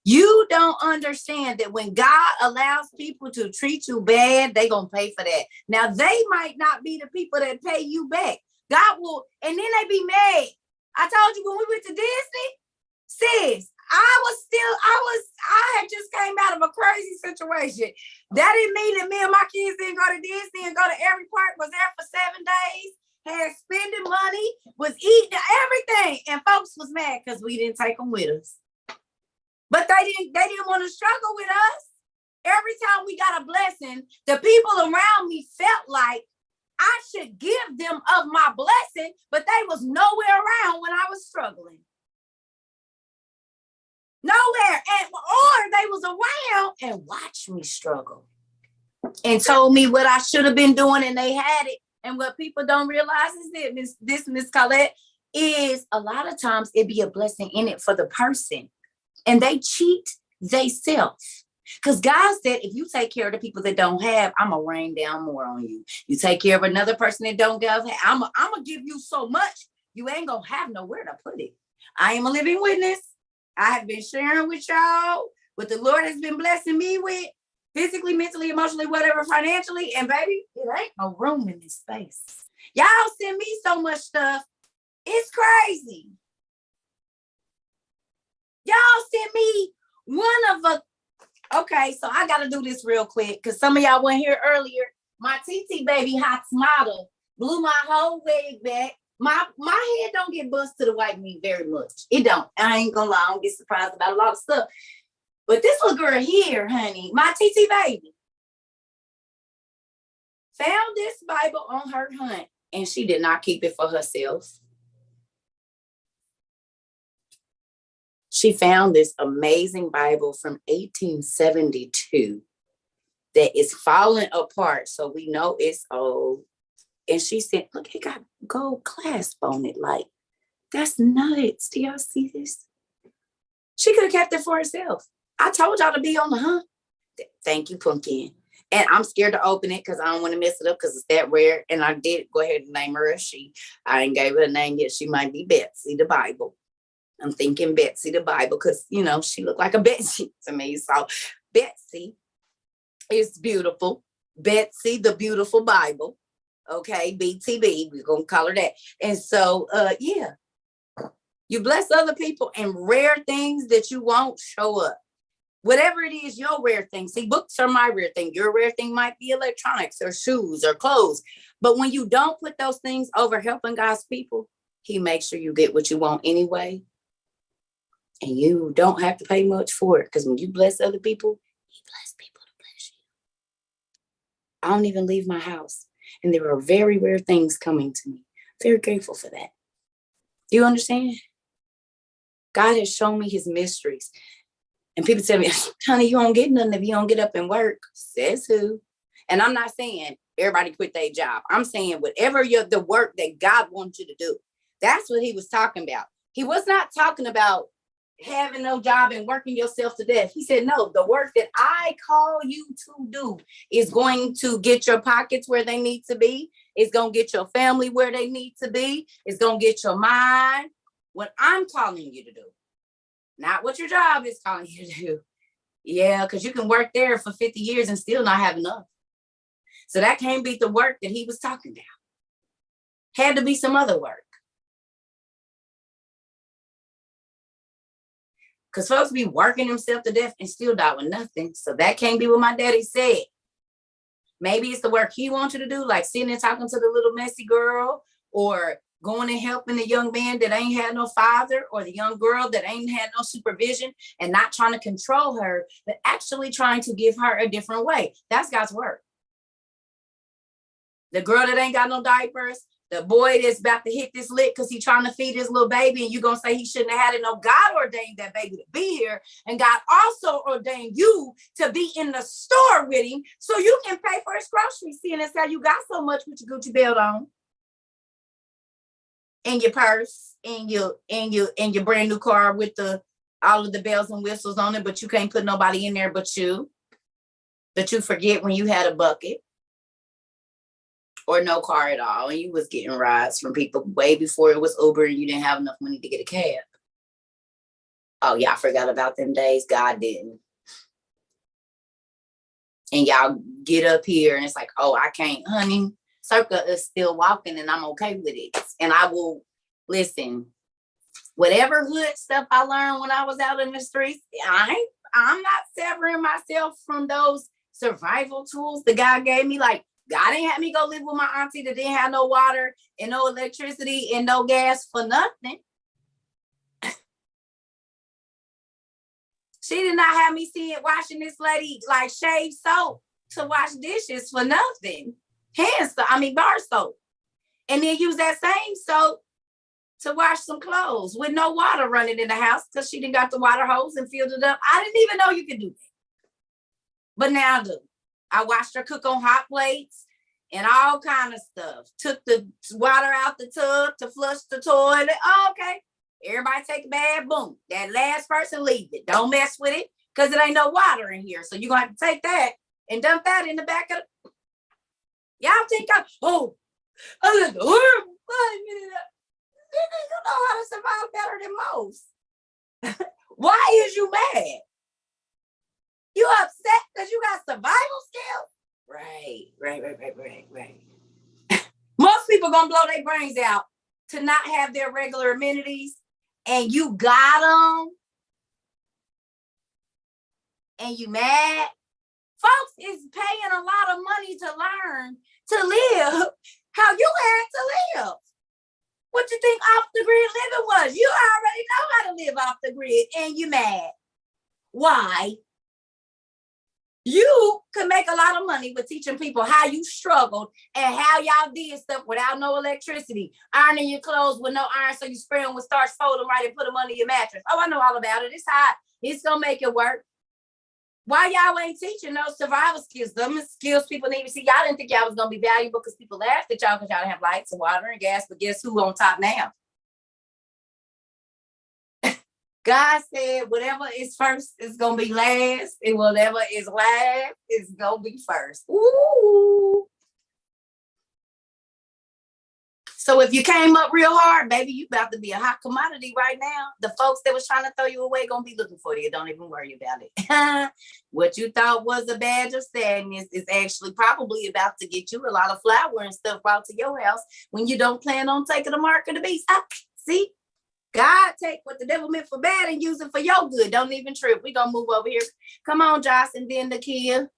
You don't understand that when God allows people to treat you bad, they gonna pay for that. Now, they might not be the people that pay you back. God will, and then they be mad. I told you when we went to Disney, sis, I had just came out of a crazy situation. That didn't mean that me and my kids didn't go to Disney and go to every park, was there for 7 days, had spending money, was eating everything. And folks was mad because we didn't take them with us. But they didn't want to struggle with us. Every time we got a blessing, the people around me felt like I should give them of my blessing, but they was nowhere around when I was struggling. Nowhere. Or they was around and watched me struggle and told me what I should have been doing, and they had it. And what people don't realize is that Miss Colette, is a lot of times it be a blessing in it for the person. And they cheat themselves. Because God said, if you take care of the people that don't have, I'm going to rain down more on you. You take care of another person that don't have, I'm going to give you so much, you ain't going to have nowhere to put it. I am a living witness. I have been sharing with y'all what the Lord has been blessing me with, physically, mentally, emotionally, whatever, financially. And baby, it ain't no room in this space. Y'all send me so much stuff. It's crazy. Y'all sent me okay, so I got to do this real quick because some of y'all weren't here earlier. My TT baby hot model blew my whole wig back. My head don't get bust to the white meat very much. It don't. I ain't gonna lie. I don't get surprised about a lot of stuff. But this little girl here, honey, my TT baby, found this Bible on her hunt, and she did not keep it for herself. She found this amazing Bible from 1872 that is falling apart. So we know it's old. And she said, look, it got gold clasp on it. Like, that's nuts. Do y'all see this? She could have kept it for herself. I told y'all to be on the hunt. Thank you, Pumpkin. And I'm scared to open it because I don't want to mess it up because it's that rare. And I did go ahead and name her as she. I ain't gave her a name yet. She might be Betsy, the Bible. I'm thinking Betsy, the Bible, because, you know, she looked like a Betsy to me. So Betsy is beautiful. Betsy, the beautiful Bible. Okay, BTB, we're going to call her that. And so, yeah, you bless other people and rare things that you won't show up. Whatever it is, your rare thing. See, books are my rare thing. Your rare thing might be electronics or shoes or clothes. But when you don't put those things over helping God's people, he makes sure you get what you want anyway. And you don't have to pay much for it. Because when you bless other people, he bless people to bless you. I don't even leave my house. And there are very rare things coming to me. Very grateful for that. Do you understand? God has shown me his mysteries. And people tell me, honey, you don't get nothing if you don't get up and work. Says who? And I'm not saying everybody quit their job. I'm saying whatever the work that God wants you to do. That's what he was talking about. He was not talking about having no job and working yourself to death. He said, no, the work that I call you to do is going to get your pockets where they need to be. It's going to get your family where they need to be. It's going to get your mind what I'm calling you to do. Not what your job is calling you to do. Yeah, because you can work there for 50 years and still not have enough. So that can't be the work that he was talking about. Had to be some other work. Because folks be working themselves to death and still die with nothing. So that can't be what my daddy said. Maybe it's the work he wants you to do, like sitting and talking to the little messy girl, or going and helping the young man that ain't had no father, or the young girl that ain't had no supervision, and not trying to control her, but actually trying to give her a different way. That's God's work. The girl that ain't got no diapers, The boy that's about to hit this lick because he's trying to feed his little baby, and you're going to say he shouldn't have had it. No, God ordained that baby to be here. And God also ordained you to be in the store with him so you can pay for his groceries, seeing as how you got so much with your Gucci belt on. And your purse, and your brand new car with all of the bells and whistles on it, but you can't put nobody in there but you. That you forget when you had a bucket. Or no car at all, and you was getting rides from people way before it was Uber and you didn't have enough money to get a cab. Oh, y'all forgot about them days. God didn't. And y'all get up here and it's like, oh, I can't, honey. Cerca is still walking and I'm okay with it. And I will listen. Whatever hood stuff I learned when I was out in the streets, I'm not severing myself from those survival tools the God gave me. Like, God didn't have me go live with my auntie that didn't have no water and no electricity and no gas for nothing. She did not have me washing this lady like shave soap to wash dishes for nothing. Bar soap. And then use that same soap to wash some clothes with no water running in the house because she didn't got the water hose and filled it up. I didn't even know you could do that. But now I do. I watched her cook on hot plates and all kind of stuff. Took the water out the tub to flush the toilet. Oh, okay. Everybody take a bath, boom. That last person leave it. Don't mess with it because it ain't no water in here. So you're going to have to take that and dump that in the back of the... Y'all think I'm like, you know how to survive better than most. Why is you mad? You upset because you got survival skills? Right. Most people gonna blow their brains out to not have their regular amenities, and you got them, and you mad. Folks is paying a lot of money to learn to live how you had to live. What you think off the grid living was? You already know how to live off the grid, and you mad. Why? You could make a lot of money with teaching people how you struggled and how y'all did stuff without no electricity, ironing your clothes with no iron, so you spray them with starch, fold them right, and put them under your mattress. Oh, I know all about it. It's hot. It's gonna make it work. Why y'all ain't teaching those survival skills? Them skills people need to see. Y'all didn't think y'all was gonna be valuable because people laughed at y'all because y'all didn't have lights and water and gas. But guess who on top now? God said, whatever is first is gonna be last, and whatever is last is gonna be first. Ooh. So if you came up real hard, baby, you about to be a hot commodity right now. The folks that was trying to throw you away gonna be looking for you. Don't even worry about it. What you thought was a badge of sadness is actually probably about to get you a lot of flour and stuff brought to your house when you don't plan on taking the mark of the beast. See? God take what the devil meant for bad and use it for your good. Don't even trip. We're going to move over here. Come on, Josh, and then Nakia.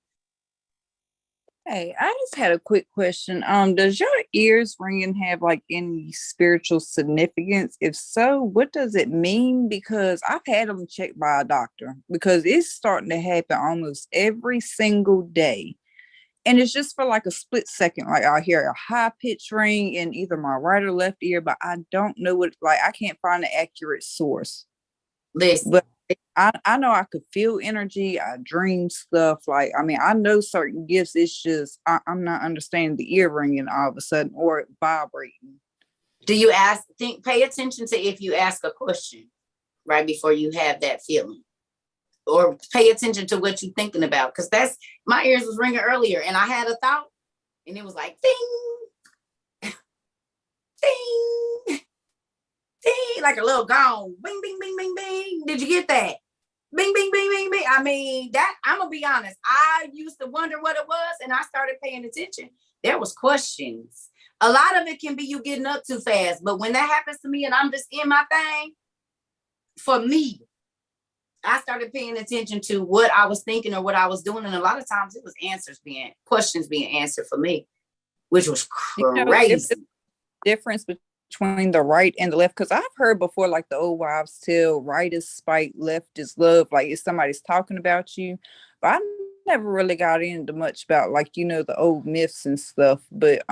Hey, I just had a quick question. Does your ears ringing have like any spiritual significance? If so, what does it mean? Because I've had them checked by a doctor because it's starting to happen almost every single day. And it's just for like a split second. Like I hear a high pitch ring in either my right or left ear, but I don't know what, like, I can't find an accurate source. Listen. But I know I could feel energy. I dream stuff. Like, I mean, I know certain gifts. It's just, I'm not understanding the ear ringing all of a sudden or vibrating. Do you pay attention to if you ask a question right before you have that feeling? Or pay attention to what you're thinking about. Because my ears was ringing earlier and I had a thought and it was like, ding, ding, ding, like a little gong. Bing, bing, bing, bing, bing. Did you get that? Bing, bing, bing, bing, bing. I mean, I'm going to be honest. I used to wonder what it was and I started paying attention. There was questions. A lot of it can be you getting up too fast. But when that happens to me and I'm just in my thing, for me, I started paying attention to what I was thinking or what I was doing. And a lot of times it was questions being answered for me, which was crazy. Difference between the right and the left. Because I've heard before, like the old wives tell, right is spite, left is love. Like if somebody's talking about you. But I never really got into much about like, the old myths and stuff. But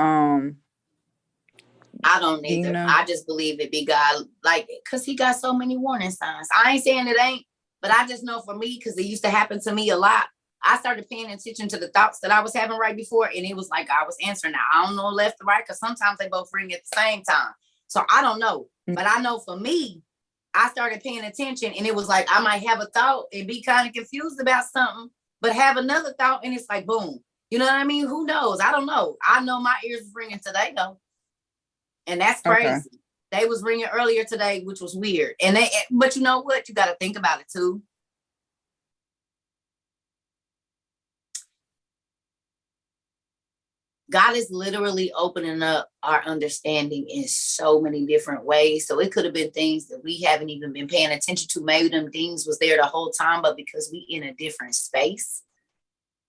I don't Do you either. know? I just believe it be God, like, cause he got so many warning signs. I ain't saying it ain't, but I just know for me, cause it used to happen to me a lot. I started paying attention to the thoughts that I was having right before, and it was like I was answering. Now I don't know left to right, cause sometimes they both ring at the same time. So I don't know, but I know for me, I started paying attention, and it was like I might have a thought and be kind of confused about something, but have another thought, and it's like boom. You know what I mean? Who knows? I don't know. I know my ears was ringing today though. And that's crazy. Okay. They was ringing earlier today, which was weird. And but you know what? You got to think about it too. God is literally opening up our understanding in so many different ways. So it could have been things that we haven't even been paying attention to. Maybe them things was there the whole time, but because we in a different space,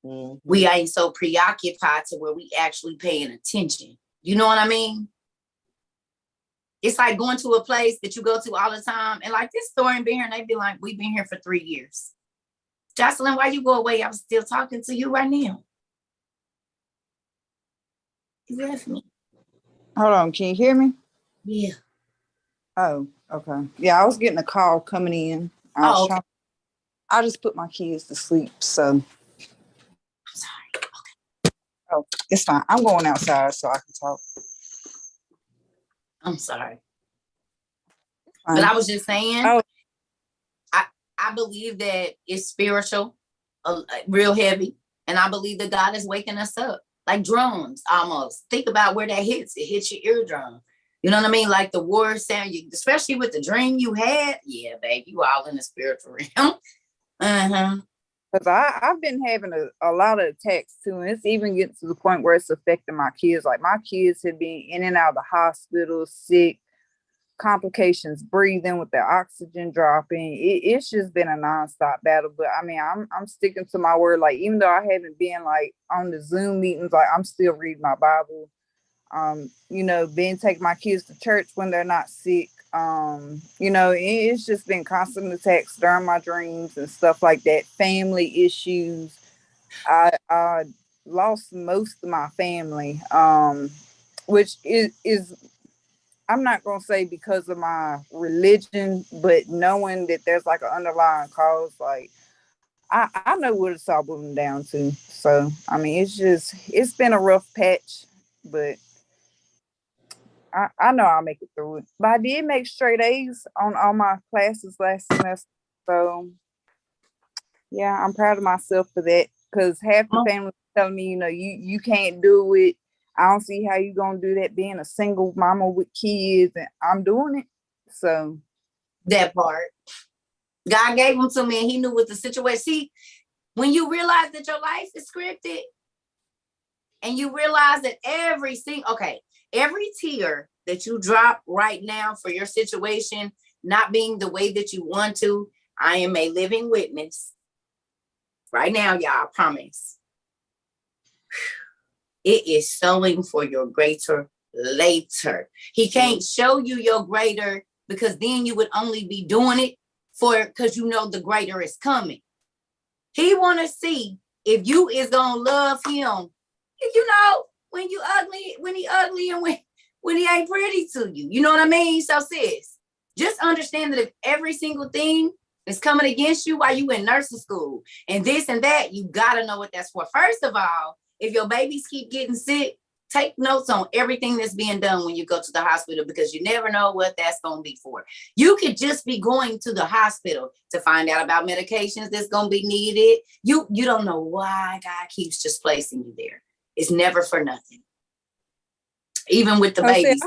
we ain't so preoccupied to where we actually paying attention. You know what I mean? It's like going to a place that you go to all the time, and like this store ain't been here, and they be like, we've been here for 3 years. Jocelyn, why you go away? I'm still talking to you right now. You left me. Hold on, can you hear me? Yeah. Oh, okay. Yeah, I was getting a call coming in. Okay. I just put my kids to sleep, so. I'm sorry. Okay. Oh, it's fine. I'm going outside so I can talk. I'm sorry. But I was just saying, I believe that it's spiritual, real heavy. And I believe that God is waking us up like drums almost. Think about where that hits. It hits your eardrum. You know what I mean? Like the war sound, especially with the dream you had. Yeah, babe, you all in the spiritual realm. Because I've been having a lot of attacks too. And it's even getting to the point where it's affecting my kids. Like my kids have been in and out of the hospital, sick, complications, breathing with their oxygen dropping. It's just been a nonstop battle. But I mean, I'm sticking to my word. Like, even though I haven't been like on the Zoom meetings, like I'm still reading my Bible. You know, been taking my kids to church when they're not sick. You know, it's just been constant attacks during my dreams and stuff like that. Family issues. I lost most of my family, which is I'm not gonna say because of my religion, but knowing that there's like an underlying cause, like I know what it's all boiling down to. So I mean, it's been a rough patch, but I know I'll make it through it. But I did make straight A's on all my classes last semester. So yeah, I'm proud of myself for that. Because half the family telling me, you know, you can't do it. I don't see how you gonna do that being a single mama with kids, and I'm doing it. So that part. God gave them to me, and he knew what the situation. See, when you realize that your life is scripted, and you realize that every tear that you drop right now for your situation not being the way that you want to, I am a living witness. Right now, y'all, I promise. It is sowing for your greater later. He can't show you your greater because then you would only be doing it because you know the greater is coming. He want to see if you is gonna love him. You know, when he ugly and when he ain't pretty to you. You know what I mean? So sis, just understand that if every single thing is coming against you while you in nursing school and this and that, you gotta know what that's for. First of all, if your babies keep getting sick, take notes on everything that's being done when you go to the hospital, because you never know what that's going to be for. You could just be going to the hospital to find out about medications that's going to be needed. You don't know why God keeps just placing you there. It's never for nothing. Even with the babies.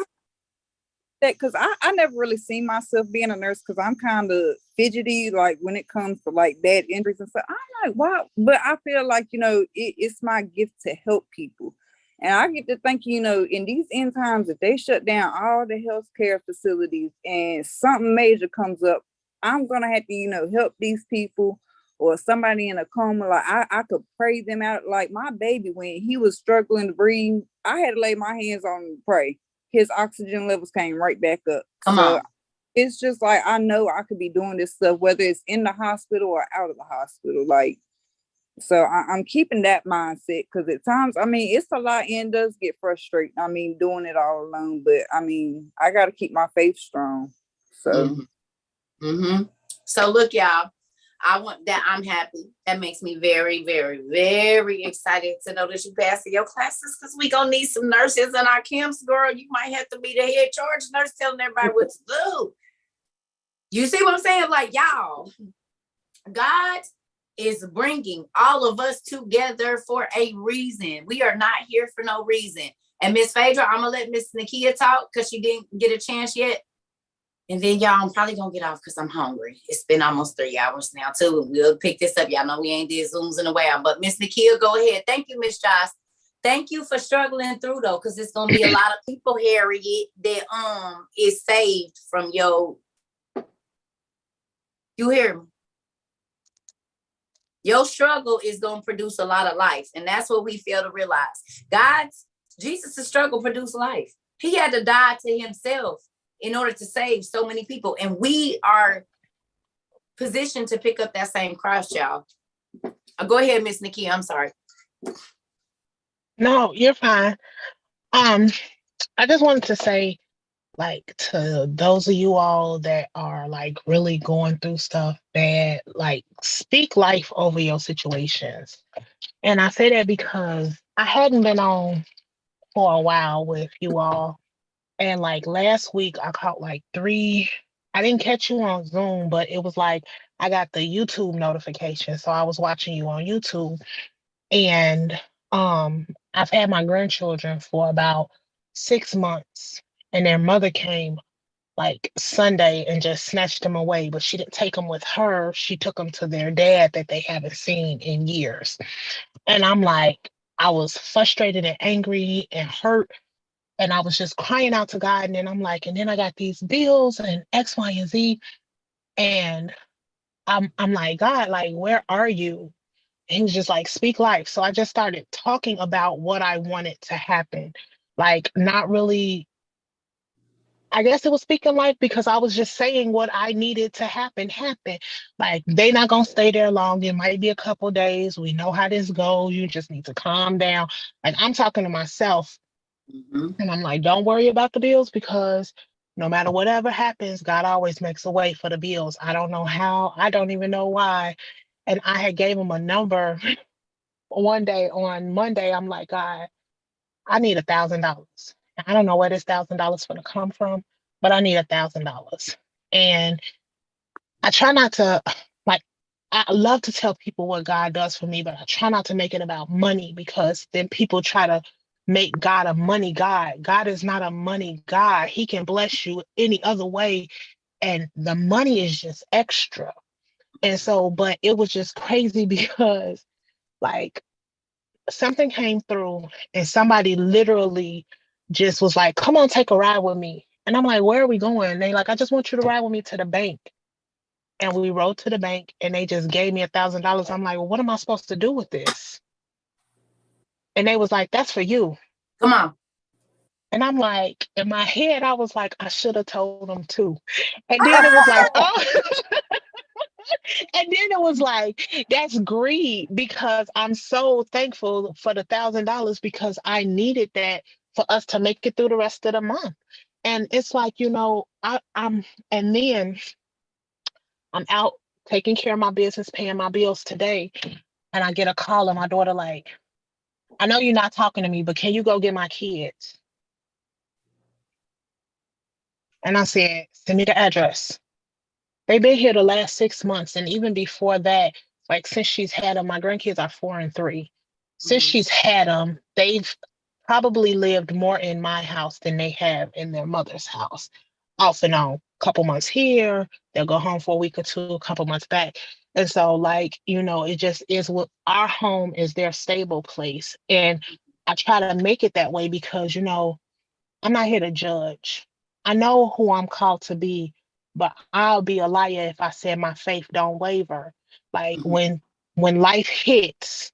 Because I never really seen myself being a nurse, because I'm kind of fidgety, like when it comes to like bad injuries and stuff. I'm like, wow. But I feel like, you know, it's my gift to help people. And I get to think, you know, in these end times, if they shut down all the healthcare facilities and something major comes up, I'm going to have to, you know, help these people, or somebody in a coma. Like I could pray them out. Like my baby, when he was struggling to breathe, I had to lay my hands on him and pray. His oxygen levels came right back up. Come on. It's just like, I know I could be doing this stuff, whether it's in the hospital or out of the hospital. Like, So I'm keeping that mindset because at times, I mean, it's a lot and does get frustrating. I mean, doing it all alone, but I mean, I got to keep my faith strong. So. So look, y'all, I'm happy. That makes me very, very, very excited to know that you passed your classes because we gonna need some nurses in our camps, girl. You might have to be the head charge nurse telling everybody what to do. You see what I'm saying? Like, y'all, God is bringing all of us together for a reason. We are not here for no reason. And Miss Phaedra, I'm gonna let Miss Nakia talk because she didn't get a chance yet. And then y'all, I'm probably gonna get off because I'm hungry. It's been almost 3 hours now too. We'll pick this up. Y'all know we ain't did Zooms in a while. But Miss Nakia, go ahead. Thank you, Miss Joss. Thank you for struggling through though, because it's gonna be a lot of people, Harriet, that is saved from your. You hear me? Your struggle is gonna produce a lot of life, and that's what we fail to realize. Jesus' struggle produced life. He had to die to himself in order to save so many people. And we are positioned to pick up that same cross, y'all. Go ahead, Miss Nikki. I'm sorry. No, you're fine. I just wanted to say, like, to those of you all that are like really going through stuff bad, like, speak life over your situations. And I say that because I hadn't been on for a while with you all. And like last week, I caught like I didn't catch you on Zoom, but it was like I got the YouTube notification. So I was watching you on YouTube. And I've had my grandchildren for about 6 months. And their mother came like Sunday and just snatched them away, but she didn't take them with her. She took them to their dad that they haven't seen in years. And I'm like, I was frustrated and angry and hurt. And I was just crying out to God. And then I'm like, and then I got these bills and X, Y, and Z. And I'm like, God, like, where are you? And he was just like, speak life. So I just started talking about what I wanted to happen. Like, not really, I guess it was speaking life because I was just saying what I needed to happen. Like, they not gonna stay there long. It might be a couple days. We know how this goes. You just need to calm down. Like, I'm talking to myself. And I'm like, don't worry about the bills because no matter whatever happens, God always makes a way for the bills. I don't know how, I don't even know why. And I had gave him a number one day on Monday. I'm like, God, I need $1,000. I don't know where this $1,000 going to come from, but I need $1,000. And I try not to, like, I love to tell people what God does for me, but I try not to make it about money because then people try to make God a money God. God is not a money God. He can bless you any other way. And the money is just extra. And so, but it was just crazy because like something came through and somebody literally just was like, come on, take a ride with me. And I'm like, where are we going? And they like, I just want you to ride with me to the bank. And we rode to the bank and they just gave me $1,000. I'm like, well, what am I supposed to do with this? And they was like, that's for you. Come on. And I'm like, in my head, I was like, I should have told them too. And then it was like, oh. And then it was like, that's greed because I'm so thankful for the $1,000 because I needed that for us to make it through the rest of the month. And it's like, and then I'm out taking care of my business, paying my bills today. And I get a call and my daughter like, I know you're not talking to me, but can you go get my kids? And I said, send me the address. They've been here the last 6 months. And even before that, like since she's had them, my grandkids are 4 and 3. Since she's had them, they've probably lived more in my house than they have in their mother's house. Off and on, couple months here, they'll go home for a week or two, a couple months back. And so like, it just is what our home is their stable place. And I try to make it that way because, I'm not here to judge. I know who I'm called to be, but I'll be a liar if I said my faith don't waver. Like when life hits,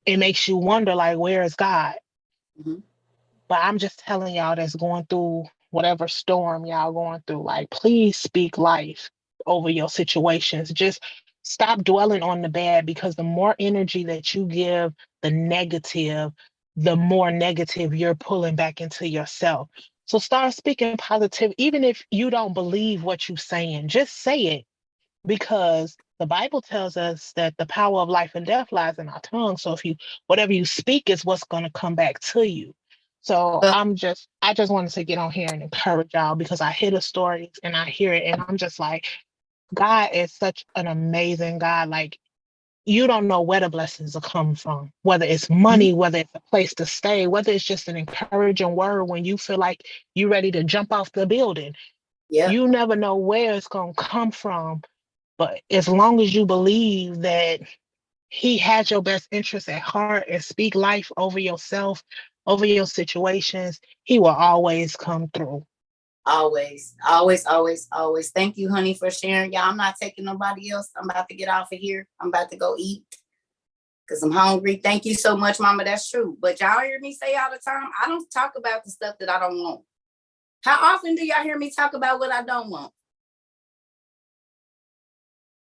it makes you wonder, like, where is God? But I'm just telling y'all that's going through whatever storm y'all going through, like, please speak life over your situations. Just Stop dwelling on the bad, because the more energy that you give the negative, the more negative you're pulling back into yourself. So start speaking positive, even if you don't believe what you're saying, just say it, because the Bible tells us that the power of life and death lies in our tongue. So if you, whatever you speak is what's going to come back to you. So I just wanted to get on here and encourage y'all, because I hear the stories and I hear it and I'm just like, God is such an amazing God. Like, you don't know where the blessings will come from, whether it's money, whether it's a place to stay, whether it's just an encouraging word when you feel like you're ready to jump off the building. Yeah. You never know where it's going to come from. But as long as you believe that he has your best interest at heart and speak life over yourself, over your situations, he will always come through. Always, always, always, always. Thank you, honey, for sharing. Y'all, I'm not taking nobody else. I'm about to get off of here. I'm about to go eat because I'm hungry. Thank you so much, Mama. That's true. But y'all hear me say all the time, I don't talk about the stuff that I don't want. How often do y'all hear me talk about what I don't want?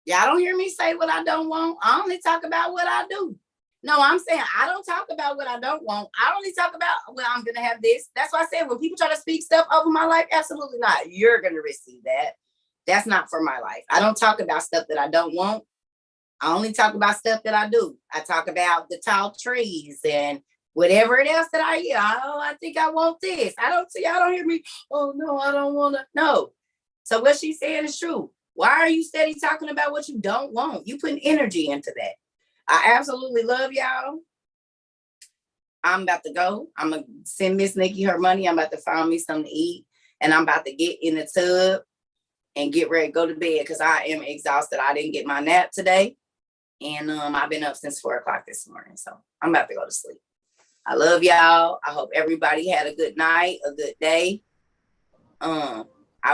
Y'all don't hear me say what I don't want. I only talk about what I do. No, I'm saying I don't talk about what I don't want. I only talk about, well, I'm going to have this. That's why I said when people try to speak stuff over my life, absolutely not. You're going to receive that. That's not for my life. I don't talk about stuff that I don't want. I only talk about stuff that I do. I talk about the tall trees and whatever it else that I hear. Oh, I think I want this. Y'all don't hear me. Oh, no, I don't want to. No. So what she's saying is true. Why are you steady talking about what you don't want? You putting energy into that. I absolutely love y'all. I'm about to go. I'm going to send Miss Nikki her money. I'm about to find me something to eat. And I'm about to get in the tub and get ready to go to bed because I am exhausted. I didn't get my nap today. And I've been up since 4 o'clock this morning. So I'm about to go to sleep. I love y'all. I hope everybody had a good night, a good day. I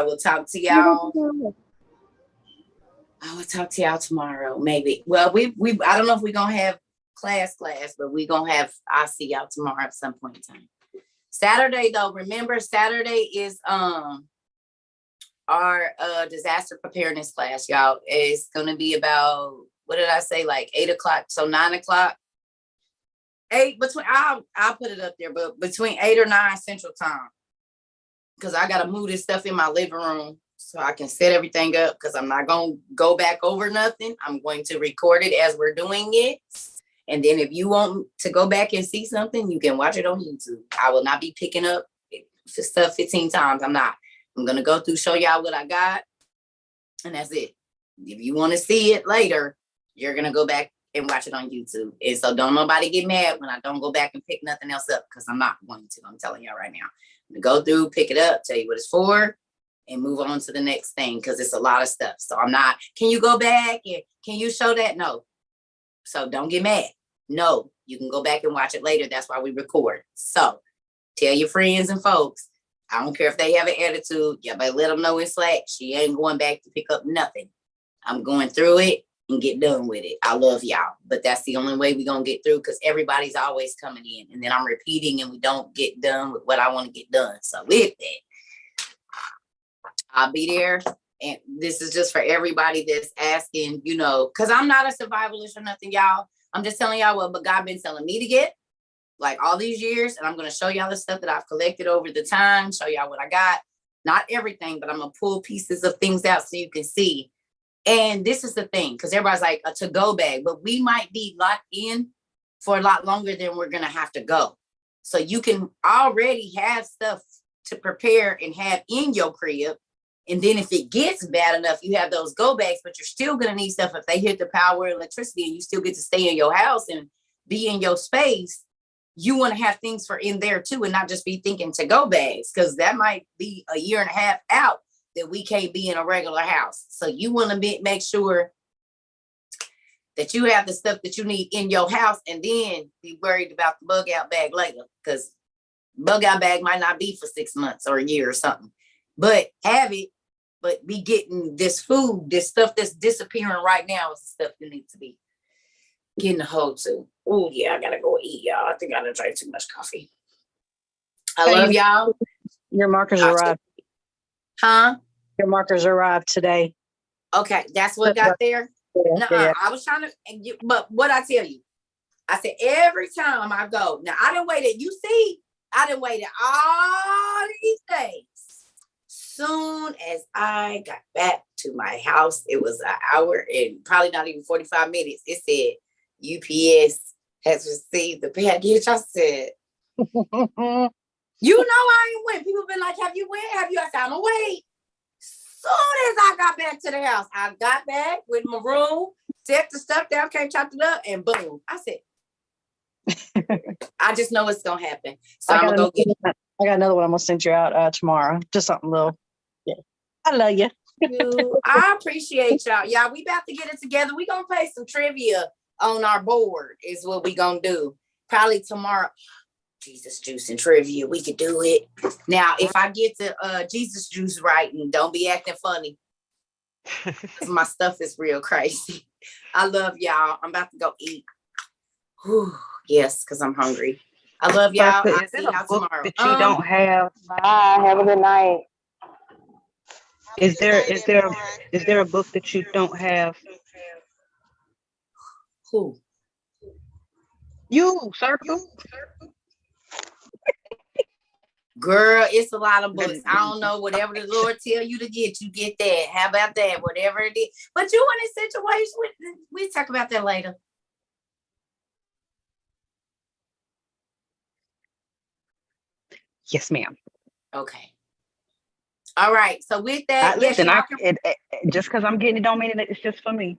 will talk to y'all. I will talk to y'all tomorrow, maybe. Well, we I don't know if we're gonna have class, but I'll see y'all tomorrow at some point in time. Saturday though, remember Saturday is our disaster preparedness class, y'all. It's gonna be about, what did I say, like 8 o'clock, so 9 o'clock. I'll put it up there, but between 8 or 9 Central Time. Because I gotta move this stuff in my living room so I can set everything up, because I'm not gonna go back over nothing. I'm going to record it as we're doing it. And then if you want to go back and see something, you can watch it on YouTube. I will not be picking up stuff 15 times. I'm not. I'm gonna go through, show y'all what I got, and that's it. If you want to see it later, you're gonna go back and watch it on YouTube. And so don't nobody get mad when I don't go back and pick nothing else up, because I'm not going to. I'm telling y'all right now. I'm gonna go through, pick it up, tell you what it's for, and move on to the next thing, because it's a lot of stuff. So I'm not, can you go back and can you show that? No. So don't get mad. No, you can go back and watch it later. That's why we record. So tell your friends and folks. I don't care if they have an attitude. You better let them know in Slack. She ain't going back to pick up nothing. I'm going through it and get done with it. I love y'all, but that's the only way we're gonna get through, because everybody's always coming in, and then I'm repeating and we don't get done with what I want to get done. So with that, I'll be there. And this is just for everybody that's asking, because I'm not a survivalist or nothing, y'all. I'm just telling y'all what God been telling me to get, like all these years. And I'm going to show y'all the stuff that I've collected over the time, show y'all what I got. Not everything, but I'm going to pull pieces of things out so you can see. And this is the thing, because everybody's like a to-go bag, but we might be locked in for a lot longer than we're going to have to go. So you can already have stuff to prepare and have in your crib. And then if it gets bad enough, you have those go bags, but you're still going to need stuff if they hit the power, electricity, and you still get to stay in your house and be in your space. You want to have things for in there too, and not just be thinking to go bags, because that might be a year and a half out that we can't be in a regular house. So you want to make sure that you have the stuff that you need in your house, and then be worried about the bug out bag later, because bug out bag might not be for 6 months or a year or something. But have it, but be getting this food, this stuff that's disappearing right now is the stuff you need to be getting a hold to. Oh yeah, I gotta go eat, y'all. I think I done drank too much coffee. I love y'all. Your markers arrived. Huh? Your markers arrived today. Okay, that's what got there? Nuh-uh. I was trying to, but what I tell you, I said every time I go. Now I didn't wait it. You see, I didn't wait it all these days. Soon as I got back to my house, it was an hour and probably not even 45 minutes. It said UPS has received the package. I said, you know, I ain't went. People been like, have you went? Have you? I said, I'm gonna wait. Soon as I got back to the house, I got back with my room, set the stuff down, came chopped it up, and boom. I said, I just know it's gonna happen. So I'm gonna go get it. I got another one I'm gonna send you out tomorrow. Just something little. Yeah. I love you. I appreciate y'all. Y'all, we about to get it together. We gonna play some trivia on our board is what we gonna do. Probably tomorrow. Jesus Juice and trivia. We could do it. Now, if I get to Jesus Juice right, and don't be acting funny. My stuff is real crazy. I love y'all. I'm about to go eat. Whew. Yes, because I'm hungry. I love y'all. I'll see y'all tomorrow. That you don't have. Bye. Have a good night. Is there a book that you don't have? Who? You, Cerca. Girl, it's a lot of books. I don't know. Whatever the Lord tell you to get, you get that. How about that? Whatever it is. But you in a situation with, we'll talk about that later. Yes, ma'am. Okay. All right. So with that, Listen, just because I'm getting it don't mean that it's just for me.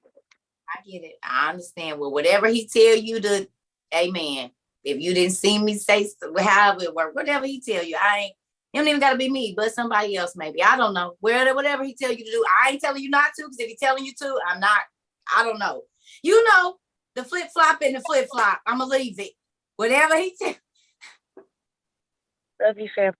I get it. I understand. Well, whatever he tell you to, amen. If you didn't see me say however it work, whatever he tell you, it don't even gotta be me, but somebody else maybe. I don't know. Whatever he tell you to do, I ain't telling you not to, because if he's telling you to, I'm not. I don't know. You know, the flip flop and the flip flop. I'ma leave it. Whatever he tell. Love you, fam.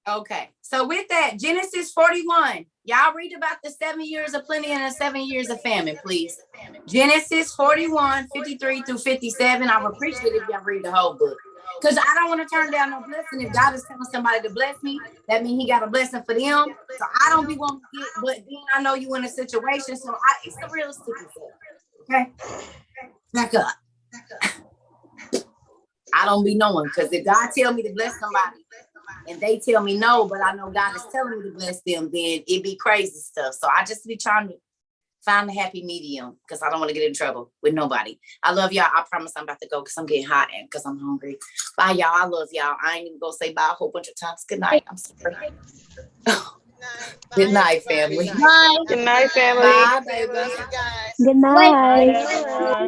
Okay. So with that, Genesis 41. Y'all read about the 7 years of plenty and the 7 years of famine, please. Genesis 41, 53 through 57. I would appreciate it if y'all read the whole book. Because I don't want to turn down no blessing. If God is telling somebody to bless me, that means he got a blessing for them. So I don't be wanting to get, but then I know you in a situation. So it's the real sticky stuff. Okay? Back up. I don't be knowing, because if God tell me to bless somebody and they tell me no, but I know God is telling me to bless them, then it be crazy stuff. So I just be trying to find the happy medium, because I don't want to get in trouble with nobody. I love y'all. I promise I'm about to go because I'm getting hot and because I'm hungry. Bye, y'all. I love y'all. I ain't even gonna say bye a whole bunch of times. Good night. I'm sorry. Good night, family. Bye. Good night, family. Bye, baby. Good night. Bye.